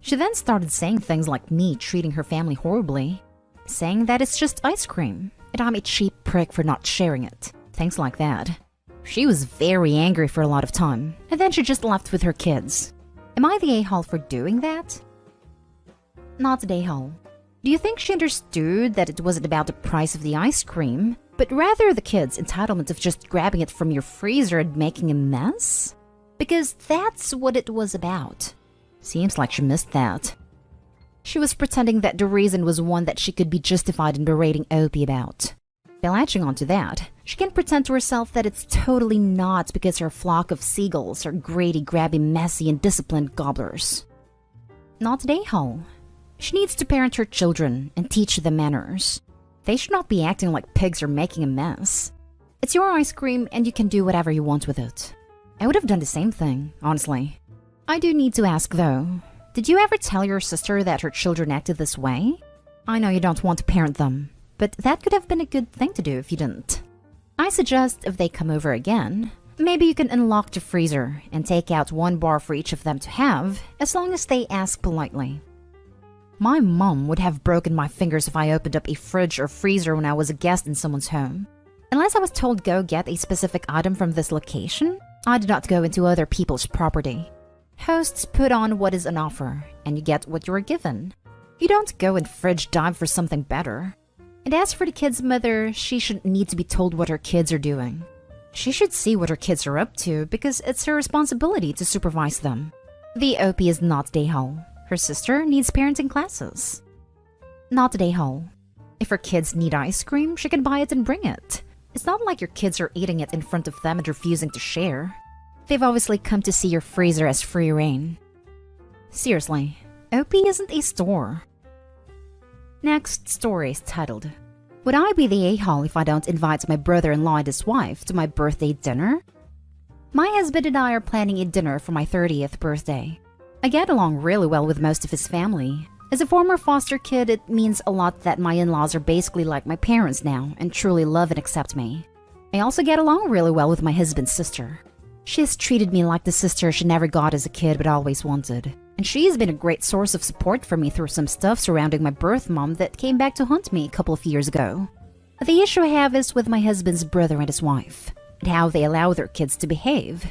She then started saying things like me treating her family horribly, saying that it's just ice cream, and I'm a cheap prick for not sharing it, things like that. She was very angry for a lot of time, and then she just left with her kids. Am I the a-hole for doing that? Not the a-hole. Do you think she understood that it wasn't about the price of the ice cream, but rather the kids' entitlement of just grabbing it from your freezer and making a mess? Because that's what it was about. Seems like she missed that. She was pretending that the reason was one that she could be justified in berating Opie about. By latching onto that, she can pretend to herself that it's totally not because her flock of seagulls are greedy, grabby, messy, and disciplined gobblers. Not an a-hole. She needs to parent her children and teach them manners. They should not be acting like pigs or making a mess. It's your ice cream and you can do whatever you want with it. I would have done the same thing, honestly. I do need to ask though, did you ever tell your sister that her children acted this way? I know you don't want to parent them, but that could have been a good thing to do if you didn't. I suggest if they come over again, maybe you can unlock the freezer and take out 1 bar for each of them to have, as long as they ask politely. My mom would have broken my fingers if I opened up a fridge or freezer when I was a guest in someone's home. Unless I was told go get a specific item from this location, I did not go into other people's property. Hosts put on what is on offer, and you get what you are given. You don't go and fridge dive for something better. And as for the kid's mother, she shouldn't need to be told what her kids are doing. She should see what her kids are up to because it's her responsibility to supervise them. The OP is not a a-hole. Her sister needs parenting classes. Not a a-hole. If her kids need ice cream, she can buy it and bring it. It's not like your kids are eating it in front of them and refusing to share. They've obviously come to see your freezer as free reign. Seriously, OP isn't a store. Next story is titled, Would I be the a-hole if I don't invite my brother-in-law and his wife to my birthday dinner? My husband and I are planning a dinner for my 30th birthday. I get along really well with most of his family. As a former foster kid, it means a lot that my in-laws are basically like my parents now and truly love and accept me. I also get along really well with my husband's sister. She has treated me like the sister she never got as a kid but always wanted. And she has been a great source of support for me through some stuff surrounding my birth mom that came back to haunt me a couple of years ago. The issue I have is with my husband's brother and his wife, and how they allow their kids to behave.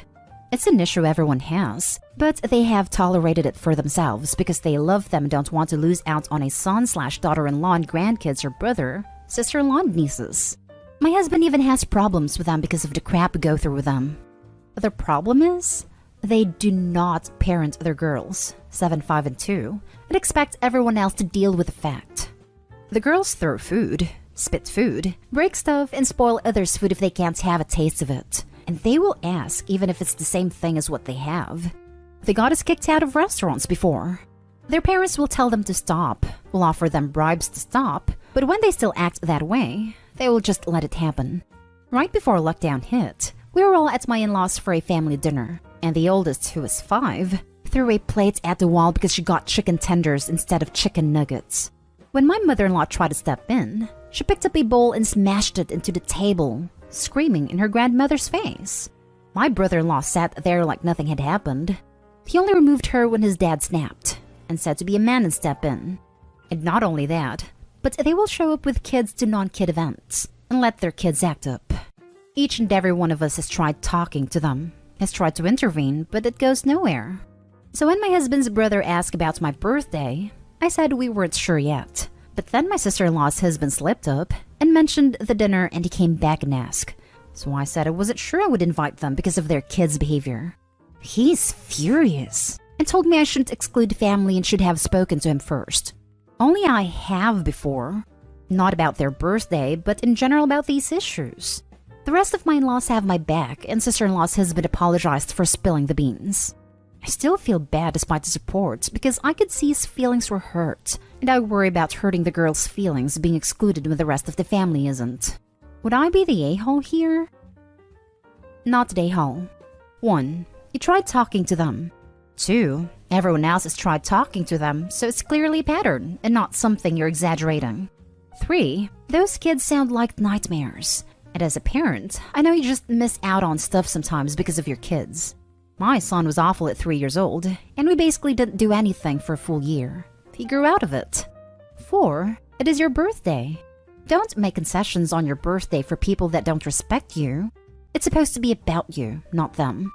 It's an issue everyone has, but they have tolerated it for themselves because they love them and don't want to lose out on a son/daughter-in-law and grandkids or brother, sister-in-law and nieces. My husband even has problems with them because of the crap we go through with them. The problem is, they do not parent their girls, 7, 5, and 2, and expect everyone else to deal with the fact. The girls throw food, spit food, break stuff, and spoil others' food if they can't have a taste of it. And they will ask even if it's the same thing as what they have. They got us kicked out of restaurants before. Their parents will tell them to stop, will offer them bribes to stop, but when they still act that way, they will just let it happen. Right before lockdown hit, we were all at my in-laws for a family dinner, and the oldest, who was 5, threw a plate at the wall because she got chicken tenders instead of chicken nuggets. When my mother-in-law tried to step in, she picked up a bowl and smashed it into the table, screaming in her grandmother's face. My brother-in-law sat there like nothing had happened. He only removed her when his dad snapped. and said to be a man and step in. And not only that, but they will show up with kids to non-kid events and let their kids act up. Each and every one of us has tried talking to them, has tried to intervene, but it goes nowhere. So when my husband's brother asked about my birthday, I said we weren't sure yet. But then my sister-in-law's husband slipped up and mentioned the dinner, and he came back and asked. So I said I wasn't sure I would invite them because of their kids' behavior. He's furious and told me I shouldn't exclude family and should have spoken to him first. Only I have before. Not about their birthday, but in general about these issues. The rest of my in-laws have my back, and sister-in-law's husband apologized for spilling the beans. I still feel bad despite the support because I could see his feelings were hurt, and I worry about hurting the girl's feelings being excluded when the rest of the family isn't. Would I be the a-hole here? Not the a-hole. 1. You tried talking to them. 2. Everyone else has tried talking to them, so it's clearly a pattern and not something you're exaggerating. 3. Those kids sound like nightmares. And as a parent, I know you just miss out on stuff sometimes because of your kids. My son was awful at 3 years old, and we basically didn't do anything for a full year. He grew out of it. 4. It is your birthday. Don't make concessions on your birthday for people that don't respect you. It's supposed to be about you, not them.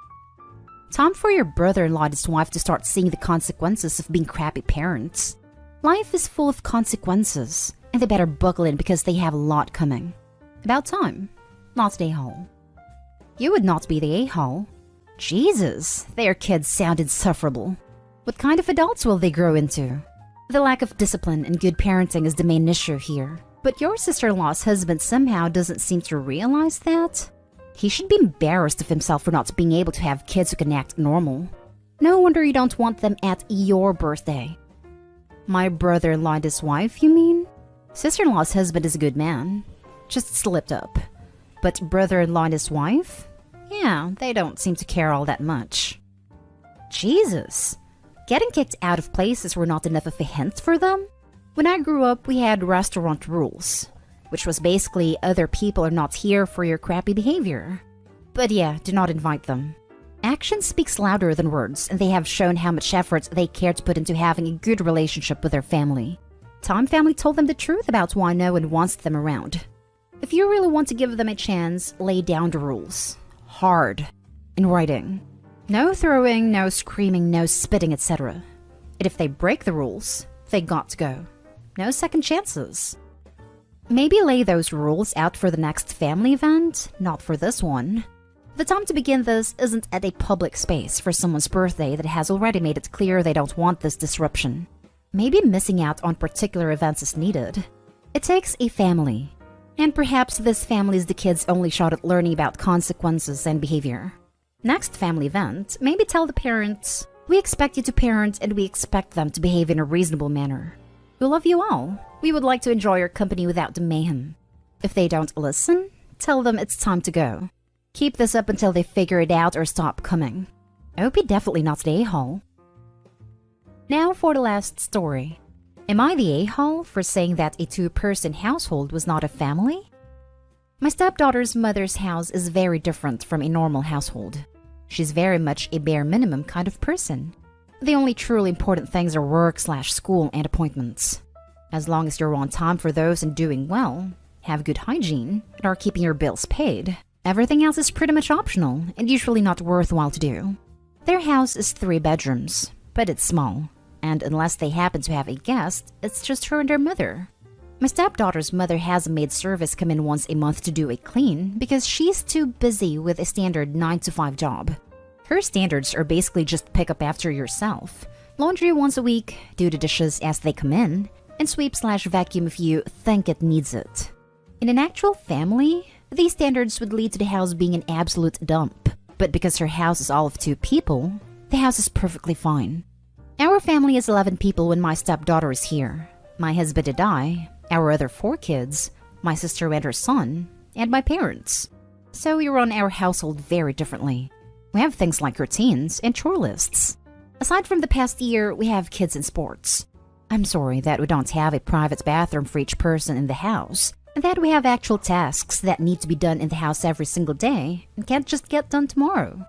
Time for your brother-in-law and his wife to start seeing the consequences of being crappy parents. Life is full of consequences, and they better buckle in because they have a lot coming. About time. Not the a-hole. You would not be the a-hole. Jesus, their kids sound insufferable. What kind of adults will they grow into? The lack of discipline and good parenting is the main issue here. But your sister-in-law's husband somehow doesn't seem to realize that. He should be embarrassed of himself for not being able to have kids who can act normal. No wonder you don't want them at your birthday. My brother-in-law and his wife, you mean? Sister-in-law's husband is a good man. Just slipped up. But brother-in-law and his wife? Yeah, they don't seem to care all that much. Jesus! Getting kicked out of places were not enough of a hint for them? When I grew up, we had restaurant rules, which was basically other people are not here for your crappy behavior. But yeah, do not invite them. Action speaks louder than words, and they have shown how much effort they care to put into having a good relationship with their family. Time family told them the truth about why no one wants them around. If you really want to give them a chance, lay down the rules. Hard. In writing. No throwing, no screaming, no spitting, etc. And if they break the rules, they got to go. No second chances. Maybe lay those rules out for the next family event, not for this one. The time to begin this isn't at a public space for someone's birthday that has already made it clear they don't want this disruption. Maybe missing out on particular events is needed. It takes a family. And perhaps this family is the kid's only shot at learning about consequences and behavior. Next family event, maybe tell the parents, we expect you to parent and we expect them to behave in a reasonable manner. We love you all. We would like to enjoy your company without the mayhem. If they don't listen, tell them it's time to go. Keep this up until they figure it out or stop coming. I hope you're definitely not the a-hole. Now for the last story. Am I the a-hole for saying that a two-person household was not a family? My stepdaughter's mother's house is very different from a normal household. She's very much a bare minimum kind of person. The only truly important things are work/school and appointments. As long as you're on time for those and doing well, have good hygiene, and are keeping your bills paid, everything else is pretty much optional and usually not worthwhile to do. Their house is 3 bedrooms, but it's small. And unless they happen to have a guest, it's just her and her mother. My stepdaughter's mother has a maid service come in once a month to do a clean because she's too busy with a standard 9-to-5 job. Her standards are basically just pick up after yourself, laundry once a week, do the dishes as they come in, and sweep/vacuum if you think it needs it. In an actual family, these standards would lead to the house being an absolute dump. But because her house is all of 2 people, the house is perfectly fine. Our family is 11 people when my stepdaughter is here. My husband and I, our other 4 kids, my sister and her son, and my parents. So we run our household very differently. We have things like routines and chore lists. Aside from the past year, we have kids in sports. I'm sorry that we don't have a private bathroom for each person in the house, and that we have actual tasks that need to be done in the house every single day and can't just get done tomorrow.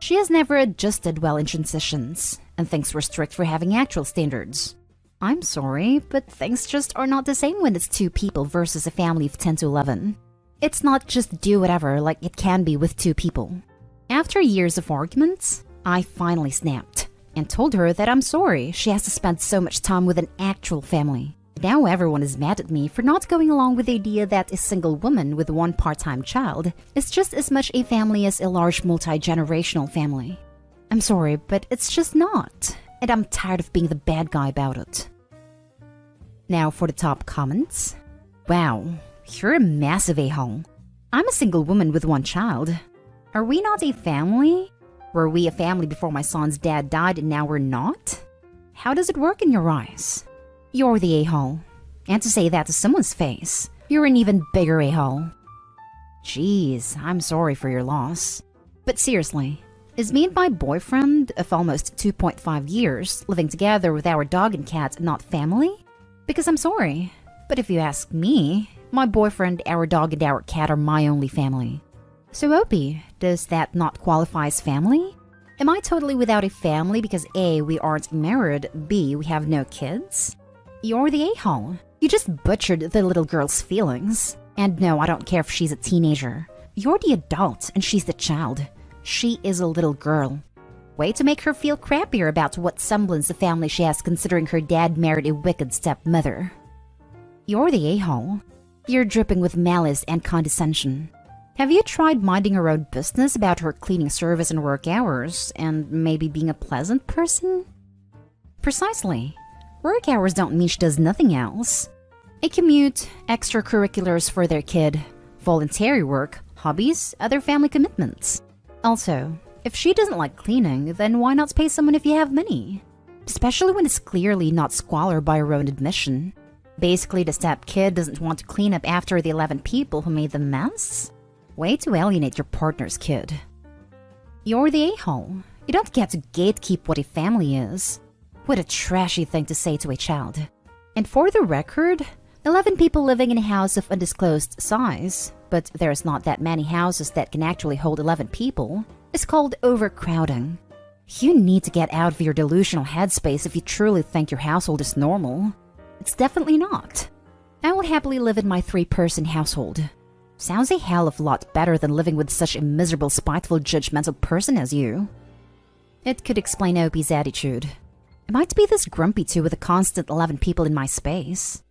She has never adjusted well in transitions, and thinks we're strict for having actual standards. I'm sorry, but things just are not the same when it's 2 people versus a family of 10 to 11. It's not just do whatever like it can be with 2 people. After years of arguments, I finally snapped and told her that I'm sorry she has to spend so much time with an actual family. Now everyone is mad at me for not going along with the idea that a single woman with 1 part-time child is just as much a family as a large multi-generational family. I'm sorry, but it's just not, and I'm tired of being the bad guy about it. Now for the top comments. Wow, you're a massive a-hole. I'm a single woman with 1 child. Are we not a family? Were we a family before my son's dad died and now we're not? How does it work in your eyes? You're the a-hole. And to say that to someone's face, you're an even bigger a-hole. Jeez, I'm sorry for your loss. But seriously, is me and my boyfriend of almost 2.5 years living together with our dog and cat not family? Because I'm sorry, but if you ask me, my boyfriend, our dog, and our cat are my only family. So Opie, does that not qualify as family? Am I totally without a family because A, we aren't married, B, we have no kids? You're the a-hole. You just butchered the little girl's feelings. And no, I don't care if she's a teenager. You're the adult and she's the child. She is a little girl. Way to make her feel crappier about what semblance of family she has considering her dad married a wicked stepmother. You're the a-hole. You're dripping with malice and condescension. Have you tried minding her own business about her cleaning service and work hours, and maybe being a pleasant person? Precisely. Work hours don't mean she does nothing else. A commute, extracurriculars for their kid, voluntary work, hobbies, other family commitments. Also, if she doesn't like cleaning, then why not pay someone if you have money? Especially when it's clearly not squalor by her own admission. Basically, the step kid doesn't want to clean up after the 11 people who made the mess? Way to alienate your partner's kid. You're the a-hole. You don't get to gatekeep what a family is. What a trashy thing to say to a child. And for the record, 11 people living in a house of undisclosed size, but there's not that many houses that can actually hold 11 people, is called overcrowding. You need to get out of your delusional headspace if you truly think your household is normal. It's definitely not. I will happily live in my 3-person household. Sounds a hell of a lot better than living with such a miserable, spiteful, judgmental person as you. It could explain Opie's attitude. I might be this grumpy too with a constant 11 people in my space.